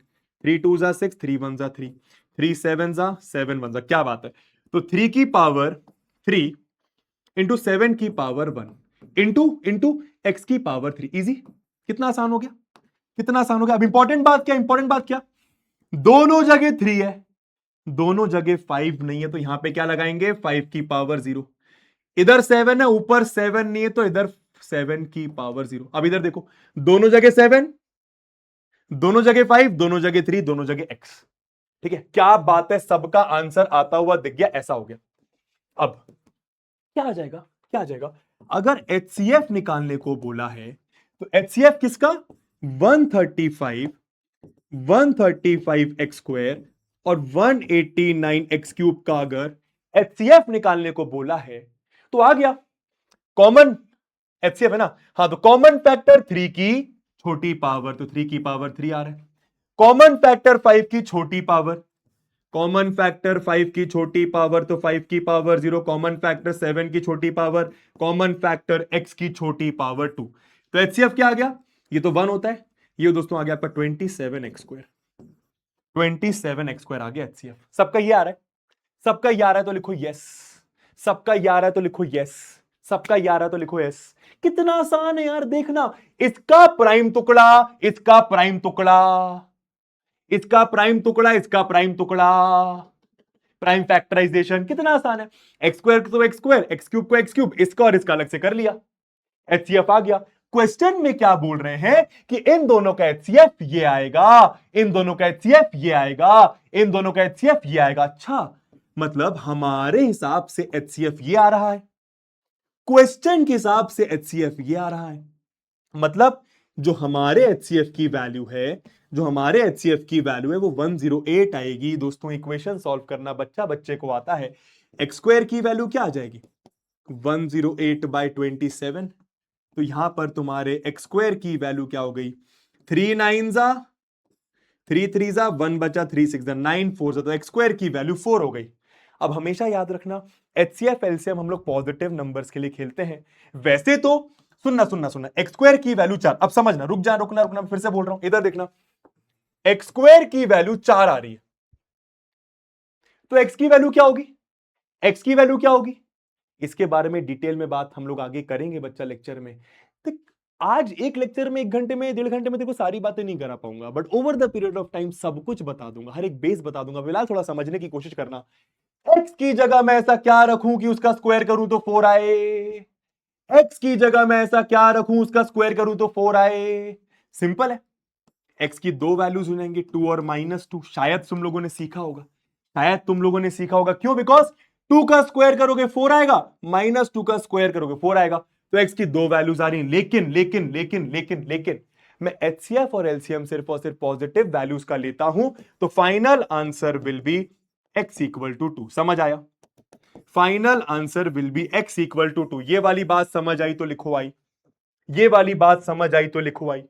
3 2 जा 6, 3 1 जा 3, 3 7 जा 7 1 जा, क्या बात है। तो 3 की पावर 3 इंटू 7 की पावर 1 इंटू इंटू एक्स की पावर 3, इजी, कितना आसान हो गया, कितना आसान हो गया। अब इंपॉर्टेंट बात क्या, इंपॉर्टेंट बात क्या, दोनों जगह 3 है, दोनों जगह 5 नहीं है, तो यहां पे क्या लगाएंगे, 5 की पावर 0, इधर 7 है, ऊपर 7 नहीं है, तो इधर 7 की पावर 0। अब इधर देखो, दोनों जगह 7, दोनों जगह 5, दोनों जगह 3, दोनों जगह x। ठीक है, क्या बात है, सबका आंसर आता हुआ दिख गया, ऐसा हो गया। अब क्या आ जाएगा, क्या आ जाएगा, अगर HCF निकालने को बोला है तो HCF किसका, 135 एक्स स्क्वायर और 189 एक्स क्यूब का अगर HCF निकालने को बोला है तो आ गया कॉमन, HCF है ना, हाँ, तो कॉमन फैक्टर 3 की छोटी पावर, तो 3 की पावर 3 आ रहा है, कॉमन फैक्टर 5 की छोटी पावर, कॉमन फैक्टर 5 की छोटी पावर तो 5 की पावर 0, कॉमन फैक्टर 7 की छोटी पावर, कॉमन फैक्टर x की छोटी पावर 2, तो HCF क्या आ गया, ये तो 1 होता है, ये दोस्तों आ गया आपका 27x स्क्वायर, 27x स्क्वायर आ गया HCF। सबका ये आ रहा है, सबका ये आ रहा है तो लिखो यस, सबका ये आ रहा है तो लिखो यस, सबका ये आ रहा है तो लिखो यस। कितना आसान है यार, देखना, इसका प्राइम टुकड़ा, इसका प्राइम टुकड़ा, इसका प्राइम टुकड़ा, इसका प्राइम टुकड़ा, प्राइम फैक्टराइजेशन कितना आसान है, एक्स स्क्वायर को एक्स स्क्वायर, एक्स क्यूब को एक्स क्यूब, इसका और इसका अलग से कर लिया, HCF आ गया। क्वेश्चन में क्या बोल रहे हैं कि इन दोनों का HCF ये आएगा, इन दोनों का HCF ये आएगा, इन दोनों का HCF ये आएगा। अच्छा, मतलब हमारे हिसाब से HCF ये आ रहा है, क्वेश्चन के हिसाब से HCF ये आ रहा है, मतलब जो हमारे HCF की वैल्यू है, जो हमारे HCF की वैल्यू है वो 108 आएगी। दोस्तों इक्वेशन सॉल्व करना बच्चे को आता है, एक्स स्क्वायर की वैल्यू क्या आ जाएगी, 108/27, तो यहां पर तुम्हारे एक्स स्क्वायर की वैल्यू क्या हो गई, 3 9 जा 3 3 जा 1 बचा, 3 6 जा 9 4 जा, तो एक्स स्क्वायर की वैल्यू 4 हो गई। अब हमेशा याद रखना, HCF LCM हम लोग पॉजिटिव नंबर्स के लिए खेलते हैं, वैसे तो सुनना एक्स स्क्वायर की वैल्यू 4, अब समझना, रुक जा, रुकना फिर से बोल रहा हूं, इधर देखना, एक्स स्क्वायर की वैल्यू 4 आ रही है, तो एक्स की वैल्यू क्या होगी, एक्स की वैल्यू क्या होगी, इसके बारे में डिटेल में बात हम लोग आगे करेंगे बच्चा लेक्चर में। तो आज एक लेक्चर में 1 घंटे में 1.5 घंटे में देखो सारी बातें नहीं करा पाऊंगा, but over the period of time सब कुछ बता दूंगा, हर एक बेस बता दूंगा। फिलहाल थोड़ा समझने की कोशिश करना, एक्स की जगह मैं ऐसा क्या रखूं कि उसका स्क्वायर करूं तो 4 आए, एक्स की जगह मैं ऐसा क्या रखूं उसका स्क्वायर करूं तो 4 आए, सिंपल है। एक्स की दो वैल्यूज हो जाएंगी, 2 और -2, शायद तुम लोगों ने सीखा होगा, शायद तुम लोगों ने सीखा होगा, क्यों, बिकॉज 2 का स्क्वायर करोगे 4 आएगा, -2 का स्क्वायर करोगे 4 आएगा, तो एक्स की दो वैल्यूज आ रही हैं। लेकिन मैं HCF और LCM सिर्फ और सिर्फ पॉजिटिव वैल्यूज का लेता हूं, तो final answer will be x equal to 2, समझ आया, final answer will be x equal to 2। ये वाली बात समझ आई तो लिखो आई, ये वाली बात समझ आई तो लिखो आई।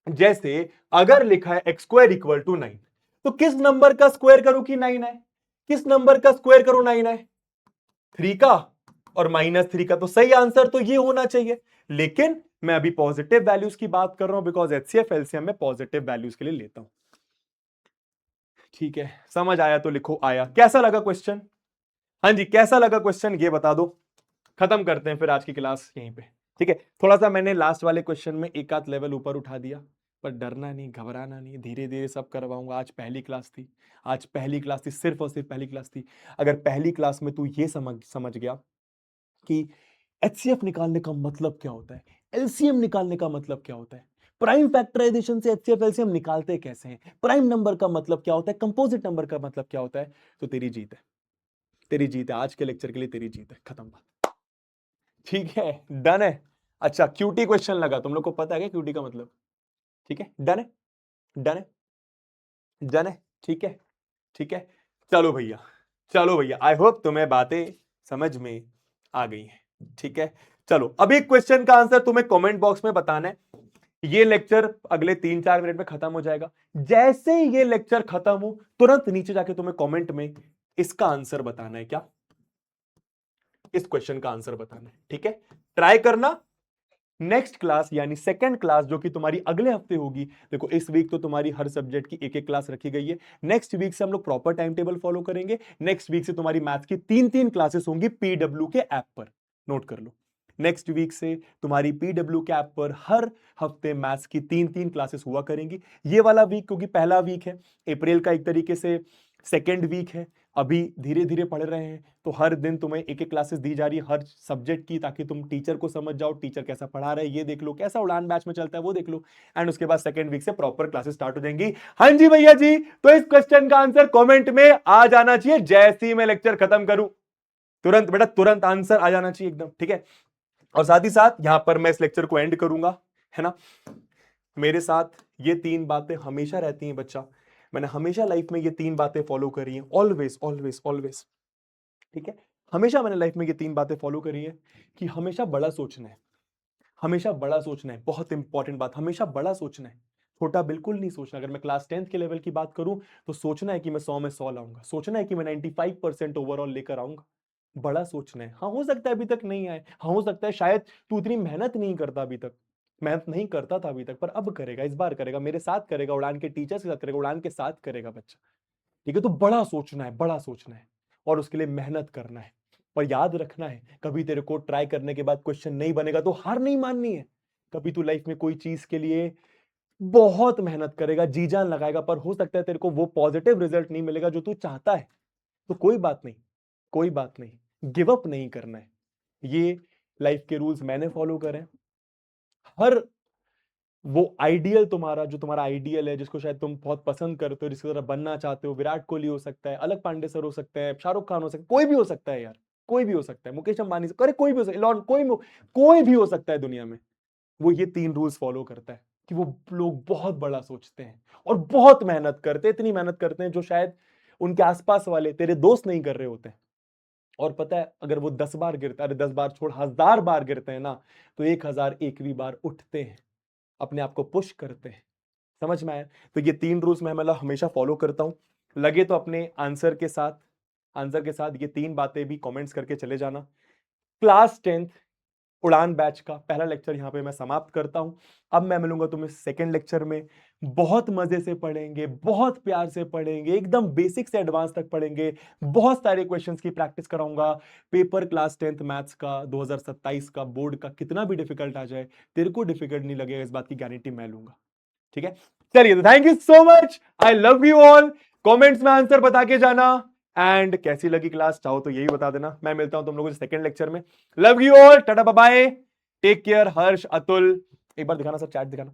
जैसे अगर लिखा है एक्स स्क्वायर इक्वल टू 9, तो किस नंबर का स्क्वायर करूं कि 9 है, किस नंबर का स्क्वायर करूं 9 है, 3 का और -3 का, तो सही आंसर तो ये होना चाहिए। लेकिन मैं अभी पॉजिटिव वैल्यूज की बात कर रहा हूं, बिकॉज HCF LCM में पॉजिटिव वैल्यूज के लिए लेता हूं। ठीक है, समझ आया तो लिखो आया। कैसा लगा क्वेश्चन, हाँ जी कैसा लगा क्वेश्चन ये बता दो, खत्म करते हैं फिर आज की क्लास यहीं पे। ठीक है, थोड़ा सा मैंने लास्ट वाले क्वेश्चन में एक आध लेवल ऊपर उठा दिया, पर डरना नहीं, घबराना नहीं, धीरे धीरे सब करवाऊंगा। आज पहली क्लास थी, आज पहली क्लास थी, सिर्फ और सिर्फ पहली क्लास थी। अगर पहली क्लास में तू ये समझ गया कि HCF निकालने का मतलब क्या होता है, LCM निकालने का मतलब क्या होता है, प्राइम फैक्टराइजेशन से HCF LCM निकालते कैसे हैं, प्राइम नंबर का मतलब क्या होता है, कंपोजिट नंबर का मतलब क्या होता है, तो तेरी जीत है, तेरी जीत है, आज के लेक्चर के लिए तेरी जीत है, खत्म बात। ठीक है, डन है। अच्छा, क्यूटी क्वेश्चन लगा, तुम लोग को पता है क्या क्यूटी का मतलब, ठीक है, डन है, डन है, डन है, ठीक है, ठीक है, चलो भैया चलो भैया, आई होप तुम्हें बातें समझ में आ गई हैं। ठीक है, चलो अब एक क्वेश्चन का आंसर तुम्हें कमेंट बॉक्स में बताना है। ये लेक्चर अगले 3-4 मिनट में खत्म हो जाएगा। जैसे ही ये लेक्चर खत्म हो, तुरंत नीचे जाके तुम्हें कमेंट में इसका आंसर बताना है। क्या? इस क्वेश्चन का आंसर बताना है। ठीक है, ट्राई करना। नेक्स्ट क्लास यानी सेकंड क्लास जो कि तुम्हारी अगले हफ्ते होगी, देखो इस वीक तो तुम्हारी हर सब्जेक्ट की एक एक क्लास रखी गई है। नेक्स्ट वीक से हम लोग प्रॉपर टाइम टेबल फॉलो करेंगे। नेक्स्ट वीक से तुम्हारी मैथ्स की 3-3 क्लासेस होंगी पीडब्ल्यू के ऐप पर, नोट कर लो। नेक्स्ट वीक से तुम्हारी पीडब्ल्यू के ऐप पर हर हफ्ते मैथ्स की 3-3 क्लासेस हुआ करेंगी। ये वाला वीक क्योंकि पहला वीक है, अप्रैल का एक तरीके से सेकेंड वीक है, अभी धीरे धीरे पढ़ रहे हैं, तो हर दिन तुम्हें एक एक क्लासेस दी जा रही है हर सब्जेक्ट की, ताकि तुम टीचर को समझ जाओ, टीचर कैसा पढ़ा रहा है ये देख लो, कैसा उड़ान बैच में चलता है वो देख लो। एंड उसके बाद सेकंड वीक से प्रॉपर क्लासेस स्टार्ट हो जाएंगी। हाँ जी भैया जी, तो इस क्वेश्चन का आंसर कमेंट में आ जाना चाहिए। जैसे ही मैं लेक्चर खत्म करूं, तुरंत बेटा तुरंत आंसर आ जाना चाहिए एकदम। ठीक है, और साथ ही साथ यहां पर मैं इस लेक्चर को एंड करूंगा, है ना। मेरे साथ ये 3 बातें हमेशा रहती हैं बच्चा, मैंने हमेशा लाइफ में ये 3 बातें फॉलो करी हैं, ऑलवेज ऑलवेज ऑलवेज। ठीक है, हमेशा मैंने लाइफ में ये 3 बातें फॉलो करी है कि हमेशा बड़ा सोचना है, हमेशा बड़ा सोचना है। बहुत इंपॉर्टेंट बात, हमेशा बड़ा सोचना है, छोटा बिल्कुल नहीं सोचना। अगर मैं क्लास 10th के लेवल की बात करूं, तो सोचना है कि मैं 100 में 100 लाऊंगा, सोचना है कि मैं 95% ओवरऑल लेकर आऊंगा। बड़ा सोचना है। हाँ, हो सकता है अभी तक नहीं आए, हाँ हो सकता है शायद तू इतनी मेहनत नहीं करता अभी तक, मेहनत नहीं करता था अभी तक, पर अब करेगा, इस बार करेगा, मेरे साथ करेगा, उड़ान के टीचर्स के साथ करेगा, उड़ान के साथ करेगा बच्चा। ठीक है, तो बड़ा सोचना है, बड़ा सोचना है, और उसके लिए मेहनत करना है। और याद रखना है, कभी तेरे को ट्राई करने के बाद क्वेश्चन नहीं बनेगा तो हार नहीं माननी है। कभी तू लाइफ में कोई चीज के लिए बहुत मेहनत करेगा, जी जान लगाएगा, पर हो सकता है तेरे को वो पॉजिटिव रिजल्ट नहीं मिलेगा जो तू चाहता है, तो कोई बात नहीं, कोई बात नहीं, गिव अप नहीं करना है। ये लाइफ के रूल्स मैंने फॉलो करे। हर वो आइडियल तुम्हारा, जो तुम्हारा आइडियल है, जिसको शायद तुम बहुत पसंद करते हो, जिसकी तरह बनना चाहते हो, विराट कोहली हो सकता है, अलग पांडे सर हो सकते हैं, शाहरुख खान हो सकता है, कोई भी हो सकता है यार, कोई भी हो सकता है, मुकेश अंबानी से, अरे कोई भी हो सकता है, इलॉन, कोई भी हो सकता है दुनिया में। वो ये 3 रूल्स फॉलो करता है कि वो लोग बहुत बड़ा सोचते हैं और बहुत मेहनत करते हैं, इतनी मेहनत करते हैं जो शायद उनके आसपास वाले तेरे दोस्त नहीं कर रहे होते हैं। और पता है, अगर वो 10 बार गिरता है, अरे 10 बार छोड़, 1000 बार गिरते हैं ना, तो 1001वीं बार उठते हैं, अपने आप को पुश करते हैं। समझ में आया? तो ये 3 रूल्स मैं मतलब हमेशा फॉलो करता हूं। लगे तो अपने आंसर के साथ ये 3 बातें भी कमेंट्स करके चले जाना। क्लास 10th उड़ान बैच का पहला लेक्चर यहां पे मैं समाप्त करता हूं। अब मैं मिलूंगा तुम्हें सेकंड लेक्चर में। बहुत मजे से पढ़ेंगे, बहुत प्यार से पढ़ेंगे, एकदम बेसिक से एडवांस तक पढ़ेंगे, बहुत सारे क्वेश्चंस की प्रैक्टिस कराऊंगा। पेपर क्लास 10th मैथ्स का 2027 का बोर्ड का कितना भी डिफिकल्ट आ जाए, तेरे को डिफिकल्ट नहीं लगेगा, इस बात की गारंटी मैं लूंगा। ठीक है, चलिए, thank you so much, I love you all. Comments में आंसर बता के जाना, एंड कैसी लगी क्लास चाहो तो यही बता देना। मैं मिलता हूं तुम लोगों से सेकंड लेक्चर में। Love you all, tata bye bye, take care. Harsh, Atul, एक बार दिखाना सर, चैट दिखाना।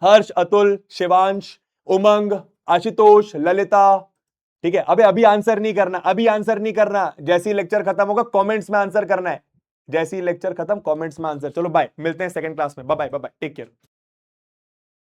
हर्ष, अतुल, शिवांश, उमंग, आशुतोष, ललिता। ठीक है, अबे अभी आंसर नहीं करना, अभी आंसर नहीं करना, जैसे ही लेक्चर खत्म होगा कमेंट्स में आंसर करना है, जैसे ही लेक्चर खत्म कमेंट्स में आंसर। चलो बाय, मिलते हैं सेकंड क्लास में, बाय बाय, टेक केयर।